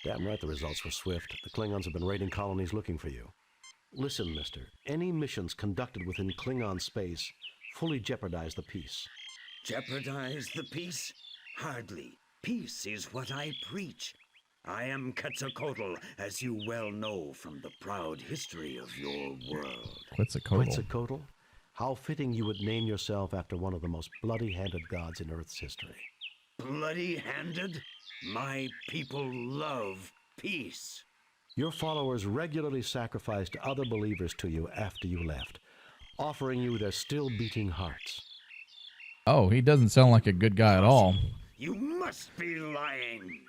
Damn right the results were swift. The Klingons have been raiding colonies looking for you. Listen, mister. Any missions conducted within Klingon space fully jeopardize the peace. Jeopardize the peace? Hardly. Peace is what I preach. I am Quetzalcoatl, as you well know from the proud history of your world. Quetzalcoatl. Quetzalcoatl? How fitting you would name yourself after one of the most bloody-handed gods in Earth's history. Bloody-handed? My people love peace. Your followers regularly sacrificed other believers to you after you left, offering you their still-beating hearts. Oh, he doesn't sound like a good guy at all. You must be lying.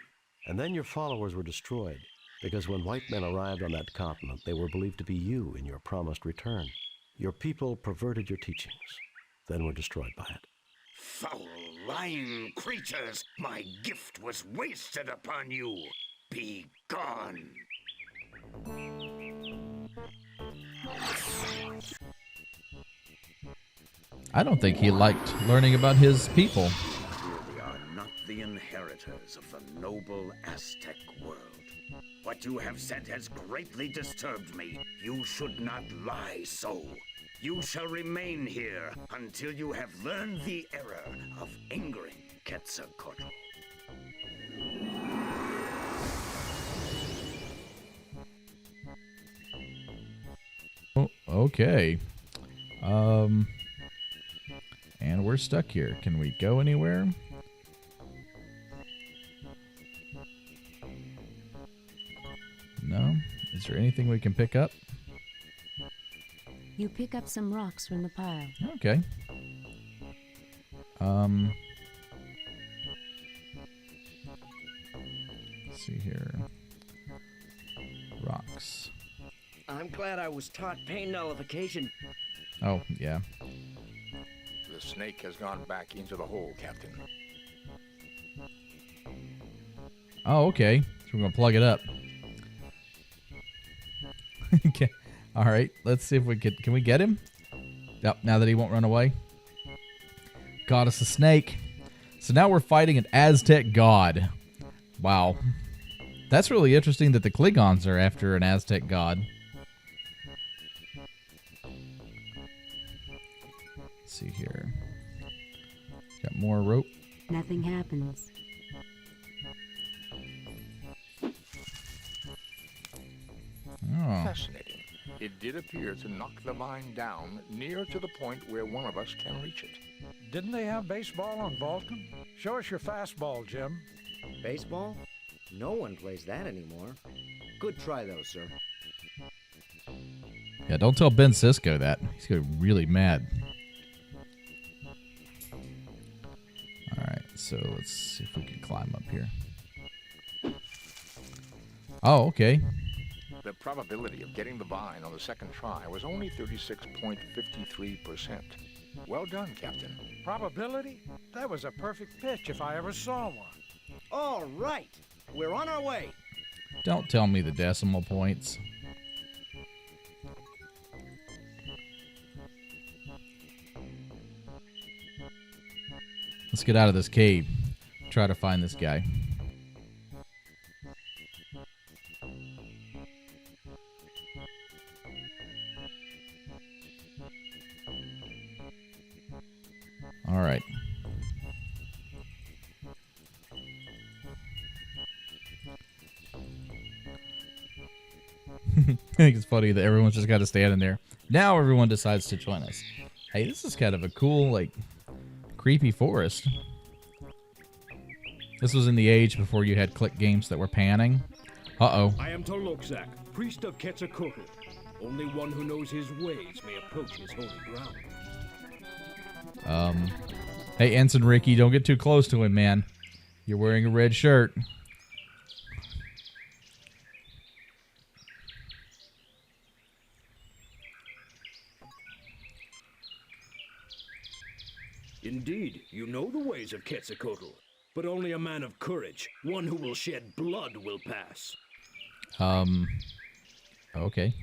And then your followers were destroyed, because when white men arrived on that continent, they were believed to be you in your promised return. Your people perverted your teachings, then were destroyed by it. Foul, lying creatures! My gift was wasted upon you! Be gone! I don't think he liked learning about his people. We are not the inheritors of the noble Aztec world. What you have said has greatly disturbed me. You should not lie so. You shall remain here until you have learned the error of angering Quetzalcoatl. Oh, okay. And we're stuck here. Can we go anywhere? No? Is there anything we can pick up? You pick up some rocks from the pile. Okay. Let's see here. Rocks. I'm glad I was taught pain nullification. Oh, yeah. The snake has gone back into the hole, Captain. Oh, okay. So we're going to plug it up. Okay. All right. Let's see if we can we get him? Yep, now that he won't run away. Got us a snake. So now we're fighting an Aztec god. Wow. That's really interesting that the Klingons are after an Aztec god. Let's see here. Got more rope. Nothing happens. Oh. Fascinating. It did appear to knock the mine down near to the point where one of us can reach it. Didn't they have baseball on Vulcan? Show us your fastball, Jim. Baseball? No one plays that anymore. Good try, though, sir. Yeah, don't tell Ben Sisko that. He's going to be really mad. Alright, so let's see if we can climb up here. Oh, okay. The probability of getting the vine on the second try was only 36.53%. Well done, Captain. Probability? That was a perfect pitch if I ever saw one. All right. We're on our way. Don't tell me the decimal points. Let's get out of this cave. Try to find this guy. All right. I think it's funny that everyone's just got to stand in there. Now everyone decides to join us. Hey, this is kind of a cool, like, creepy forest. This was in the age before you had click games that were panning. Uh-oh. I am Tolokzak, priest of Quetzalcoatl. Only one who knows his ways may approach his holy ground. Hey, Ensign Ricky, don't get too close to him, man. You're wearing a red shirt. Indeed, you know the ways of Quetzalcoatl. But only a man of courage, one who will shed blood, will pass. Okay.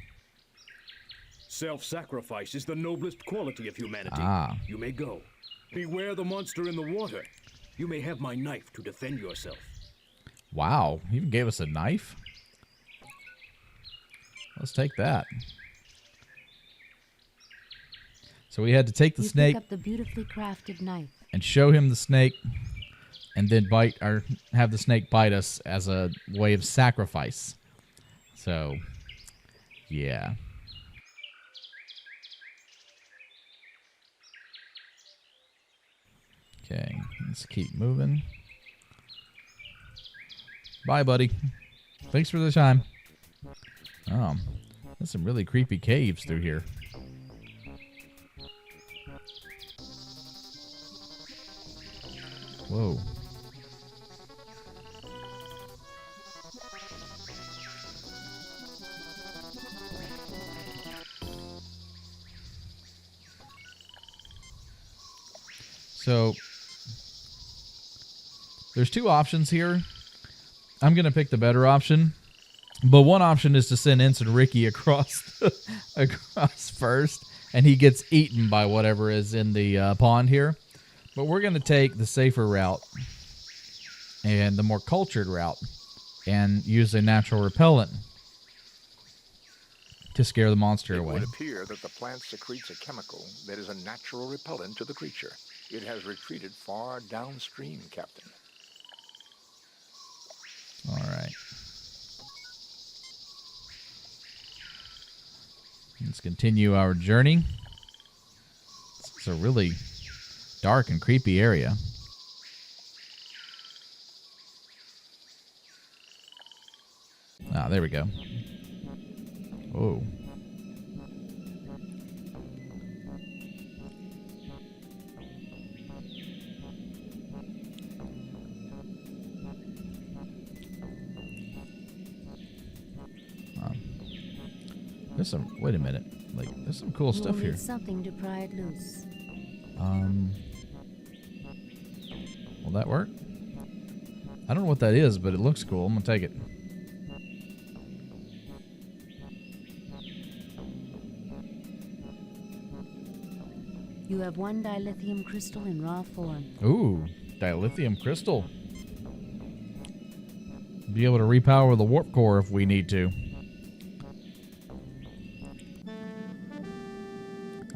Self-sacrifice is the noblest quality of humanity. Ah. You may go. Beware the monster in the water. You may have my knife to defend yourself. Wow, he even gave us a knife? Let's take that. So we had to take the snake pick up the beautifully crafted knife and show him the snake, and then bite or have the snake bite us as a way of sacrifice. So, yeah. Okay, let's keep moving. Bye, buddy. Thanks for the time. Oh, there's some really creepy caves through here. Whoa. So, there's two options here. I'm going to pick the better option. But one option is to send Ensign Ricky across across first, and he gets eaten by whatever is in the pond here. But we're going to take the safer route and the more cultured route and use a natural repellent to scare the monster away. It would appear that the plant secretes a chemical that is a natural repellent to the creature. It has retreated far downstream, Captain. All right. Let's continue our journey. This is a really dark and creepy area. Ah, there we go. Whoa. There's some. Wait a minute. Like, there's some cool stuff here. Something to pry it loose. Will that work? I don't know what that is, but it looks cool. I'm gonna take it. You have one dilithium crystal in raw form. Ooh, dilithium crystal. Be able to repower the warp core if we need to.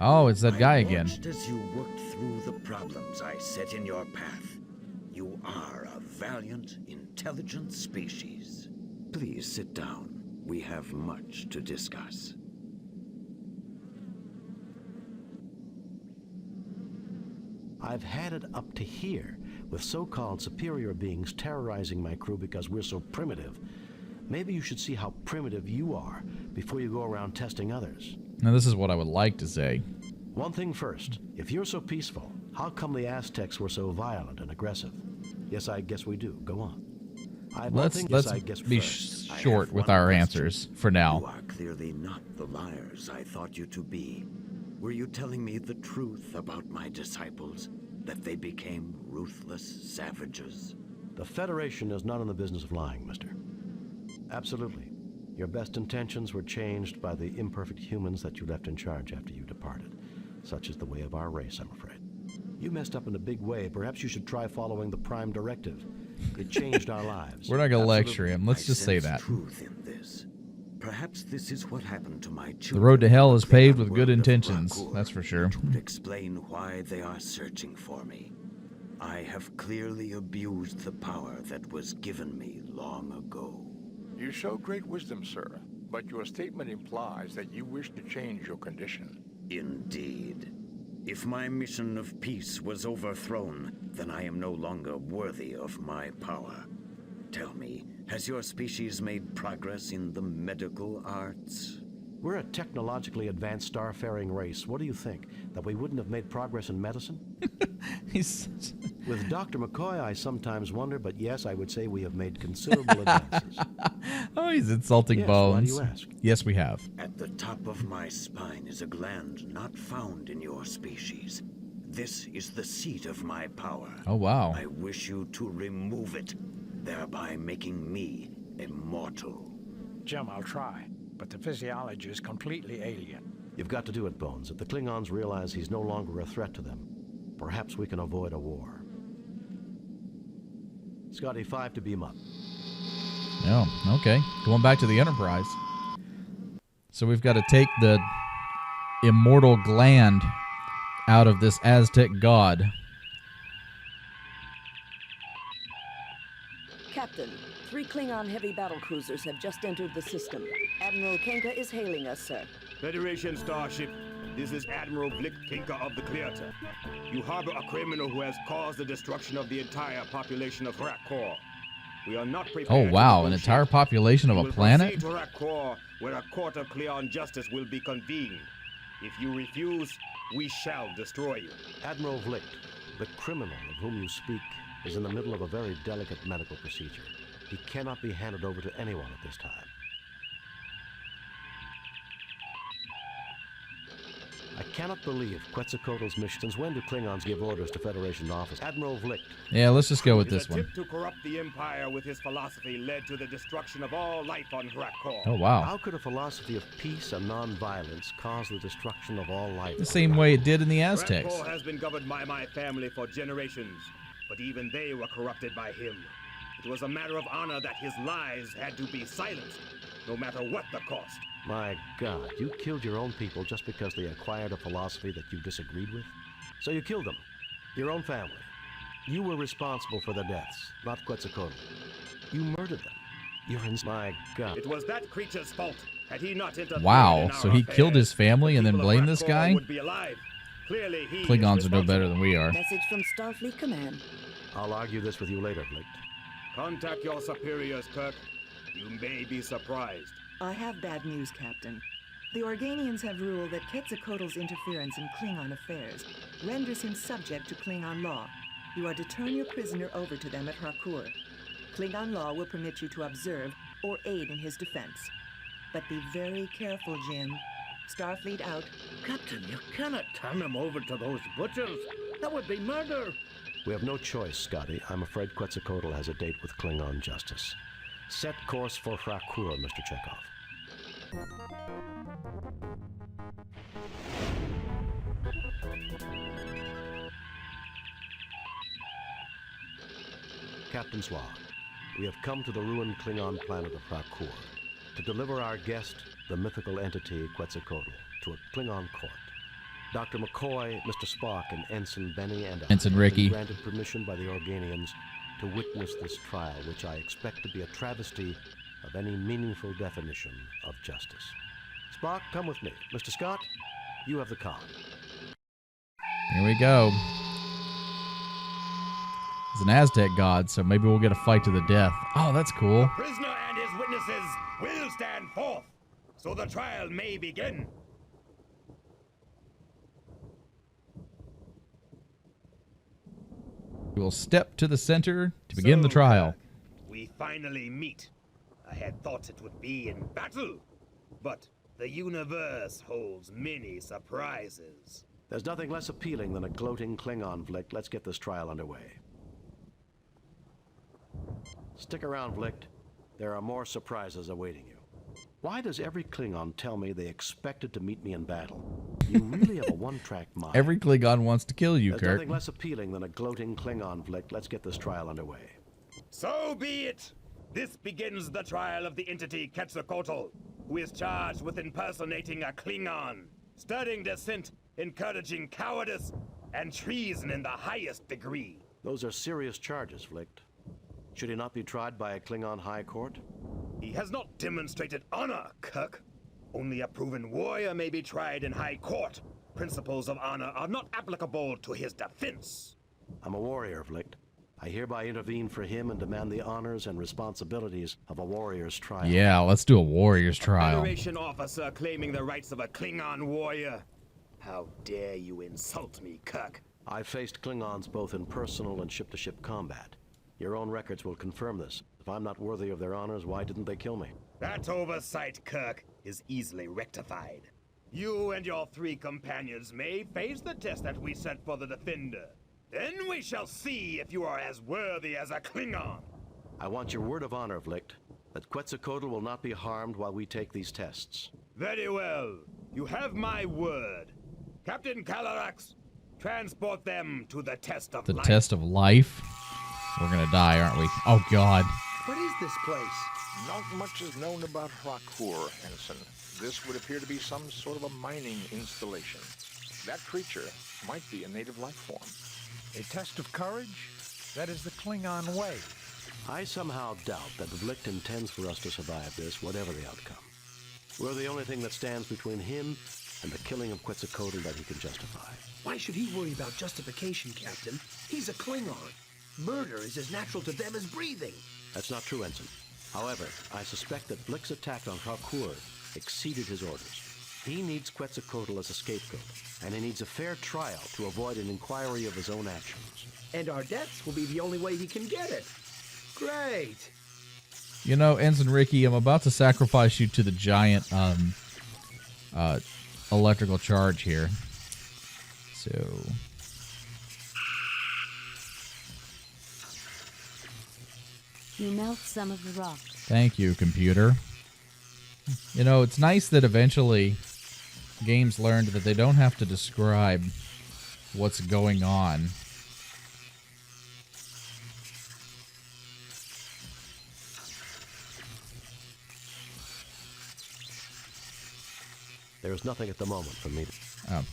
Oh, it's that guy again. Just as you worked through the problems I set in your path, you are a valiant, intelligent species. Please sit down. We have much to discuss. I've had it up to here, with so-called superior beings terrorizing my crew because we're so primitive. Maybe you should see how primitive you are before you go around testing others. Now, this is what I would like to say. One thing first. If you're so peaceful, how come the Aztecs were so violent and aggressive? Yes, I guess we do. Go on. Let's be short with our answers for now. You are clearly not the liars I thought you to be. Were you telling me the truth about my disciples? That they became ruthless savages? The Federation is not in the business of lying, mister. Absolutely. Your best intentions were changed by the imperfect humans that you left in charge after you departed. Such is the way of our race, I'm afraid. You messed up in a big way. Perhaps you should try following the Prime Directive. It changed our lives. We're not going to lecture him. Let's just say that. Truth in this. Perhaps this is what happened to my children. The road to hell is paved with good intentions. That's for sure. It would explain why they are searching for me. I have clearly abused the power that was given me long ago. You show great wisdom, sir, but your statement implies that you wish to change your condition. Indeed. If my mission of peace was overthrown, then I am no longer worthy of my power. Tell me, has your species made progress in the medical arts? We're a technologically advanced starfaring race. What do you think? That we wouldn't have made progress in medicine? With Dr. McCoy, I sometimes wonder, but yes, I would say we have made considerable advances. Oh, he's insulting Bones. Why do you ask? Yes, we have. At the top of my spine is a gland not found in your species. This is the seat of my power. Oh, wow. I wish you to remove it, thereby making me immortal. Jim, I'll try, but the physiology is completely alien. You've got to do it, Bones. If the Klingons realize he's no longer a threat to them, perhaps we can avoid a war. Scotty, 5 to beam up. Oh, okay. Going back to the Enterprise. So we've got to take the immortal gland out of this Aztec god. Captain, 3 Klingon heavy battle cruisers have just entered the system. Admiral Kenka is hailing us, sir. Federation starship, this is Admiral Blick Kinka of the Clearta. You harbor a criminal who has caused the destruction of the entire population of Rakor. We are not prepared. Oh, wow. An entire population of a planet? To Rakor, where a court of Cleon justice will be convened. If you refuse, we shall destroy you. Admiral Vlicht, the criminal of whom you speak is in the middle of a very delicate medical procedure. He cannot be handed over to anyone at this time. I cannot believe Quetzalcoatl's mission. Since when do Klingons give orders to Federation officers? Admiral Vlicht. Yeah, let's just go with this His one. attempt to corrupt the Empire with his philosophy led to the destruction of all life on Rakor. Oh, wow. How could a philosophy of peace and non-violence cause the destruction of all life? The same way it did in the Aztecs. Rakor has been governed by my family for generations, but even they were corrupted by him. It was a matter of honor that his lies had to be silenced, no matter what the cost. My God, you killed your own people just because they acquired a philosophy that you disagreed with? So you killed them, your own family. You were responsible for their deaths, not Quetzalcoatl. You murdered them. You're in... My God. It was that creature's fault. Had he not interfered Wow, in so our he affairs, killed his family and then the blamed people this of guy? Rakor would be alive. Clearly, he Klingons is are no better than we are. Message from Starfleet Command. I'll argue this with you later, Vlicht. Contact your superiors, Kirk. You may be surprised. I have bad news, Captain. The Organians have ruled that Quetzalcoatl's interference in Klingon affairs renders him subject to Klingon law. You are to turn your prisoner over to them at Harcourt. Klingon law will permit you to observe or aid in his defense. But be very careful, Jim. Starfleet out. Captain, you cannot turn him over to those butchers. That would be murder. We have no choice, Scotty. I'm afraid Quetzalcoatl has a date with Klingon justice. Set course for Harcourt, Mr. Chekhov. Captain's log. We have come to the ruined Klingon planet of Harcourt to deliver our guest, the mythical entity Quetzalcoatl, to a Klingon court. Dr. McCoy, Mr. Spock, and Ensign Benny and I Ensign have Ricky. been granted permission by the Organians to witness this trial, which I expect to be a travesty of any meaningful definition of justice. Spock, come with me. Mr. Scott, you have the con. Here we go. He's an Aztec god, so maybe we'll get a fight to the death. Oh, that's cool. Prisoner and his witnesses will stand forth, so the trial may begin. We will step to the center to begin the trial. We finally meet. I had thought it would be in battle, but the universe holds many surprises. There's nothing less appealing than a gloating Klingon, Vlicht. Let's get this trial underway. Stick around, Vlicht. There are more surprises awaiting you. Why does every Klingon tell me they expected to meet me in battle? You really have a one-track mind. Every Klingon wants to kill you, There's Kirk. nothing less appealing than a gloating Klingon, Vlicht. Let's get this trial underway. So be it. This begins the trial of the entity Quetzalcoatl, who is charged with impersonating a Klingon, stirring dissent, encouraging cowardice, and treason in the highest degree. Those are serious charges, Vlicht. Should he not be tried by a Klingon high court? He has not demonstrated honor, Kirk. Only a proven warrior may be tried in high court. Principles of honor are not applicable to his defense. I'm a warrior, Vlicht. I hereby intervene for him and demand the honors and responsibilities of a warrior's trial. Yeah, let's do a warrior's trial. Federation officer claiming the rights of a Klingon warrior. How dare you insult me, Kirk? I've faced Klingons both in personal and ship-to-ship combat. Your own records will confirm this. If I'm not worthy of their honors, why didn't they kill me? That oversight, Kirk, is easily rectified. You and your 3 companions may face the test that we set for the Defender. Then we shall see if you are as worthy as a Klingon. I want your word of honor, Vlicht, that Quetzalcoatl will not be harmed while we take these tests. Very well. You have my word. Captain Calarax, transport them to the test of The life. test of life? We're gonna die, aren't we? Oh, God. What is this place? Not much is known about Hrakur, Ensign. This would appear to be some sort of a mining installation. That creature might be a native life form. A test of courage? That is the Klingon way. I somehow doubt that Vlicht intends for us to survive this, whatever the outcome. We're the only thing that stands between him and the killing of Quetzalcoatl that he can justify. Why should he worry about justification, Captain? He's a Klingon. Murder is as natural to them as breathing. That's not true, Ensign. However, I suspect that Vlicht's attack on Hrakur exceeded his orders. He needs Quetzalcoatl as a scapegoat, and he needs a fair trial to avoid an inquiry of his own actions. And our deaths will be the only way he can get it. Great. You know, Ensign Ricky, I'm about to sacrifice you to the giant electrical charge here. So... You melt some of the rock. Thank you, computer. You know, it's nice that eventually games learned that they don't have to describe what's going on. There's nothing at the moment for me to... Oh.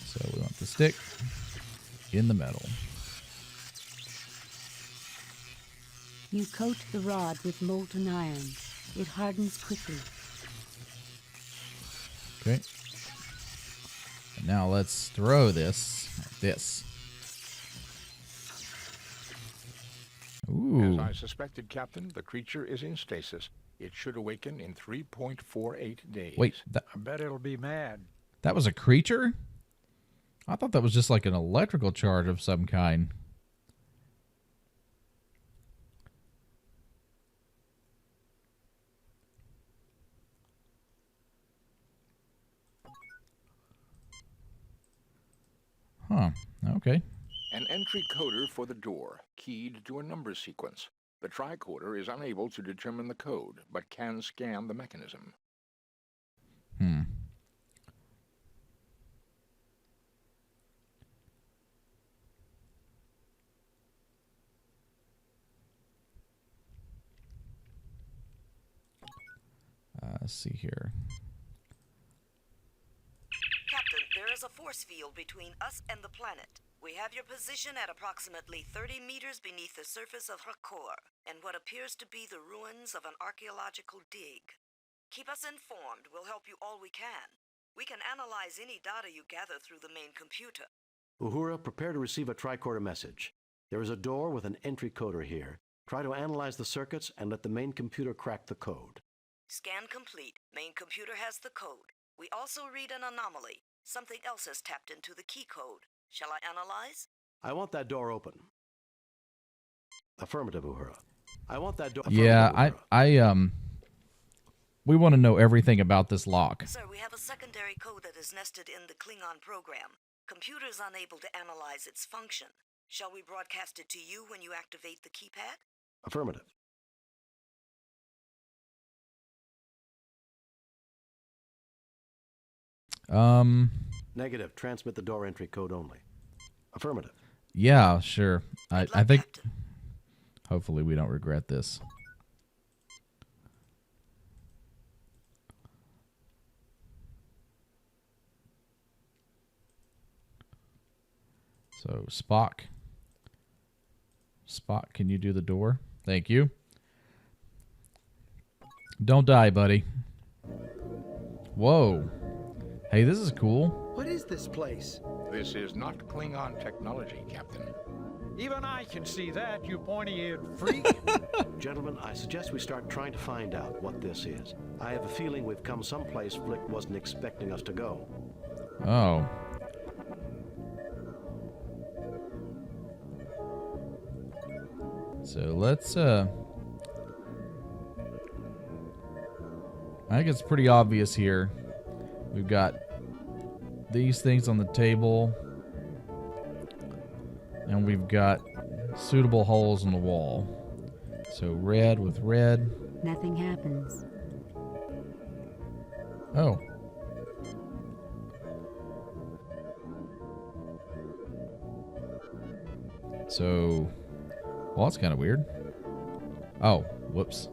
So we want the stick in the metal. You coat the rod with molten iron. It hardens quickly. Okay. And now let's throw this like this. Ooh. As I suspected, Captain, the creature is in stasis. It should awaken in 3.48 days. Wait, I bet it'll be mad. that was a creature? I thought that was just like an electrical charge of some kind. Huh, okay. An entry coder for the door, keyed to a number sequence. The tricorder is unable to determine the code, but can scan the mechanism. Let's see here. Captain, there is a force field between us and the planet. We have your position at approximately 30 meters beneath the surface of Hrakur, and what appears to be the ruins of an archaeological dig. Keep us informed. We'll help you all we can. We can analyze any data you gather through the main computer. Uhura, prepare to receive a tricorder message. There is a door with an entry coder here. Try to analyze the circuits and let the main computer crack the code. Scan complete. Main computer has the code. We also read an anomaly. Something else has tapped into the key code. Shall I analyze? I want that door open. Affirmative, Uhura. I want that door... Yeah, we want to know everything about this lock. Sir, we have a secondary code that is nested in the Klingon program. Computer's unable to analyze its function. Shall we broadcast it to you when you activate the keypad? Affirmative. Negative. Transmit the door entry code only. Affirmative. Yeah, sure. I think... Hopefully we don't regret this. So, Spock. Spock, can you do the door? Thank you. Don't die, buddy. Whoa. Hey, this is cool. What is this place? This is not Klingon technology, Captain. Even I can see that, you pointy-eared freak. Gentlemen, I suggest we start trying to find out what this is. I have a feeling we've come someplace Flick wasn't expecting us to go. Oh. So let's, I think it's pretty obvious here. We've got these things on the table. And we've got suitable holes in the wall. So red with red. Nothing happens. Oh. So, well, that's kind of weird. Oh, whoops.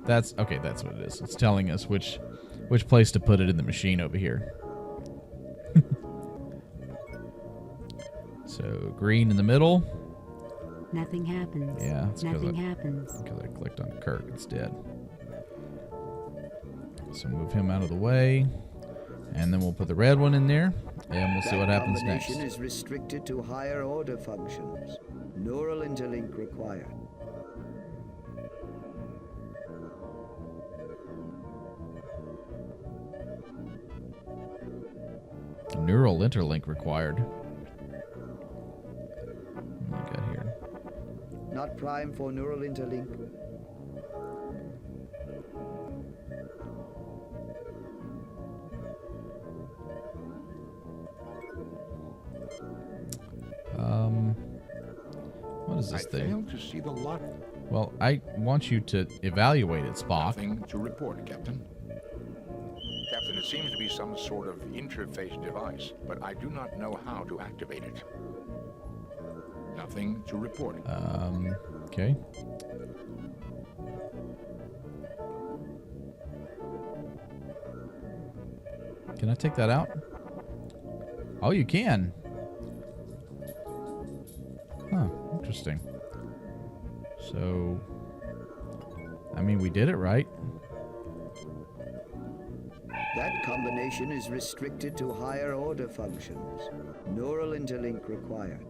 That's okay. That's what it is. It's telling us which place to put it in the machine over here. So green in the middle. Nothing happens. Yeah, Nothing happens. Because I clicked on Kirk instead. So move him out of the way, and then we'll put the red one in there, and we'll see what happens next. Combination is restricted to higher order functions. Neural interlink required. Neural interlink required. What do we got here? Not prime for neural interlink. What is this thing? I failed to see the lot. Well, I want you to evaluate it, Spock. Nothing to report, Captain. Captain, it seems to be some sort of interface device, but I do not know how to activate it. Nothing to report. Okay. Can I take that out? Oh, you can. Huh, interesting. So, I mean, we did it right. That combination is restricted to higher order functions. Neural interlink required.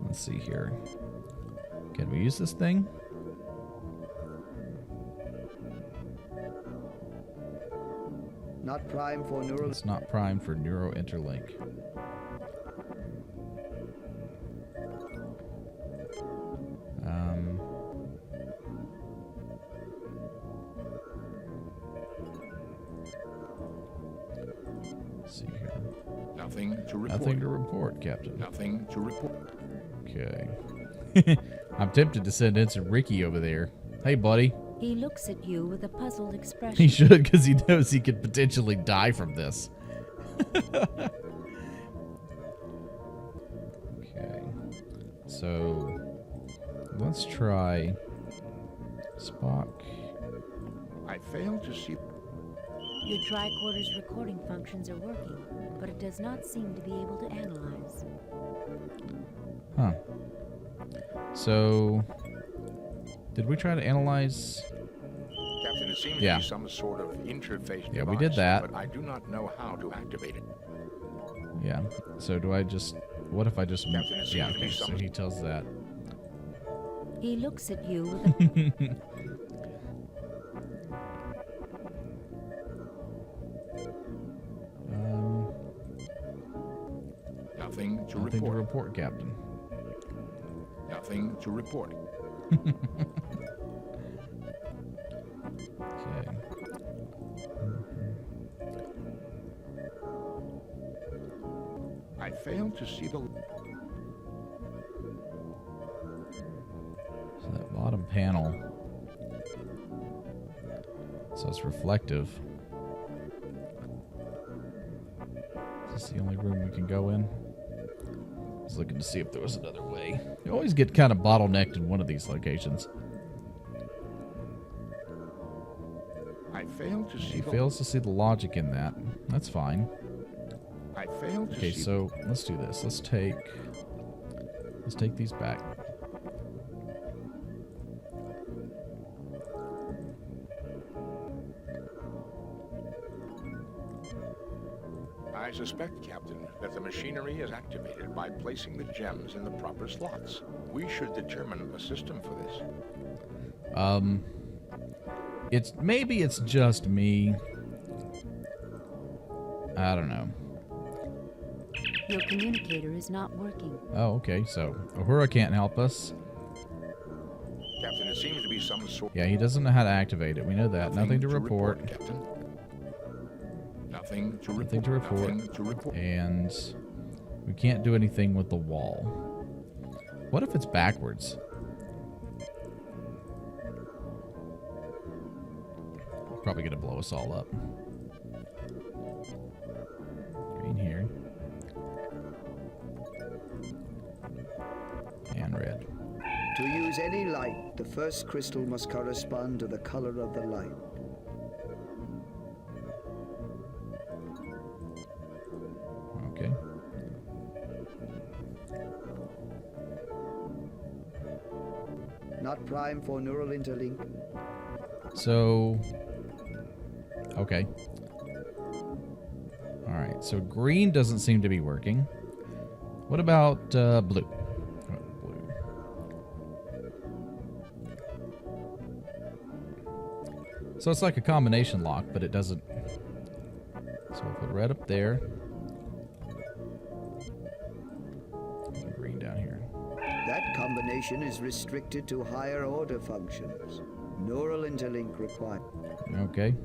Let's see here. Can we use this thing? Not prime for neural. It's not primed for neuro interlink. Let's see here. Nothing to report. Nothing to report, Captain. Nothing to report. Okay. I'm tempted to send Ensign Ricky over there. Hey, buddy. He looks at you with a puzzled expression. He should, because he knows he could potentially die from this. Okay. So, let's try Spock. I failed to see. Your tricorder's recording functions are working, but it does not seem to be able to analyze. Huh. So, did we try to analyze? Captain, it seems Yeah. to be some sort of interface Yeah, device, we did that. but I do not know how to activate it. Yeah. So do I just? What if I just? Captain, it seems Yeah. to be Okay. So some- he tells that. He looks at you with a... Nothing to Nothing report. to report, Captain. Nothing to report. Okay. I failed to see the. So that bottom panel. So it's reflective. Is this the only room we can go in? I was looking to see if there was another way. You always get kind of bottlenecked in one of these locations. I failed to see He the. fails to see the logic in that. That's fine. I failed to Okay, see. so let's do this. Let's take these back. I suspect, Captain, that the machinery is activated by placing the gems in the proper slots. We should determine a system for this. Maybe it's just me. I don't know. Your communicator is not working. Oh, okay. So Uhura can't help us. Captain. It seems to be some sort. Yeah, he doesn't know how to activate it. We know that. Nothing to report. Captain. Nothing to report. Nothing to report. Nothing to report. And we can't do anything with the wall. What if it's backwards? Probably gonna blow us all up. Green here. And red. To use any light, the first crystal must correspond to the color of the light. Okay. Not prime for neural interlink. So, okay. All right, so green doesn't seem to be working. What about blue? So it's like a combination lock, but it doesn't. So we'll put red up there. And green down here. That combination is restricted to higher order functions. Neural interlink required. Okay.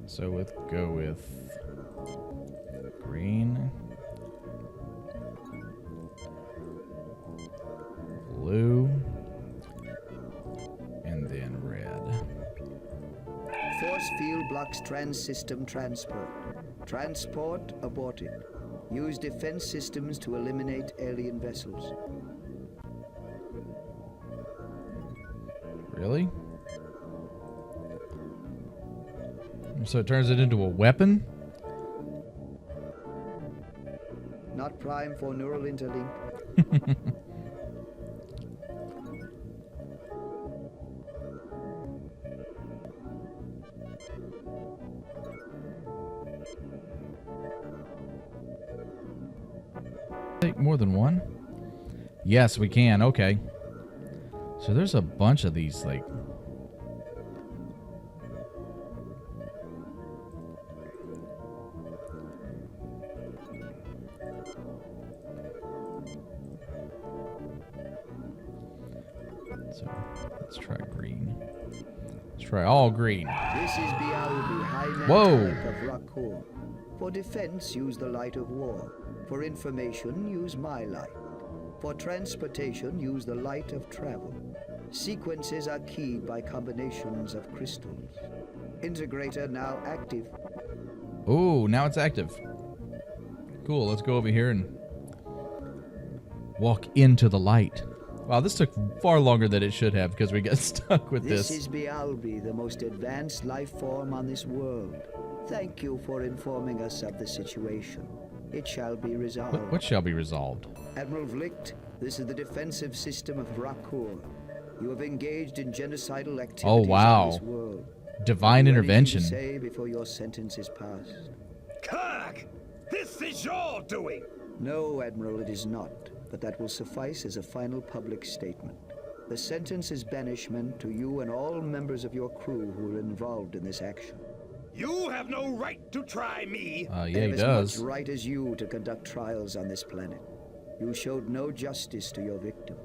So let's go with green, blue, and then red. Force field blocks trans-system transport. Transport aborted. Use defense systems to eliminate alien vessels. Really? So it turns it into a weapon? Not prime for neural interlink. Take more than one? Yes, we can. Okay. So there's a bunch of these, like... So let's try green. Let's try all green. This is Bialbi, High Whoa. Network of Rakor. For defense, use the light of war. For information, use my light. For transportation, use the light of travel. Sequences are keyed by combinations of crystals. Integrator now active. Oh, now it's active. Cool, let's go over here and walk into the light. Wow, this took far longer than it should have because we got stuck with this. This is Bialbi, the most advanced life form on this world. Thank you for informing us of the situation. It shall be resolved. What shall be resolved? Admiral Vlicht, this is the defensive system of Rakor. You have engaged in genocidal activities on this world. Divine intervention. What do you say before your sentence is passed? Kirk! This is your doing! No, Admiral, it is not. But that will suffice as a final public statement. The sentence is banishment to you and all members of your crew who were involved in this action. You have no right to try me! Yeah, he As does. much right as you to conduct trials on this planet. You showed no justice to your victim.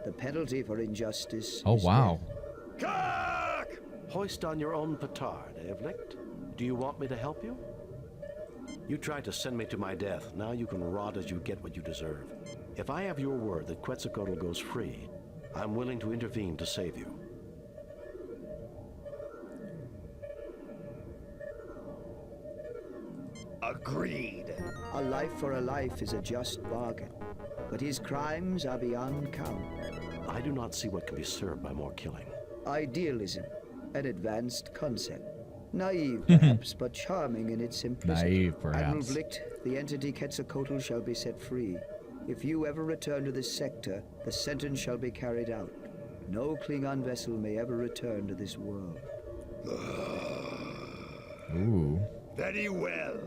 The penalty for injustice Oh, is wow. Kirk! Hoist on your own petard, Vlicht. Do you want me to help you? You tried to send me to my death. Now you can rot as you get what you deserve. If I have your word that Quetzalcoatl goes free, I'm willing to intervene to save you. Agreed. A life for a life is a just bargain. But his crimes are beyond count. I do not see what can be served by more killing. Idealism, an advanced concept. Naive, perhaps, but charming in its simplicity. Naive, perhaps. Admiral Vlicht, the entity Quetzalcoatl shall be set free. If you ever return to this sector, the sentence shall be carried out. No Klingon vessel may ever return to this world. Ooh. Very well.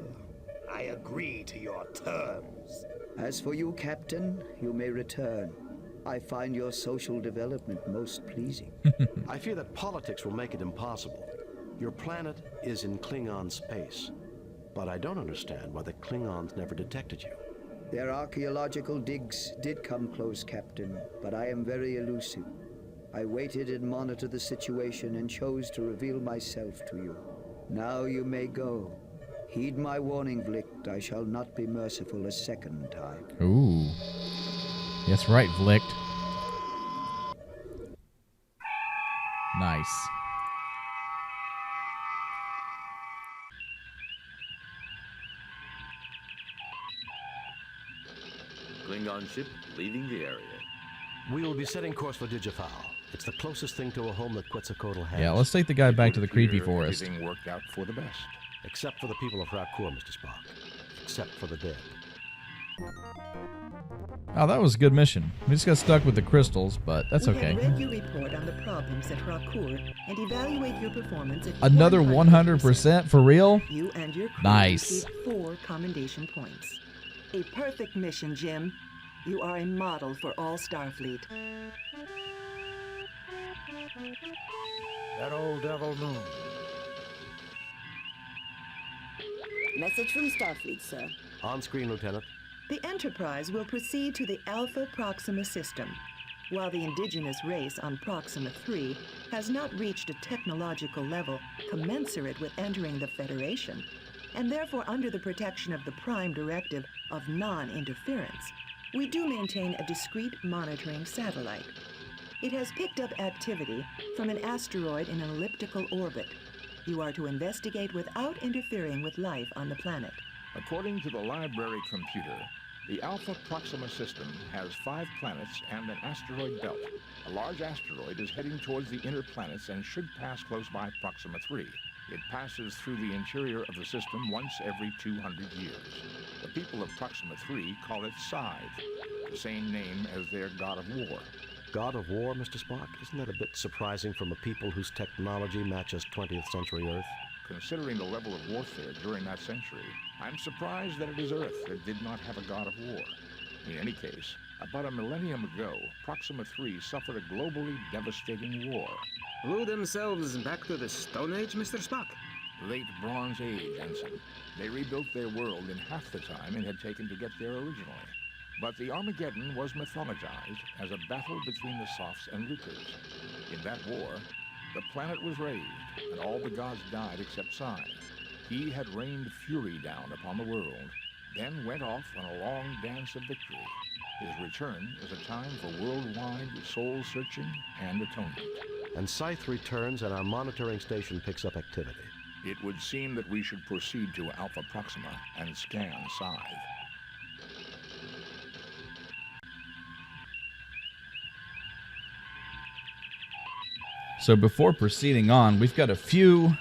I agree to your terms. As for you, Captain, you may return. I find your social development most pleasing. I fear that politics will make it impossible. Your planet is in Klingon space, but I don't understand why the Klingons never detected you. Their archaeological digs did come close, Captain, but I am very elusive. I waited and monitored the situation and chose to reveal myself to you. Now you may go. Heed my warning, Vlicht. I shall not be merciful a second time. Ooh. That's right, Vlicht. Nice. Klingon ship leaving the area. We will be setting course for Digifal. It's the closest thing to a home that Quetzalcoatl has. Yeah, let's take the guy back to the creepy forest. Everything worked out for the best. Except for the people of Rakur, Mr. Spock. Except for the dead. Oh, that was a good mission. We just got stuck with the crystals, but that's okay. We have read your report on the problems at Rakur and evaluate your performance at Another 100% for real? You and your crew Nice. received 4 commendation points. A perfect mission, Jim. You are a model for all Starfleet. That old devil moon. Message from Starfleet, sir. On screen, Lieutenant. The Enterprise will proceed to the Alpha Proxima system. While the indigenous race on Proxima 3 has not reached a technological level commensurate with entering the Federation, and therefore under the protection of the Prime Directive of non-interference, we do maintain a discrete monitoring satellite. It has picked up activity from an asteroid in an elliptical orbit. You are to investigate without interfering with life on the planet. According to the library computer, the Alpha Proxima system has 5 planets and an asteroid belt. A large asteroid is heading towards the inner planets and should pass close by Proxima 3. It passes through the interior of the system once every 200 years. The people of Proxima 3 call it Scythe, the same name as their god of war. God of War, Mr. Spock? Isn't that a bit surprising from a people whose technology matches 20th century Earth? Considering the level of warfare during that century, I'm surprised that it is Earth that did not have a god of war. In any case, about a millennium ago, Proxima 3 suffered a globally devastating war. Blew themselves back to the Stone Age, Mr. Spock? Late Bronze Age, Ensign. They rebuilt their world in half the time it had taken to get there originally. But the Armageddon was mythologized as a battle between the Sophs and Lucres. In that war, the planet was razed, and all the gods died except Scythe. He had rained fury down upon the world, then went off on a long dance of victory. His return is a time for worldwide soul-searching and atonement. And Scythe returns and our monitoring station picks up activity. It would seem that we should proceed to Alpha Proxima and scan Scythe. So before proceeding on, we've got a few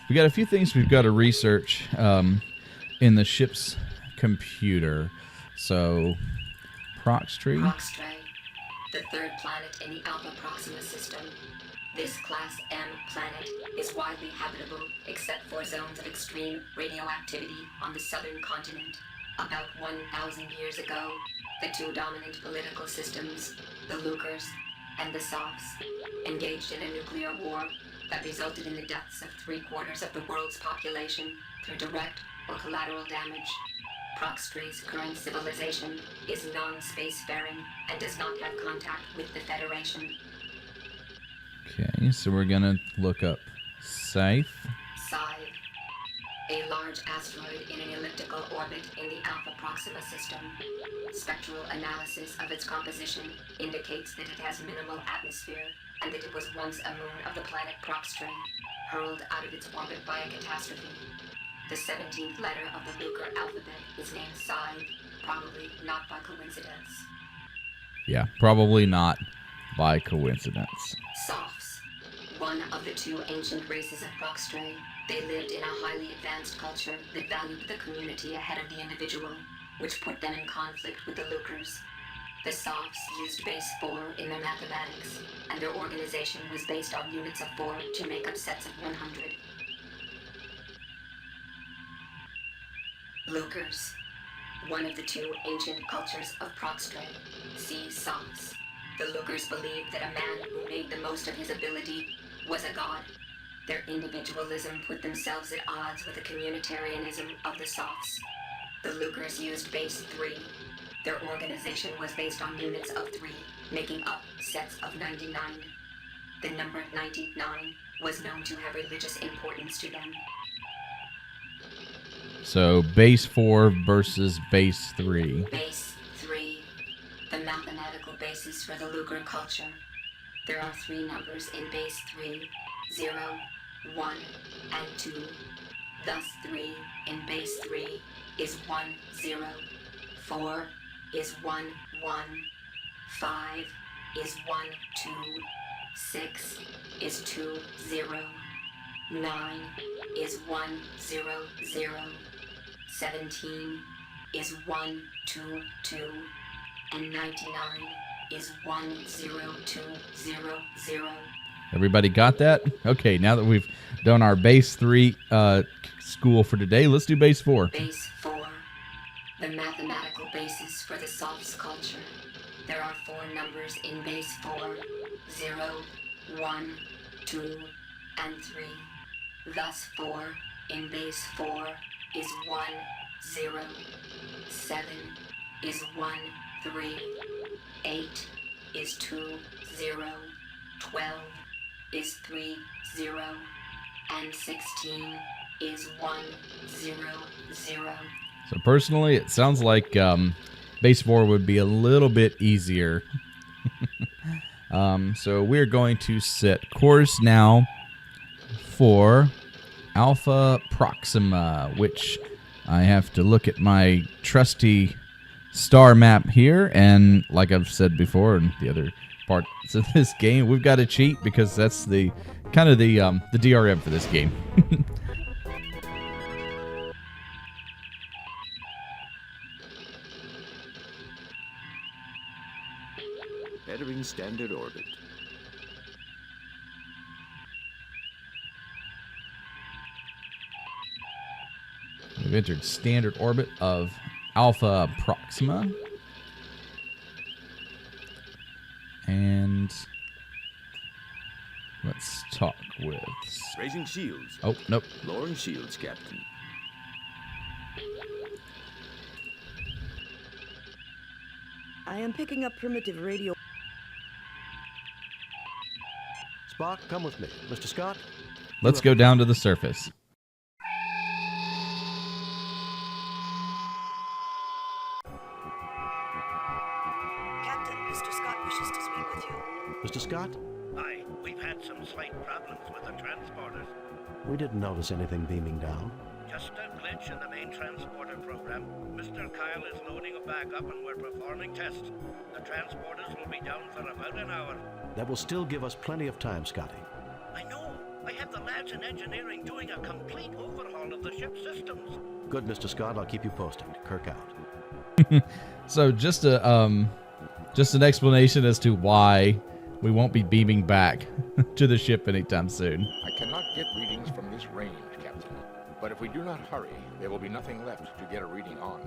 things we've got to research in the ship's computer. So, Proxtree. Proxtree, the 3rd planet in the Alpha Proxima system. This Class M planet is widely habitable except for zones of extreme radioactivity on the southern continent. About 1,000 years ago, the 2 dominant political systems, the Lucres and the Sophs, engaged in a nuclear war that resulted in the deaths of 3/4 of the world's population through direct or collateral damage. Proxtree's current civilization is non-spacefaring and does not have contact with the Federation. Okay, so we're gonna look up Scythe. Scythe, a large asteroid in an elliptical orbit in the Alpha Proxima system. Spectral analysis of its composition indicates that it has minimal atmosphere and that it was once a moon of the planet Proxtree, hurled out of its orbit by a catastrophe. The 17th letter of the Lucre alphabet is named Scythe, probably not by coincidence. Yeah, probably not by coincidence. Sophs, one of the 2 ancient races of Proxtree. They lived in a highly advanced culture that valued the community ahead of the individual, which put them in conflict with the Lucres. The Sophs used base 4 in their mathematics, and their organization was based on units of 4 to make up sets of 100. Lucres, one of the 2 ancient cultures of Proxtree. See Sophs. The Lucres believed that a man who made the most of his ability was a god. Their individualism put themselves at odds with the communitarianism of the Softs. The Lucres used base 3. Their organization was based on units of 3, making up sets of 99. The number 99 was known to have religious importance to them. So base 4 versus base 3. Base 3, the mathematical basis for the Lucre culture. There are 3 numbers in base 3, 0, 1, and 2. Thus 3 in base 3 is 1, 0. 4 is 1, 1. 5 is 1, 2. 6 is 2, 0. 9 is 1, 0, 0. 17 is 1, 2, 2. And 99 is 1, 0, 2, 0, 0. Everybody got that? Okay, now that we've done our base 3 school for today, let's do base 4. Base 4, the mathematical basis for the Softs culture. There are 4 numbers in base 4, 0, 1, 2, and 3. Thus 4 in base 4 is 1, 0. 7 is 1, 3. 8 is 2, 0. 12 is 3, 0. And 16 is 1, 0, 0. So personally, it sounds like base 4 would be a little bit easier. So we're going to set course now for Alpha Proxima, which I have to look at my trusty star map here, and like I've said before in the other parts of this game, we've got to cheat because that's the kind of the DRM for this game. Entering standard orbit. We've entered standard orbit of Alpha Proxima. And let's talk with... Raising shields. Oh, nope. Lowering shields, Captain. I am picking up primitive radio. Spock, come with me. Mr. Scott? Let's go down to the surface. Captain, Mr. Scott wishes to speak with you. Mr. Scott? Aye, we've had some slight problems with the transporters. We didn't notice anything beaming down. Just a glitch in the main transporter program. Mr. Kyle is loading a backup and we're performing tests. The transporters will be down for about an hour. That will still give us plenty of time, Scotty. I know. I have the lads in engineering doing a complete overhaul of the ship's systems. Good, Mr. Scott. I'll keep you posted. Kirk out. So just an explanation as to why we won't be beaming back to the ship anytime soon. I cannot get readings from this range, Captain. But if we do not hurry, there will be nothing left to get a reading on.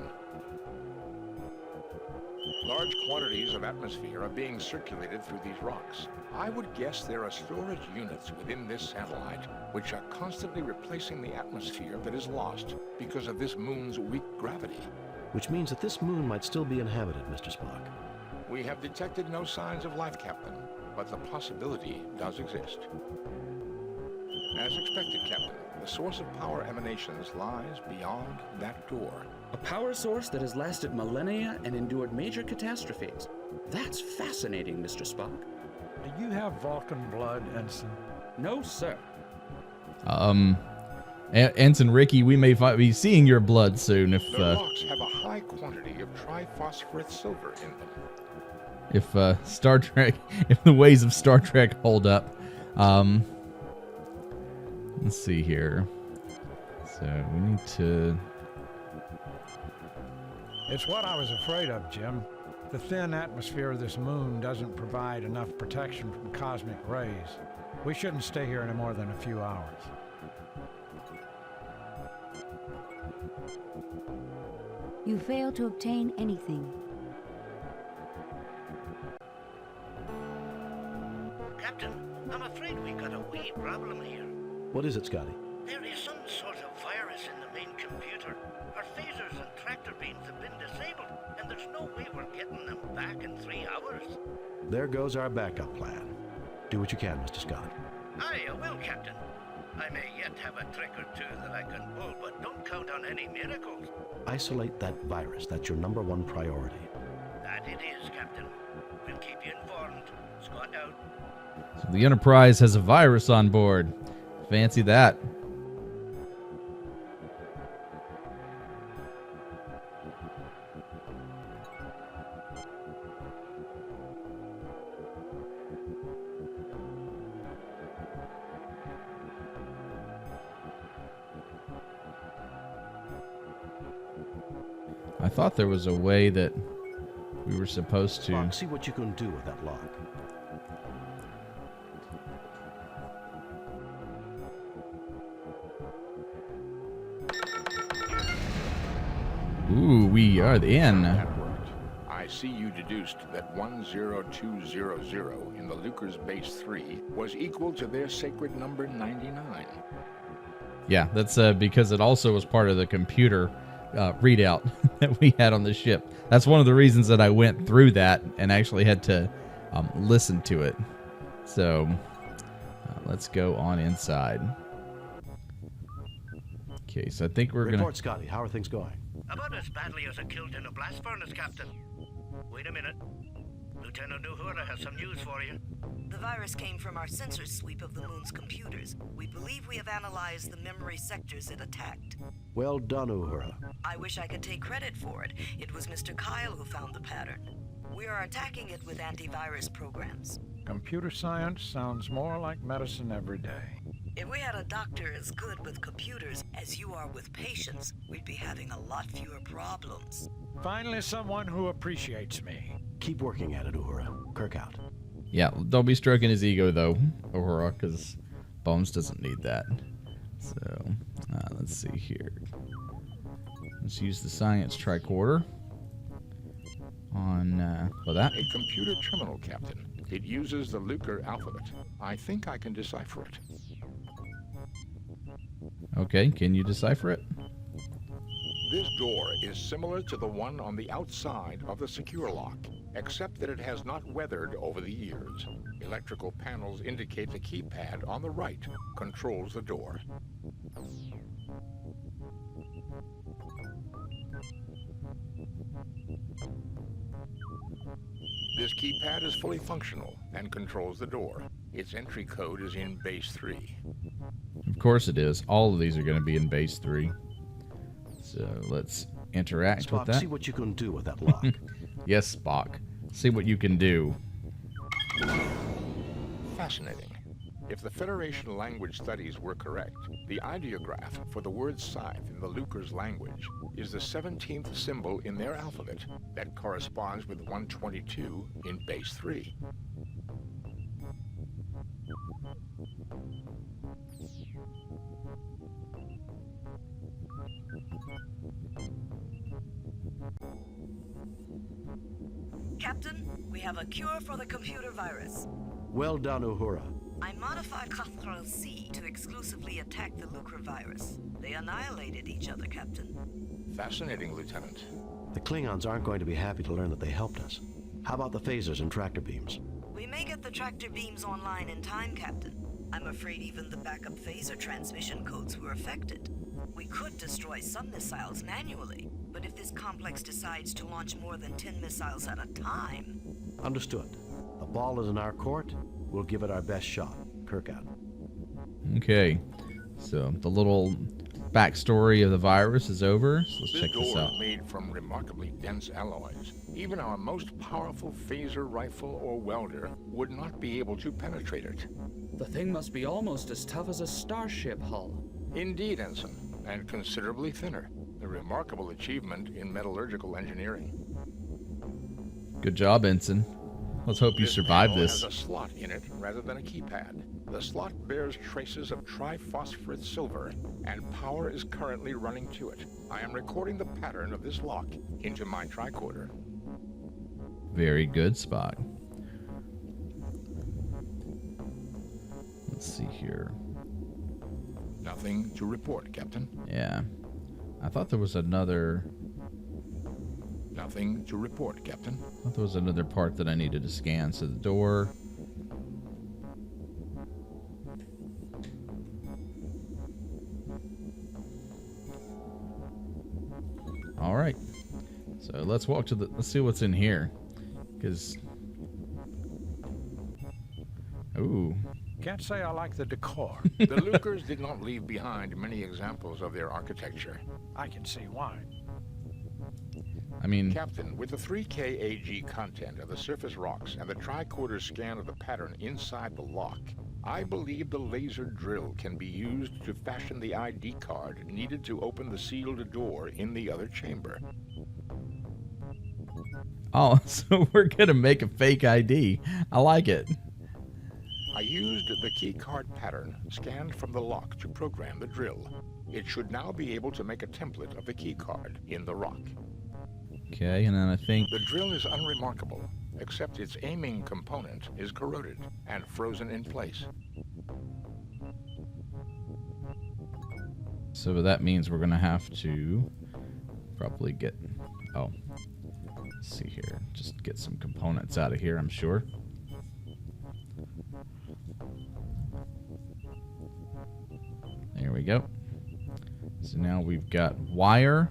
Large quantities of atmosphere are being circulated through these rocks. I would guess there are storage units within this satellite which are constantly replacing the atmosphere that is lost because of this moon's weak gravity. Which means that this moon might still be inhabited, Mr. Spock. We have detected no signs of life, Captain, but the possibility does exist. As expected, Captain, the source of power emanations lies beyond that door. A power source that has lasted millennia and endured major catastrophes. That's fascinating, Mr. Spock. Do you have Vulcan blood, Ensign? No, sir. Ensign Ricky, we may be seeing your blood soon if The rocks have a high quantity of triphosphorus silver in them. if Star Trek, if the ways of Star Trek hold up. Let's see here. So we need to... It's what I was afraid of, Jim. The thin atmosphere of this moon doesn't provide enough protection from cosmic rays. We shouldn't stay here any more than a few hours. You fail to obtain anything. Captain, I'm afraid we've got a wee problem here. What is it, Scotty? There is some sort of virus in the main computer. Our phasers and tractor beams have been disabled, and there's no way we're getting them back in 3 hours. There goes our backup plan. Do what you can, Mr. Scott. Aye, I will, Captain. I may yet have a trick or two that I can pull, but don't count on any miracles. Isolate that virus. That's your #1 priority. That it is, Captain. We'll keep you informed. Scott out. So the Enterprise has a virus on board. Fancy that. I thought there was a way that we were supposed to... Spock, see what you can do with that lock. Ooh, we are in. That worked. I see you deduced that 10200 in the Lucre's base 3 was equal to their sacred number 99. Yeah, that's because it also was part of the computer readout that we had on the ship. That's one of the reasons that I went through that and actually had to listen to it. So let's go on inside. Okay, so I think we're Report, Scotty. How are things going? About as badly as a killed in a blast furnace, Captain. Wait a minute. Lieutenant Uhura has some news for you. The virus came from our sensor sweep of the moon's computers. We believe we have analyzed the memory sectors it attacked. Well done, Uhura. I wish I could take credit for it. It was Mr. Kyle who found the pattern. We are attacking it with antivirus programs. Computer science sounds more like medicine every day. If we had a doctor as good with computers as you are with patients, we'd be having a lot fewer problems. Finally, someone who appreciates me. Keep working at it, Uhura. Kirk out. Yeah, don't be stroking his ego, though, Uhura, because Bones doesn't need that. So, let's see here. Let's use the science tricorder on, for that. A computer terminal, Captain. It uses the Lucre alphabet. I think I can decipher it. Okay, can you decipher it? This door is similar to the one on the outside of the secure lock, except that it has not weathered over the years. Electrical panels indicate the keypad on the right controls the door. This keypad is fully functional and controls the door. Its entry code is in base 3. Of course it is. All of these are going to be in base 3. So let's interact Spock, with that. see what you can do with that lock. Yes, Spock. See what you can do. Fascinating. If the Federation language studies were correct, the ideograph for the word scythe in the Lucre's language is the 17th symbol in their alphabet that corresponds with 122 in base 3. Captain, we have a cure for the computer virus. Well done, Uhura. I modified Ctrl-C to exclusively attack the Lucre virus. They annihilated each other, Captain. Fascinating, Lieutenant. The Klingons aren't going to be happy to learn that they helped us. How about the phasers and tractor beams? We may get the tractor beams online in time, Captain. I'm afraid even the backup phaser transmission codes were affected. We could destroy some missiles manually, but if this complex decides to launch more than 10 missiles at a time... Understood. The ball is in our court. We'll give it our best shot. Kirk out. Okay. So the little backstory of the virus is over. So let's check this out. This door is made from remarkably dense alloys. Even our most powerful phaser rifle or welder would not be able to penetrate it. The thing must be almost as tough as a starship hull. Indeed, Ensign, and considerably thinner. A remarkable achievement in metallurgical engineering. Good job, Ensign. Let's hope you survive this. It has a slot in it rather than a keypad. The slot bears traces of triphosphorate silver, and power is currently running to it. I am recording the pattern of this lock into my tricorder. Very good, Spock. Let's see here. Nothing to report, Captain. Yeah. I thought there was another... Nothing to report, Captain. I thought there was another part that I needed to scan. So the door... All right. So let's walk to the... Let's see what's in here. Because... Ooh. Can't say I like the decor. The Lucers did not leave behind many examples of their architecture. I can see why. I mean... Captain, with the 3K AG content of the surface rocks and the tricorder scan of the pattern inside the lock, I believe the laser drill can be used to fashion the ID card needed to open the sealed door in the other chamber. Oh, so we're going to make a fake ID. I like it. I used the key card pattern scanned from the lock to program the drill. It should now be able to make a template of the key card in the rock. Okay, and then I think... The drill is unremarkable, except its aiming component is corroded and frozen in place. So that means we're going to have to probably get... Oh. Let's see here. Just get some components out of here, I'm sure. There we go. So now we've got wire.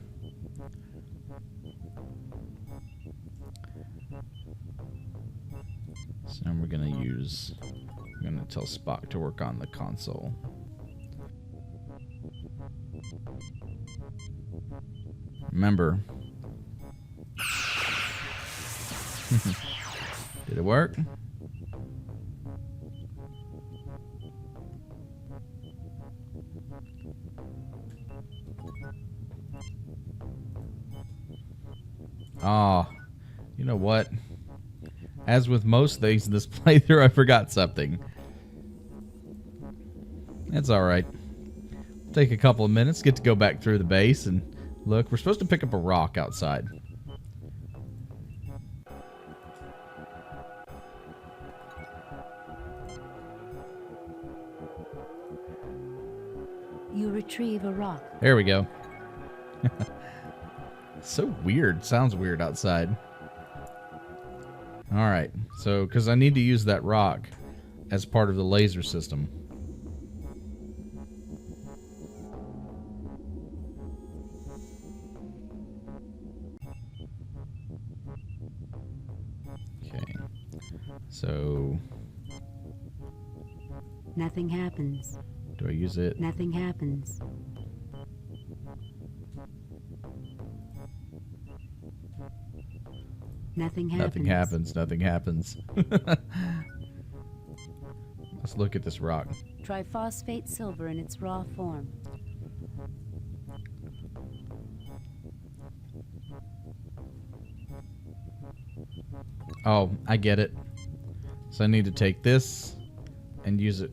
So now we're going to use... I'm going to tell Spock to work on the console. Remember. Did it work? Ah, you know what? As with most things in this playthrough, I forgot something. That's alright. Take a couple of minutes, get to go back through the base and look. We're supposed to pick up a rock outside. You retrieve a rock. There we go. So weird. Sounds weird outside. Alright, so, because I need to use that rock as part of the laser system. Okay, so... Nothing happens. Do I use it? Nothing happens. Nothing happens. Nothing happens. Nothing happens. Let's look at this rock. Triphosphate silver in its raw form. Oh, I get it. So I need to take this and use it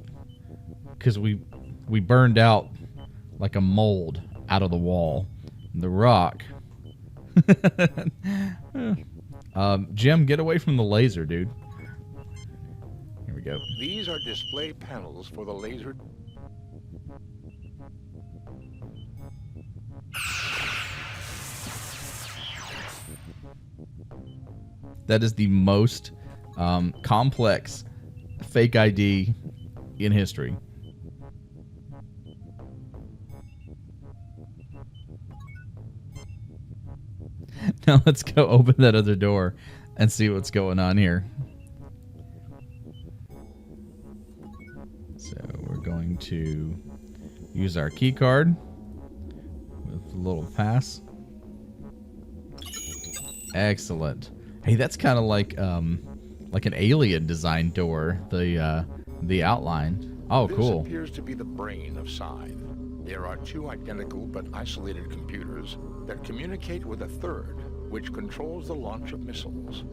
because we burned out like a mold out of the wall. The rock. Jim, get away from the laser, dude. Here we go. These are display panels for the laser. That is the most complex fake ID in history. Now let's go open that other door and see what's going on here. So we're going to use our key card with a little pass. Excellent. Hey, that's kind of like an alien design door. The outline. Oh, cool. This appears to be the brain of Scythe. There are two identical but isolated computers that communicate with a third, which controls the launch of missiles.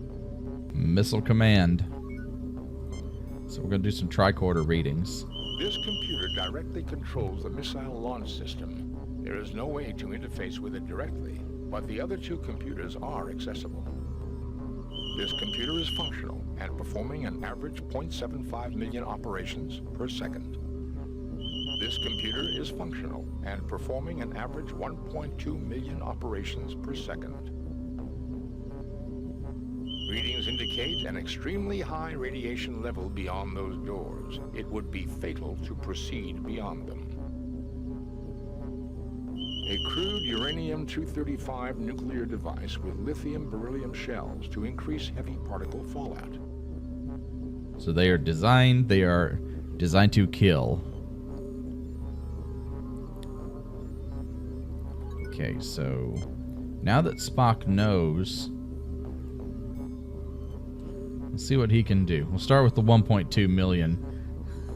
Missile command. So we're going to do some tricorder readings. This computer directly controls the missile launch system. There is no way to interface with it directly, but the other two computers are accessible. This computer is functional and performing an average 0.75 million operations per second. This computer is functional and performing an average 1.2 million operations per second. Readings indicate an extremely high radiation level beyond those doors. It would be fatal to proceed beyond them. A crude uranium-235 nuclear device with lithium-beryllium shells to increase heavy particle fallout. So they are designed to kill. Okay, so now that Spock knows, let's see what he can do. We'll start with the 1.2 million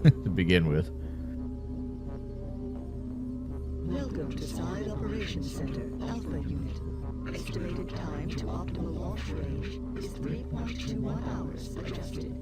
to begin with. Welcome to Side Operations Center, Alpha Unit. Estimated time to optimal launch range is 3.21 hours adjusted.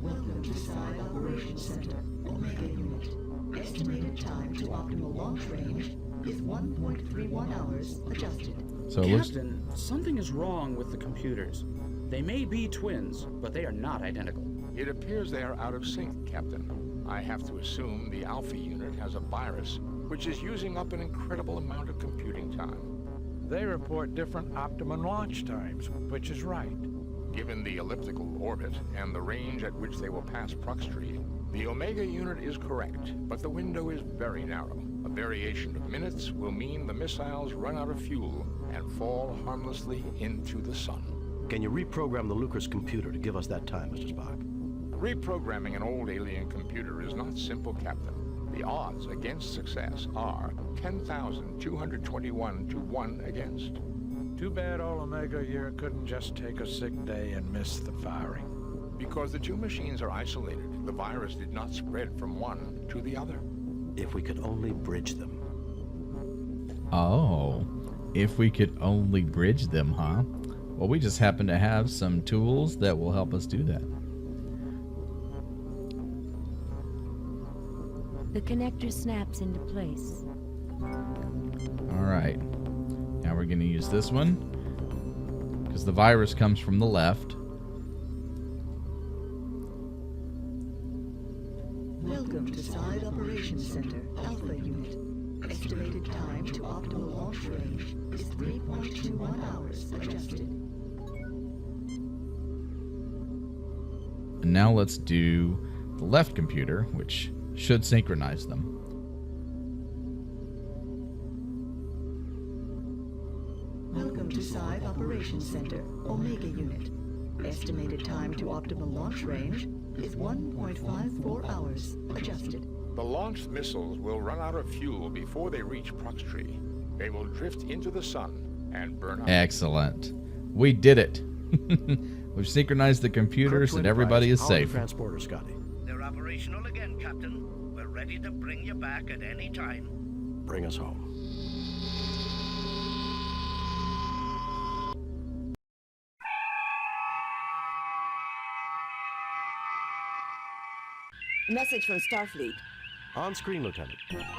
Welcome to Side Operations Center, Omega Unit. Estimated time to optimal launch range is 1.31 hours adjusted. So Captain, something is wrong with the computers. They may be twins, but they are not identical. It appears they are out of sync, Captain. I have to assume the Alpha unit has a virus, which is using up an incredible amount of computing time. They report different optimum launch times, which is right. Given the elliptical orbit and the range at which they will pass Proxtree, the Omega unit is correct, but the window is very narrow. A variation of minutes will mean the missiles run out of fuel and fall harmlessly into the sun. Can you reprogram the Lucas computer to give us that time, Mr. Spock? Reprogramming an old alien computer is not simple, Captain. The odds against success are 10,221 to 1 against. Too bad all Omega Year couldn't just take a sick day and miss the firing. Because the two machines are isolated, the virus did not spread from one to the other. If we could only bridge them. Oh, if we could only bridge them, huh? Well, we just happen to have some tools that will help us do that. The connector snaps into place. All right. Now we're going to use this one because the virus comes from the left. Welcome to Side Operations Center, Alpha Unit. Estimated time to optimal launch range is 3.21 hours adjusted. And now let's do the left computer, which should synchronize them. Welcome to Side Operations Center, Omega Unit. Estimated time to optimal launch range is 1.54 hours adjusted. The launched missiles will run out of fuel before they reach Proxtree. They will drift into the sun and burn up. Excellent. We did it. We've synchronized the computers and everybody is safe. Transporter, Scotty. They're operational again, Captain. We're ready to bring you back at any time. Bring us home. Message from Starfleet. On screen, Lieutenant.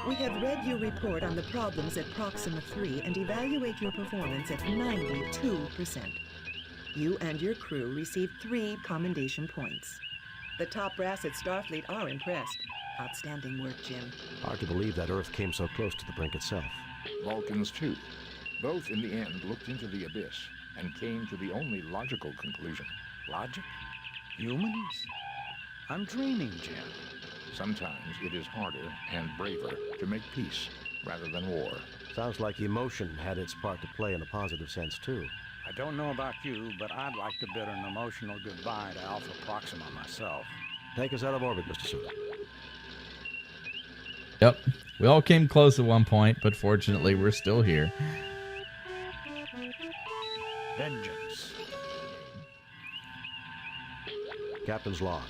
We have read your report on the problems at Proxima 3 and evaluate your performance at 92%. You and your crew received 3 commendation points. The top brass at Starfleet are impressed. Outstanding work, Jim. Hard to believe that Earth came so close to the brink itself. Vulcans, too. Both, in the end, looked into the abyss and came to the only logical conclusion. Logic? Humans? I'm dreaming, Jim. Sometimes it is harder and braver to make peace rather than war. Sounds like emotion had its part to play in a positive sense, too. I don't know about you, but I'd like to bid an emotional goodbye to Alpha Proxima myself. Take us out of orbit, Mr. Suda. Yep. We all came close at one point, but fortunately we're still here. Vengeance. Captain's log.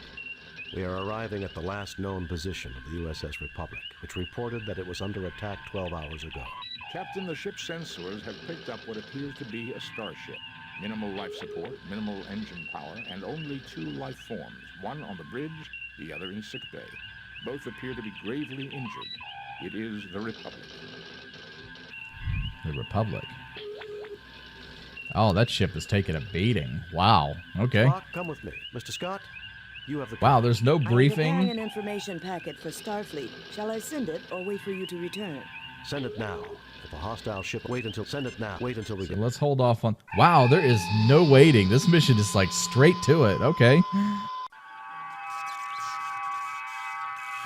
We are arriving at the last known position of the USS Republic, which reported that it was under attack 12 hours ago. Captain, the ship's sensors have picked up what appears to be a starship. Minimal life support, minimal engine power, and only 2 life forms, one on the bridge, the other in sickbay. Both appear to be gravely injured. It is the Republic. The Republic. Oh, that ship is taking a beating. Wow. Okay. Spock, come with me. Mr. Scott, you have the... Wow, there's no I'm preparing briefing. an information packet for Starfleet. Shall I send it or wait for you to return? Send it now. If a hostile ship... Wait until... Send it now. Wait until we So get... let's hold off on... Wow, there is no waiting. This mission is like straight to it. Okay.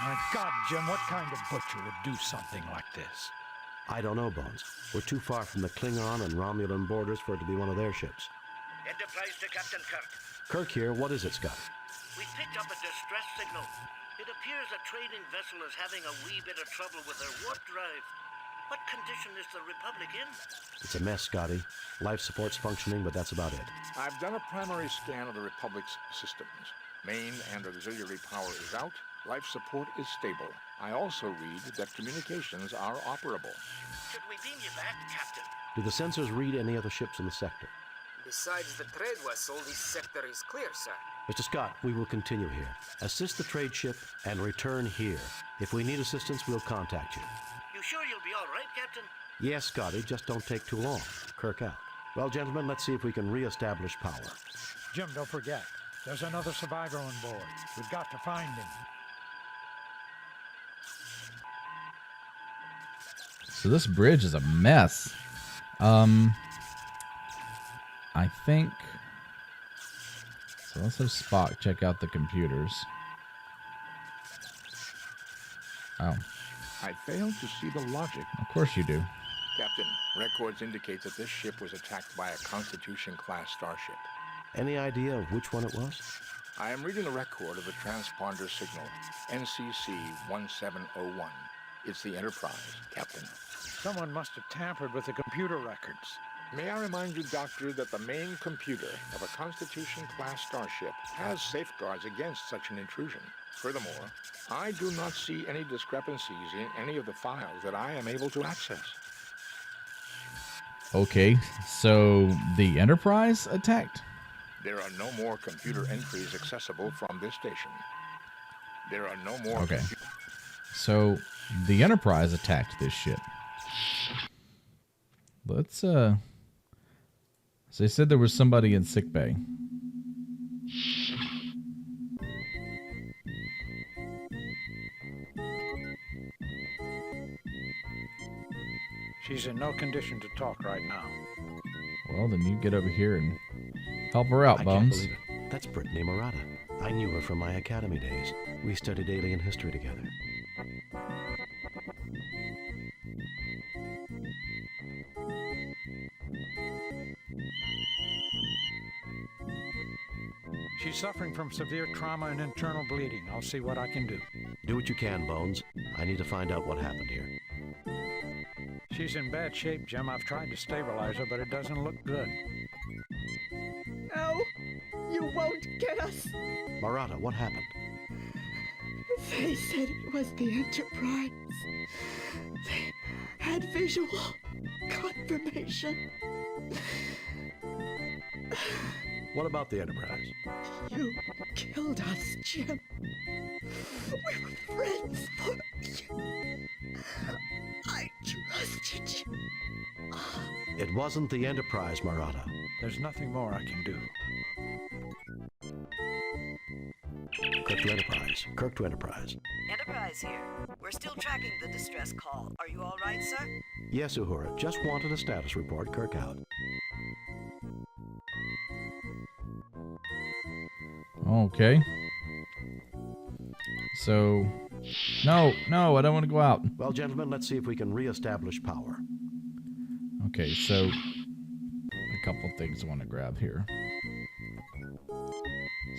My God, Jim, what kind of butcher would do something like this? I don't know, Bones. We're too far from the Klingon and Romulan borders for it to be one of their ships. Enterprise to Captain Kirk. Kirk here. What is it, Scott? We picked up a distress signal. It appears a trading vessel is having a wee bit of trouble with their warp drive. What condition is the Republic in? It's a mess, Scotty. Life support's functioning, but that's about it. I've done a primary scan of the Republic's systems. Main and auxiliary power is out. Life support is stable. I also read that communications are operable. Should we beam you back, Captain? Do the sensors read any other ships in the sector? Besides the trade vessel, this sector is clear, sir. Mr. Scott, we will continue here. Assist the trade ship and return here. If we need assistance, we'll contact you. You sure you'll be all right, Captain? Yes, Scotty, just don't take too long. Kirk out. Well, gentlemen, let's see if we can re-establish power. Jim, don't forget. There's another survivor on board. We've got to find him. So this bridge is a mess. I think... So let's have Spock check out the computers. Oh. I fail to see the logic. Of course you do. Captain, records indicate that this ship was attacked by a Constitution-class starship. Any idea of which one it was? I am reading the record of the transponder signal, NCC 1701. It's the Enterprise, Captain. Someone must have tampered with the computer records. May I remind you, Doctor, that the main computer of a Constitution-class starship has safeguards against such an intrusion. Furthermore, I do not see any discrepancies in any of the files that I am able to access. Okay, so the Enterprise attacked? There are no more computer entries accessible from this station. There are no more... Okay. So the Enterprise attacked this ship. Let's, So they said there was somebody in sickbay. She's in no condition to talk right now. Well, then you get over here and help her out, I Bones. can't believe it. That's Brittany Murata. I knew her from my academy days. We studied alien history together. She's suffering from severe trauma and internal bleeding. I'll see what I can do. Do what you can, Bones. I need to find out what happened here. She's in bad shape, Jim. I've tried to stabilize her, but it doesn't look good. No, you won't get us. Murata, what happened? They said it was the Enterprise. They had visual confirmation. What about the Enterprise? You killed us, Jim. We were friends for you. I trusted you. It wasn't the Enterprise, Murata. There's nothing more I can do. Kirk to Enterprise. Kirk to Enterprise. Enterprise here. We're still tracking the distress call. Are you all right, sir? Yes, Uhura. Just wanted a status report. Kirk out. Okay. So, no, I don't want to go out. Well, gentlemen, let's see if we can re-establish power. Okay, so a couple things I want to grab here.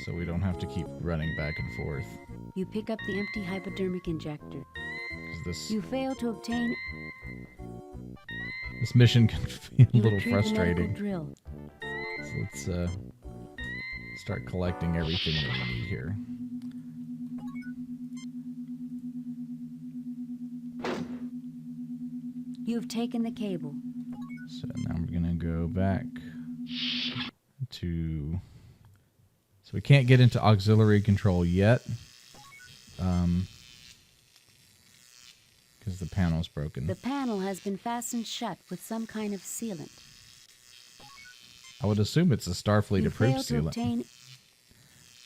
So we don't have to keep running back and forth. You pick up the empty hypodermic injector. You fail to obtain... This mission can be a little retrieve the frustrating. medical drill. So let's start collecting everything that we need here. You've taken the cable. So now we're going to go back to... So we can't get into auxiliary control yet. Because Because the panel's broken. The panel has been fastened shut with some kind of sealant. I would assume it's a Starfleet You approved failed to sealant. obtain...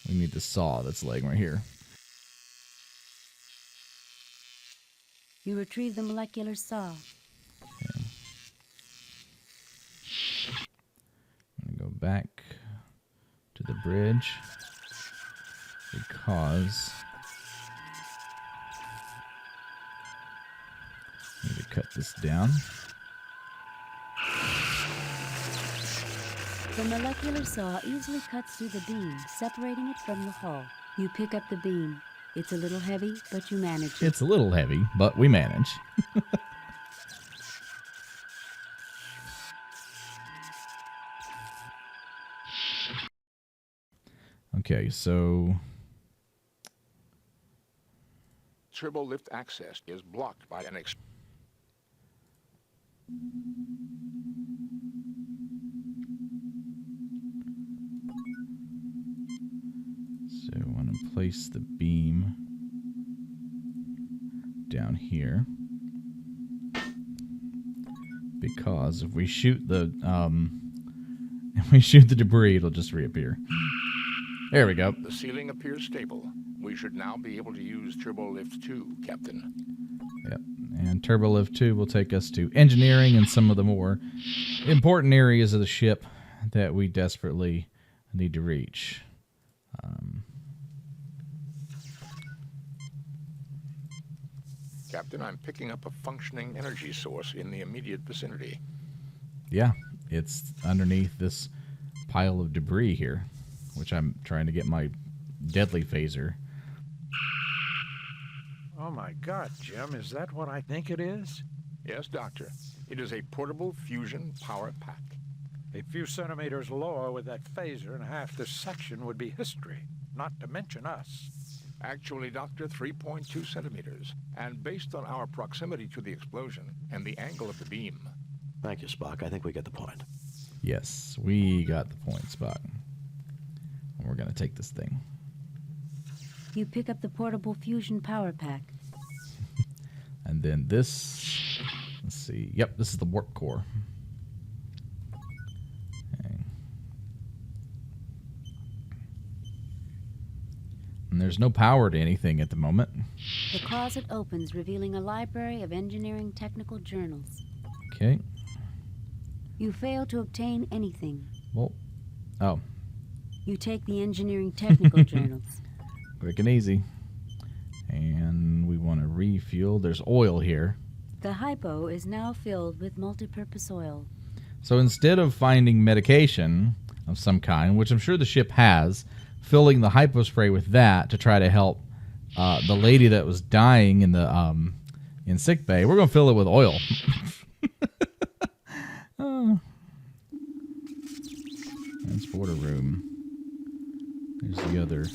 We need the saw that's laying right here. You retrieve the molecular saw. Okay. I'm going to go back to the bridge because I need to cut this down. The molecular saw easily cuts through the beam, separating it from the hull. You pick up the beam. It's a little heavy, but you manage it. It's a little heavy, but we manage. Okay, so Turbo lift access is blocked by an So I want to place the beam down here because if we shoot the debris, it'll just reappear. There we go. The ceiling appears stable. We should now be able to use Turbo Lift 2, Captain. Yep. And Turbo Lift 2 will take us to engineering and some of the more important areas of the ship that we desperately need to reach. Captain, I'm picking up a functioning energy source in the immediate vicinity. Yeah, it's underneath this pile of debris here, which I'm trying to get my deadly phaser. Oh my God, Jim, is that what I think it is? Yes, Doctor. It is a portable fusion power pack. A few centimeters lower with that phaser and half this section would be history, not to mention us. Actually, Doctor, 3.2 centimeters. And based on our proximity to the explosion and the angle of the beam. Thank you, Spock. I think we get the point. Yes, we got the point, Spock. And we're going to take this thing. You pick up the portable fusion power pack. And then this, let's see. Yep, this is the warp core. Okay. And there's no power to anything at the moment. The closet opens, revealing a library of engineering technical journals. Okay. You fail to obtain anything. Well, oh. You take the engineering technical journals. Quick and easy. And we want to refuel. There's oil here. The hypo is now filled with multipurpose oil. So instead of finding medication of some kind, which I'm sure the ship has, filling the hypo spray with that to try to help the lady that was dying in the in sick bay, we're going to fill it with oil. Transporter room. There's the other.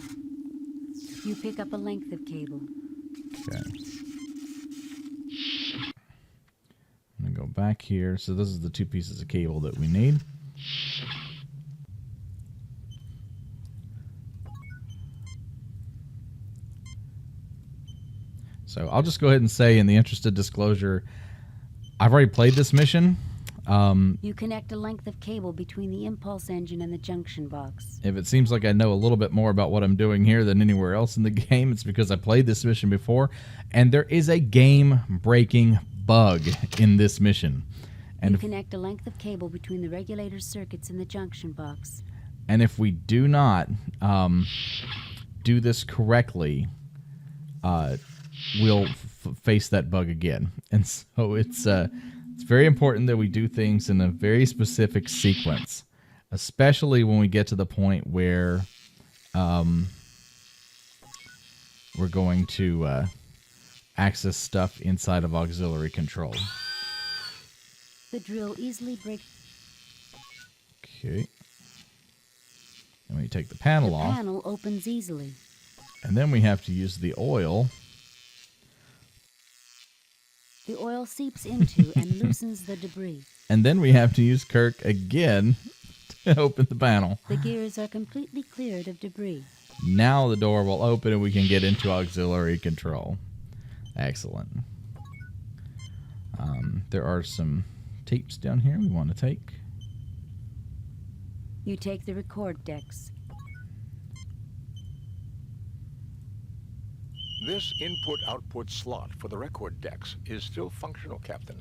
You pick up a length of cable. Okay. I'm going to go back here. So this is the two pieces of cable that we need. So I'll just go ahead and say, in the interest of disclosure, I've already played this mission. You connect a length of cable between the impulse engine and the junction box. If it seems like I know a little bit more about what I'm doing here than anywhere else in the game, it's because I played this mission before, and there is a game-breaking bug in this mission. And you connect a length of cable between the regulator circuits and the junction box. And if we do not do this correctly, we'll face that bug again. And so it's very important that we do things in a very specific sequence, especially when we get to the point where we're going to access stuff inside of auxiliary control. The drill easily breaks. Okay. And we take the panel off. The panel opens easily. And then we have to use the oil. The oil seeps into and loosens the debris. And then we have to use Kirk again to open the panel. The gears are completely cleared of debris. Now the door will open and we can get into auxiliary control. Excellent. There are some tapes down here we want to take. You take the record decks. This input-output slot for the record decks is still functional, Captain.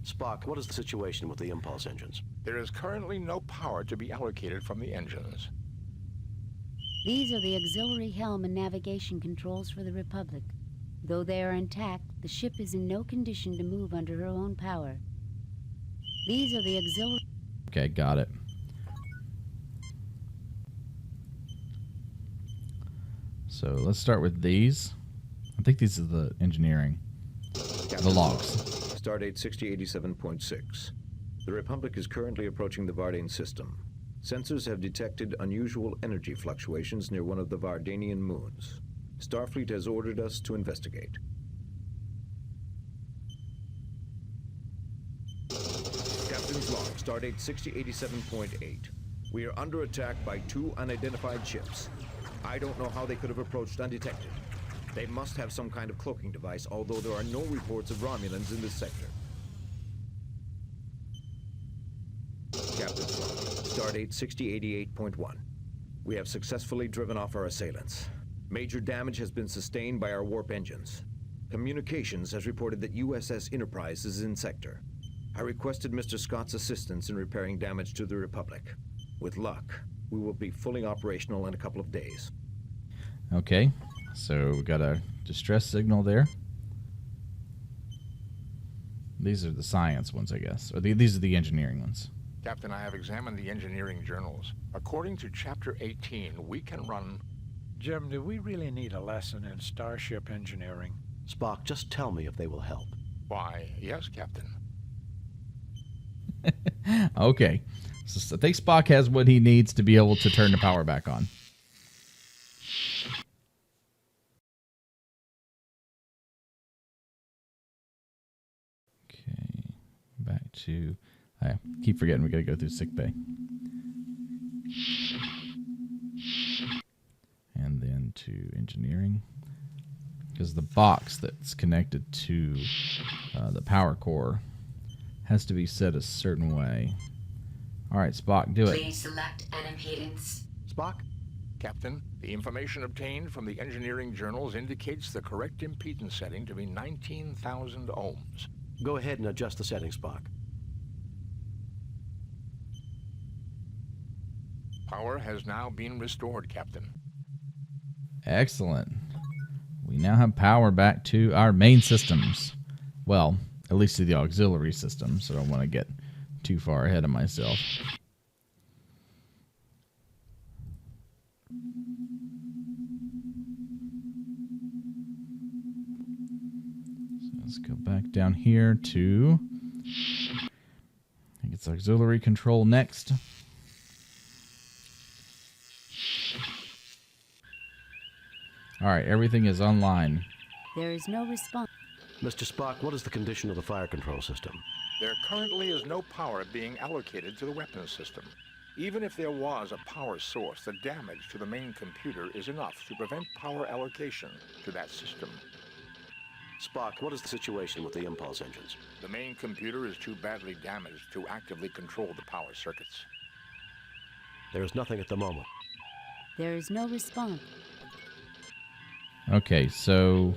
Spock, what is the situation with the impulse engines? There is currently no power to be allocated from the engines. These are the auxiliary helm and navigation controls for the Republic. Though they are intact, the ship is in no condition to move under her own power. These are the auxiliary... Okay, got it. So let's start with these. I think these are the engineering. The logs. Stardate 6087.6. The Republic is currently approaching the Vardane system. Sensors have detected unusual energy fluctuations near one of the Vardanian moons. Starfleet has ordered us to investigate. Captain's log, Stardate 6087.8. We are under attack by 2 unidentified ships. I don't know how they could have approached undetected. They must have some kind of cloaking device, although there are no reports of Romulans in this sector. Captain's log, Stardate 6088.1. We have successfully driven off our assailants. Major damage has been sustained by our warp engines. Communications has reported that USS Enterprise is in sector. I requested Mr. Scott's assistance in repairing damage to the Republic. With luck, we will be fully operational in a couple of days. Okay, so we got a distress signal there. These are the science ones, I guess. Or these are the engineering ones. Captain, I have examined the engineering journals. According to Chapter 18, we can run... Jim, do we really need a lesson in starship engineering? Spock, just tell me if they will help. Why, yes, Captain. Okay, so I think Spock has what he needs to be able to turn the power back on. Okay, back to... I keep forgetting we gotta go through sickbay. And then to engineering. Because the box that's connected to the power core has to be set a certain way. Alright, Spock, do it. Please select an impedance. Spock? Captain, the information obtained from the engineering journals indicates the correct impedance setting to be 19,000 ohms. Go ahead and adjust the settings, Spock. Power has now been restored, Captain. Excellent. We now have power back to our main systems. Well, at least to the auxiliary system, so I don't want to get too far ahead of myself. So let's go back down here to... I think it's auxiliary control next. Alright, everything is online. There is no response. Mr. Spock, what is the condition of the fire control system? There currently is no power being allocated to the weapons system. Even if there was a power source, the damage to the main computer is enough to prevent power allocation to that system. Spock, what is the situation with the impulse engines? The main computer is too badly damaged to actively control the power circuits. There is nothing at the moment. There is no response. Okay, so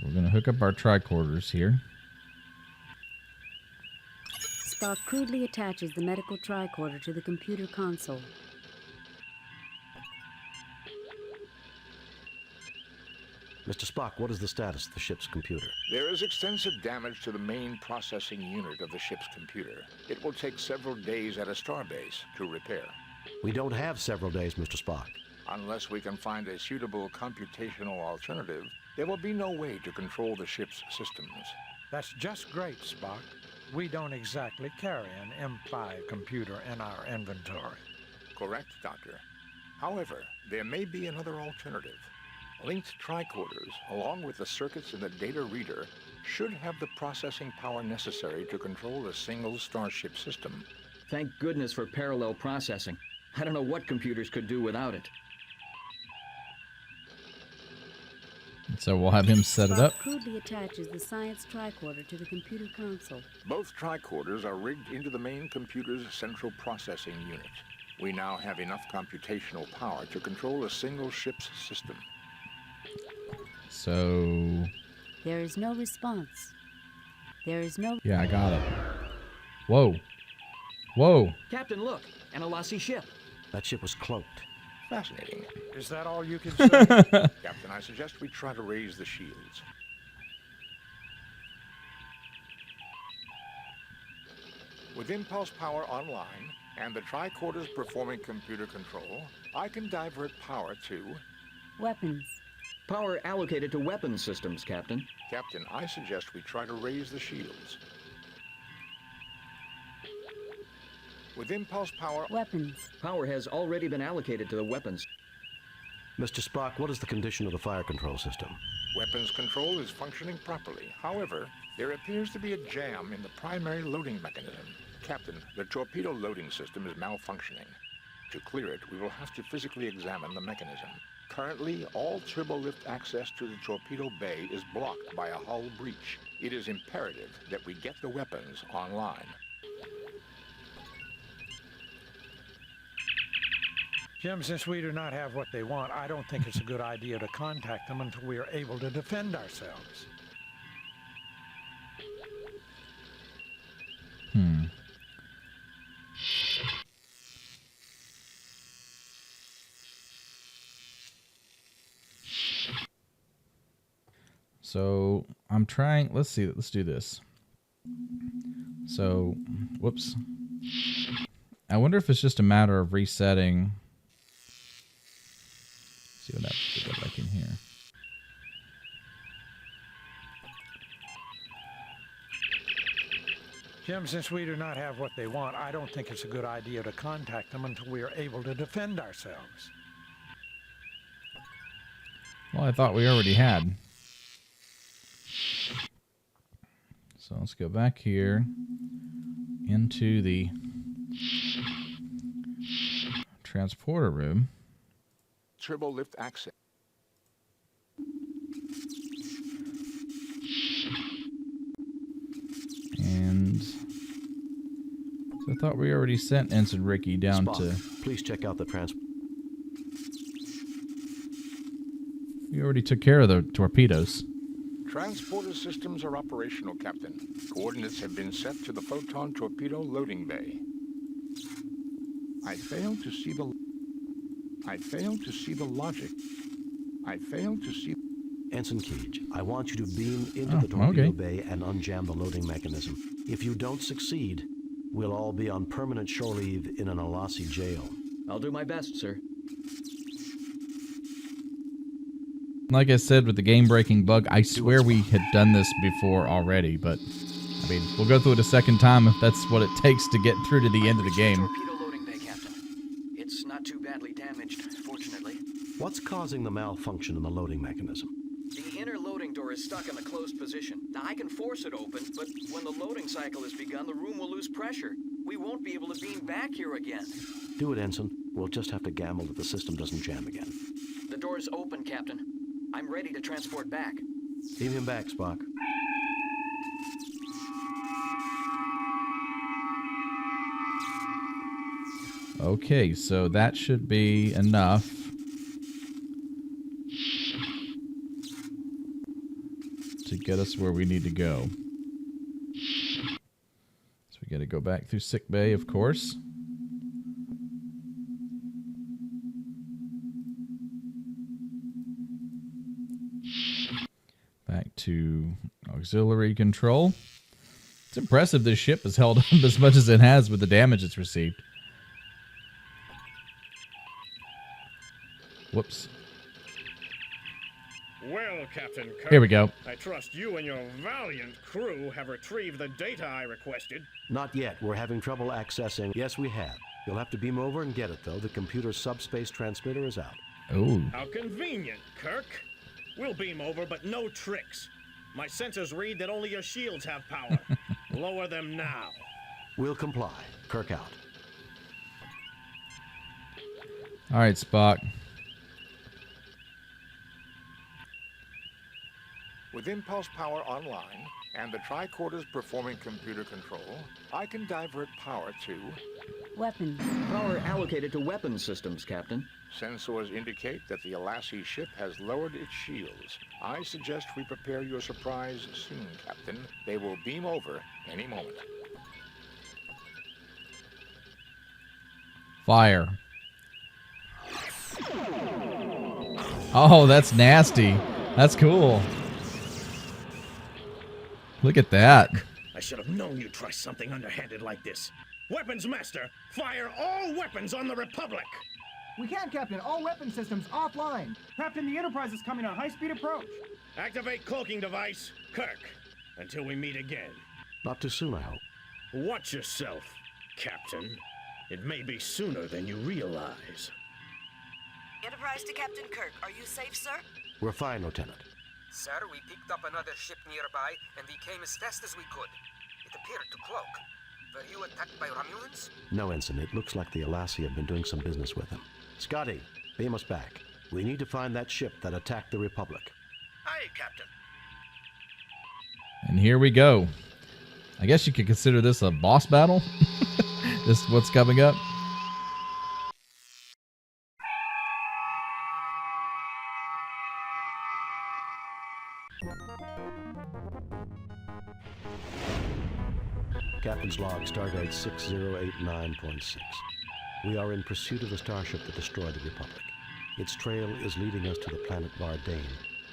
we're going to hook up our tricorders here. Spock crudely attaches the medical tricorder to the computer console. Mr. Spock, what is the status of the ship's computer? There is extensive damage to the main processing unit of the ship's computer. It will take several days at a starbase to repair. We don't have several days, Mr. Spock. Unless we can find a suitable computational alternative, there will be no way to control the ship's systems. That's just great, Spock. We don't exactly carry an M5 computer in our inventory. Correct, Doctor. However, there may be another alternative. Linked tricorders, along with the circuits in the data reader, should have the processing power necessary to control a single starship system. Thank goodness for parallel processing. I don't know what computers could do without it. So we'll have him set it up. Spock crudely attaches the science tricorder to the computer console. Both tricorders are rigged into the main computer's central processing unit. We now have enough computational power to control a single ship's system. So... There is no response. There is no... Yeah, I got it. Whoa. Whoa. Captain, look. An Alassi ship. That ship was cloaked. Fascinating. Is that all you can say? Captain, I suggest we try to raise the shields. With impulse power online and the tricorders performing computer control, I can divert power to... Weapons. Power allocated to weapons systems, Captain. Captain, I suggest we try to raise the shields. With impulse power... Weapons. Power has already been allocated to the weapons. Mr. Spock, what is the condition of the fire control system? Weapons control is functioning properly. However, there appears to be a jam in the primary loading mechanism. Captain, the torpedo loading system is malfunctioning. To clear it, we will have to physically examine the mechanism. Currently, all turbolift access to the torpedo bay is blocked by a hull breach. It is imperative that we get the weapons online. Jim, since we do not have what they want, I don't think it's a good idea to contact them until we are able to defend ourselves. So I'm trying, let's see, let's do this. So, whoops. I wonder if it's just a matter of resetting. Let's see what happens if we go back in here. Jim, since we do not have what they want, I don't think it's a good idea to contact them until we are able to defend ourselves. Well, I thought we already had. So let's go back here into the transporter room. Turbolift access. And so I thought we already sent Ensign Ricky down Spock, to... please check out the We already took care of the torpedoes. Transporter systems are operational, Captain. Coordinates have been set to the photon torpedo loading bay. I fail to see the logic. I fail to see... Ensign Cage, I want you to beam into the torpedo bay and unjam the loading mechanism. If you don't succeed, we'll all be on permanent shore leave in an Alassi jail. I'll do my best, sir. Like I said with the game-breaking bug, I swear we had done this before already, but I mean, we'll go through it a second time if that's what it takes to get through to the end of the game. Torpedo loading bay, Captain. It's not too badly damaged, fortunately. What's causing the malfunction in the loading mechanism? The inner loading door is stuck in the closed position. Now, I can force it open, but when the loading cycle has begun, the room will lose pressure. We won't be able to beam back here again. Do it, Ensign. We'll just have to gamble that the system doesn't jam again. The door's open, Captain. I'm ready to transport back. Beam him back, Spock. Okay, so that should be enough. To get us where we need to go. So we got to go back through sick bay, of course. Back to auxiliary control. It's impressive this ship has held up as much as it has with the damage it's received. Whoops. Well, Captain Kirk, Here we go. I trust you and your valiant crew have retrieved the data I requested. Not yet. We're having trouble accessing. Yes, we have. You'll have to beam over and get it, though. The computer's subspace transmitter is out. Oh. How convenient, Kirk. We'll beam over, but no tricks. My sensors read that only your shields have power. Lower them now. We'll comply. Kirk out. All right, Spock. With impulse power online and the tricorders performing computer control, I can divert power to... Weapons. Power allocated to weapon systems, Captain. Sensors indicate that the Alassi ship has lowered its shields. I suggest we prepare your surprise soon, Captain. They will beam over any moment. Fire. Oh, that's nasty. That's cool. Look at that. I should have known you'd try something underhanded like this. Weapons Master, fire all weapons on the Republic! We can't, Captain. All weapon systems offline. Captain, the Enterprise is coming on high-speed approach. Activate cloaking device, Kirk, until we meet again. Not too soon, I hope. Watch yourself, Captain. It may be sooner than you realize. Enterprise to Captain Kirk. Are you safe, sir? We're fine, Lieutenant. Sir, we picked up another ship nearby, and we came as fast as we could. It appeared to cloak. Were you attacked by Romulans? No, Ensign. It looks like the Alassi have been doing some business with them. Scotty, beam us back. We need to find that ship that attacked the Republic. Aye, Captain. And here we go. I guess you could consider this a boss battle. This is what's coming up. Captain's log, Stardate 6089.6. We are in pursuit of the starship that destroyed the Republic. Its trail is leading us to the planet Vardane,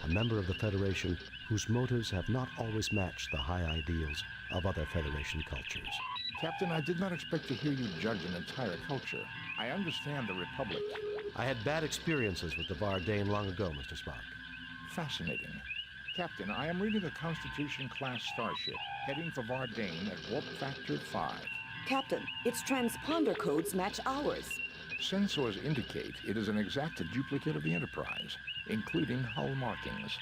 a member of the Federation whose motives have not always matched the high ideals of other Federation cultures. Captain, I did not expect to hear you judge an entire culture. I understand the Republic. I had bad experiences with the Vardane long ago, Mr. Spock. Fascinating. Captain, I am reading a Constitution-class starship, heading for Vardane at warp factor 5. Captain, its transponder codes match ours. Sensors indicate it is an exact duplicate of the Enterprise, including hull markings.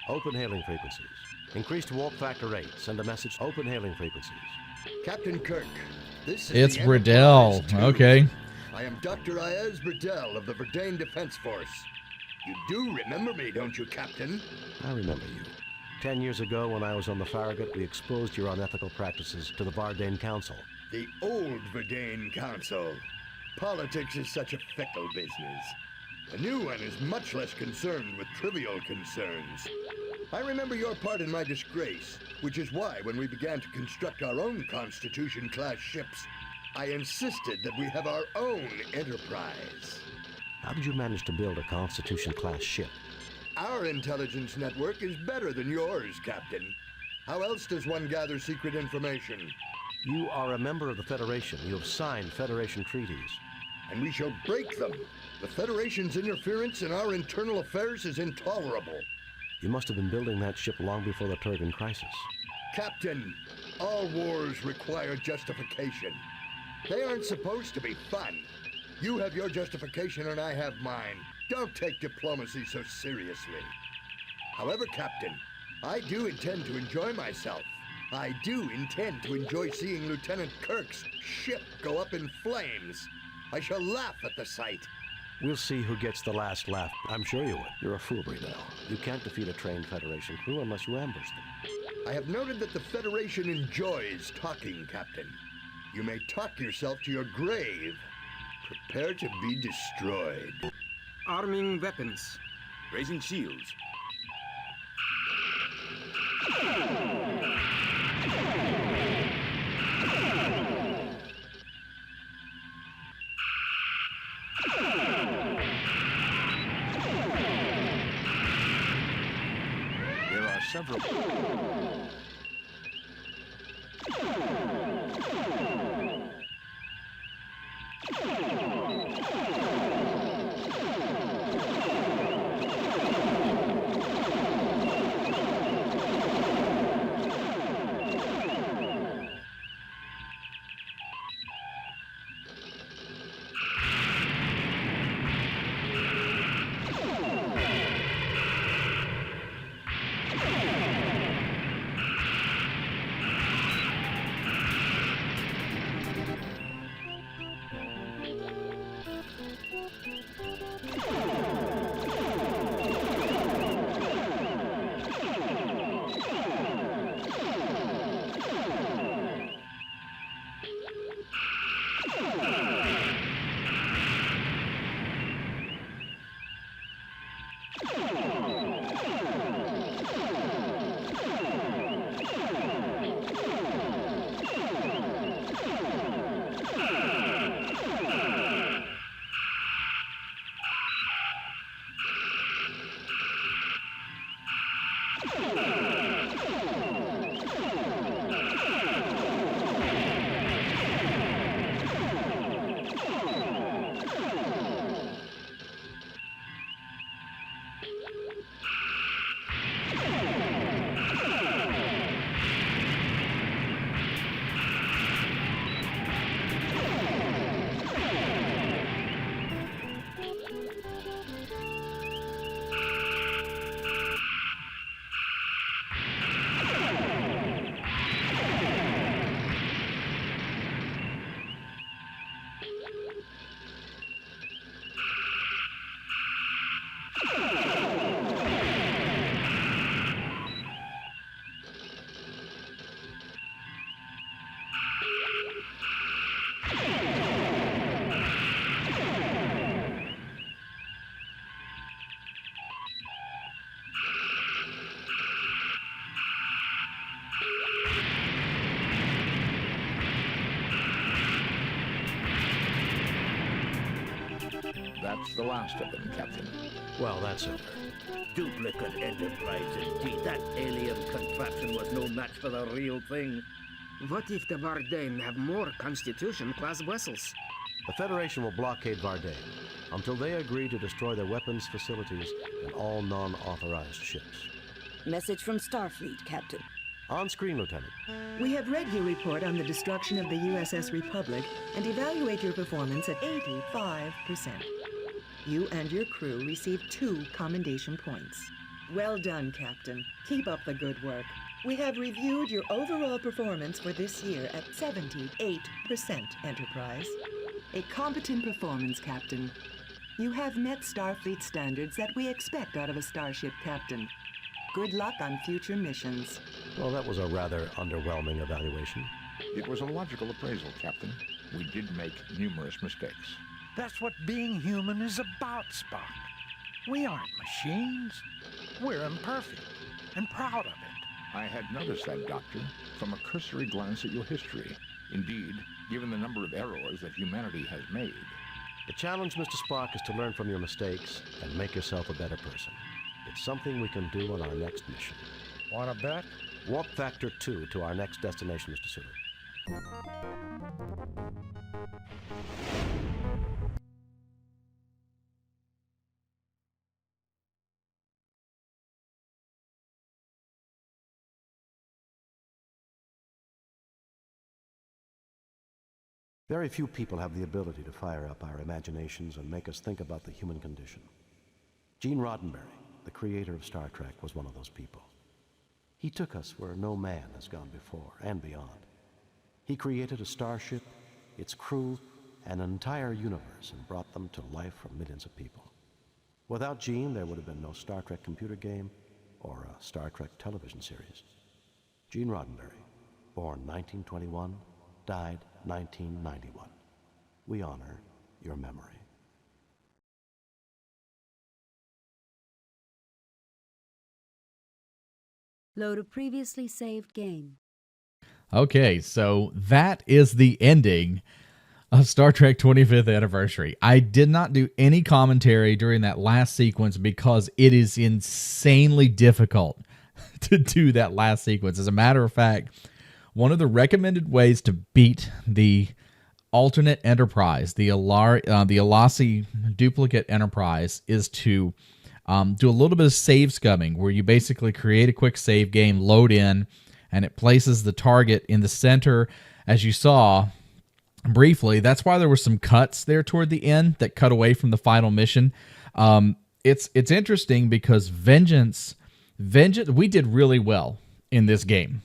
Open hailing frequencies. Increased warp factor 8. Send a message. Open hailing frequencies. Captain Kirk, this is It's the Bradell. Enterprise 2. Okay. I am Dr. Ayaz Bradell of the Verdane Defense Force. You do remember me, don't you, Captain? I remember you. 10 years ago, when I was on the Farragut, we exposed your unethical practices to the Vardane Council. The old Verdane Council. Politics is such a fickle business. The new one is much less concerned with trivial concerns. I remember your part in my disgrace, which is why when we began to construct our own Constitution-class ships, I insisted that we have our own Enterprise. How did you manage to build a Constitution-class ship? Our intelligence network is better than yours, Captain. How else does one gather secret information? You are a member of the Federation. You have signed Federation treaties. And we shall break them. The Federation's interference in our internal affairs is intolerable. You must have been building that ship long before the Turgan crisis. Captain, all wars require justification. They aren't supposed to be fun. You have your justification and I have mine. Don't take diplomacy so seriously. However, Captain, I do intend to enjoy myself. I do intend to enjoy seeing Lieutenant Kirk's ship go up in flames. I shall laugh at the sight. We'll see who gets the last laugh. I'm sure you would. You're a fool, Bradell. You can't defeat a trained Federation crew unless you ambush them. I have noted that the Federation enjoys talking, Captain. You may talk yourself to your grave. Prepare to be destroyed. Arming weapons. Raising shields. There are several... That's the last of them, Captain. Well, that's over. Duplicate Enterprise indeed. That alien contraption was no match for the real thing. What if the Vardain have more Constitution-class vessels? The Federation will blockade Vardain until they agree to destroy their weapons facilities and all non-authorized ships. Message from Starfleet, Captain. On screen, Lieutenant. We have read your report on the destruction of the USS Republic and evaluate your performance at 85%. You and your crew received 2 commendation points. Well done, Captain. Keep up the good work. We have reviewed your overall performance for this year at 78% Enterprise. A competent performance, Captain. You have met Starfleet standards that we expect out of a starship captain. Good luck on future missions. Well, that was a rather underwhelming evaluation. It was a logical appraisal, Captain. We did make numerous mistakes. That's what being human is about, Spock. We aren't machines. We're imperfect and proud of it. I had noticed that, Doctor, from a cursory glance at your history. Indeed, given the number of errors that humanity has made. The challenge, Mr. Spock, is to learn from your mistakes and make yourself a better person. It's something we can do on our next mission. Want to bet? Warp Factor 2 to our next destination, Mr. Sulu. Very few people have the ability to fire up our imaginations and make us think about the human condition. Gene Roddenberry, the creator of Star Trek, was one of those people. He took us where no man has gone before and beyond. He created a starship, its crew, and an entire universe and brought them to life for millions of people. Without Gene, there would have been no Star Trek computer game or a Star Trek television series. Gene Roddenberry, born 1921, died 1991. We honor your memory. Load a previously saved game. Okay, so that is the ending of Star Trek 25th Anniversary. I did not do any commentary during that last sequence because it is insanely difficult to do that last sequence. As a matter of fact, one of the recommended ways to beat the alternate Enterprise, the Alasi duplicate Enterprise, is to do a little bit of save scumming, where you basically create a quick save game, load in, and it places the target in the center. As you saw briefly, that's why there were some cuts there toward the end that cut away from the final mission. It's interesting because Vengeance, we did really well in this game.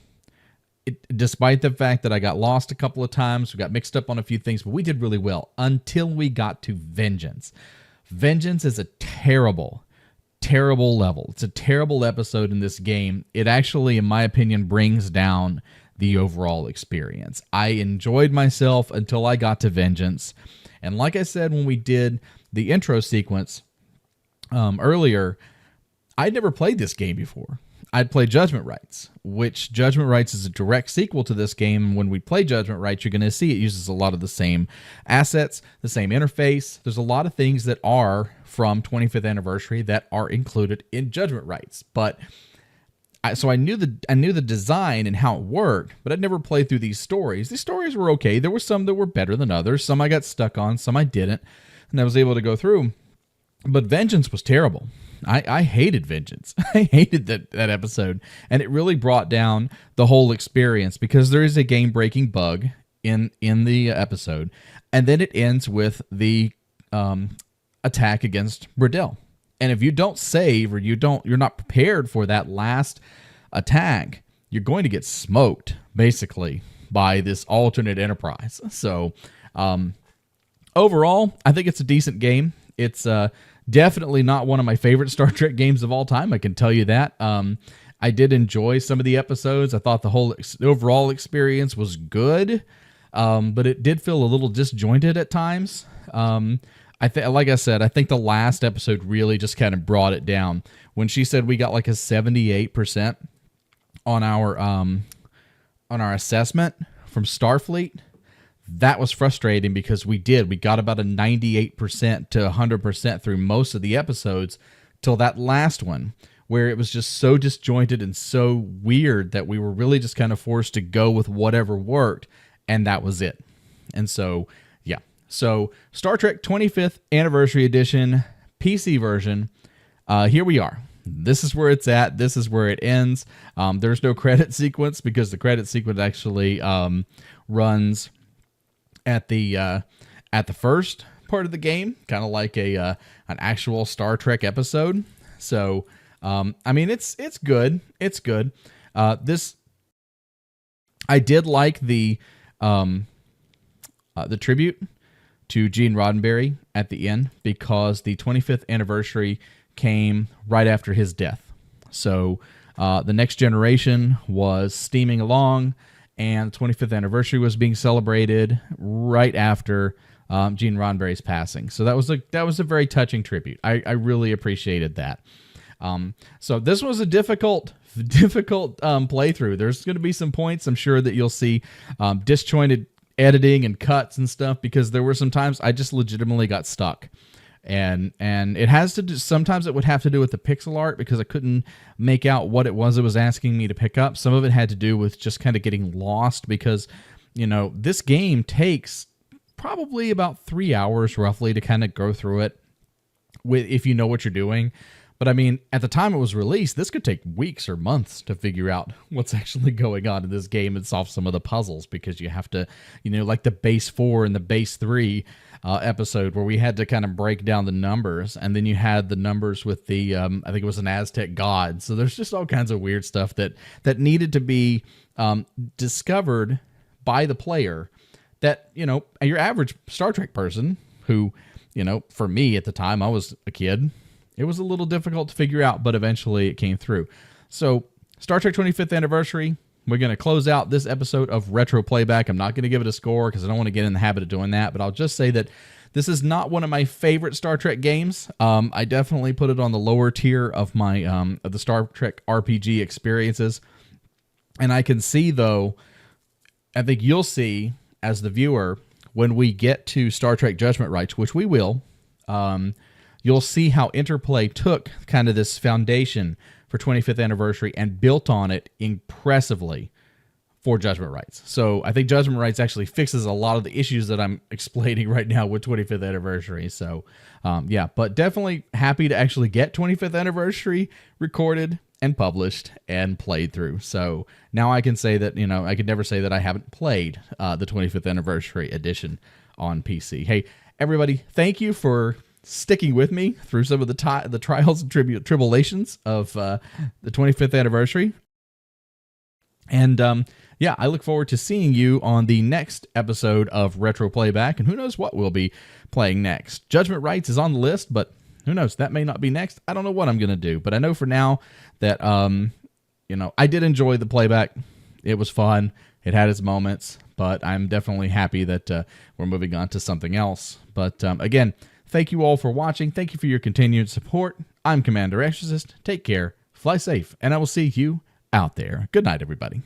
Despite the fact that I got lost a couple of times, we got mixed up on a few things, but we did really well until we got to Vengeance. Vengeance is a terrible level. It's a terrible episode in this game. It actually, in my opinion, brings down the overall experience. I enjoyed myself until I got to Vengeance. And like I said when we did the intro sequence earlier, I'd never played this game before. I'd played Judgment Rights, which Judgment Rights is a direct sequel to this game. When we play Judgment Rights, you're going to see it uses a lot of the same assets, the same interface. There's a lot of things that are from 25th Anniversary that are included in Judgment Rights. But so I knew the design and how it worked, but I'd never played through these stories. These stories were okay. There were some that were better than others. Some I got stuck on, some I didn't, and I was able to go through. But Vengeance was terrible. I hated Vengeance. I hated that episode, and it really brought down the whole experience because there is a game-breaking bug in the episode, and then it ends with the attack against Burdell. And if you don't save or you're not prepared for that last attack, you're going to get smoked basically by this alternate Enterprise. So overall, I think it's a decent game. It's definitely not one of my favorite Star Trek games of all time. I can tell you that. I did enjoy some of the episodes. I thought the whole overall experience was good, but it did feel a little disjointed at times. Like I said, I think the last episode really just kind of brought it down. When she said we got like a 78% on our assessment from Starfleet, that was frustrating because we got about a 98% to 100% through most of the episodes till that last one, where it was just so disjointed and so weird that we were really just kind of forced to go with whatever worked, and that was it. And so, yeah. So Star Trek 25th Anniversary Edition, PC version, here we are. This is where it's at. This is where it ends. There's no credit sequence because the credit sequence actually runs at the first part of the game, kind of like an actual Star Trek episode. So, I mean, it's good. It's good. This, I did like the tribute to Gene Roddenberry at the end because the 25th anniversary came right after his death. So the Next Generation was steaming along, and the 25th anniversary was being celebrated right after Gene Roddenberry's passing. So that was a very touching tribute. I really appreciated that. So this was a difficult playthrough. There's going to be some points I'm sure that you'll see disjointed editing and cuts and stuff, because there were some times I just legitimately got stuck. And it has to do, sometimes it would have to do with the pixel art because I couldn't make out what it was asking me to pick up. Some of it had to do with just kind of getting lost because, you know, this game takes probably about 3 hours roughly to kind of go through it if you know what you're doing. But I mean, at the time it was released, this could take weeks or months to figure out what's actually going on in this game and solve some of the puzzles, because you have to, you know, like the base 4 and the base 3 episode where we had to kind of break down the numbers, and then you had the numbers with the, I think it was an Aztec god. So there's just all kinds of weird stuff that needed to be discovered by the player that, you know, your average Star Trek person who, you know, for me at the time, I was a kid, it was a little difficult to figure out, but eventually it came through. So Star Trek 25th Anniversary, we're going to close out this episode of Retro Playback. I'm not going to give it a score because I don't want to get in the habit of doing that, but I'll just say that this is not one of my favorite Star Trek games. I definitely put it on the lower tier of my of the Star Trek RPG experiences. And I can see, though, I think you'll see as the viewer, when we get to Star Trek Judgment Rights, which we will, you'll see how Interplay took kind of this foundation for 25th Anniversary and built on it impressively for Judgment Rights. So I think Judgment Rights actually fixes a lot of the issues that I'm explaining right now with 25th Anniversary. So yeah, but definitely happy to actually get 25th Anniversary recorded and published and played through. So now I can say that, you know, I could never say that I haven't played the 25th Anniversary edition on PC. Hey, everybody, thank you for sticking with me through some of the trials and tribulations of the 25th Anniversary. And yeah, I look forward to seeing you on the next episode of Retro Playback, and who knows what we'll be playing next. Judgment Rights is on the list, but who knows? That may not be next. I don't know what I'm going to do, but I know for now that, you know, I did enjoy the playback. It was fun. It had its moments, but I'm definitely happy that we're moving on to something else. But again, thank you all for watching. Thank you for your continued support. I'm Commander Exorcist. Take care, fly safe, and I will see you out there. Good night, everybody.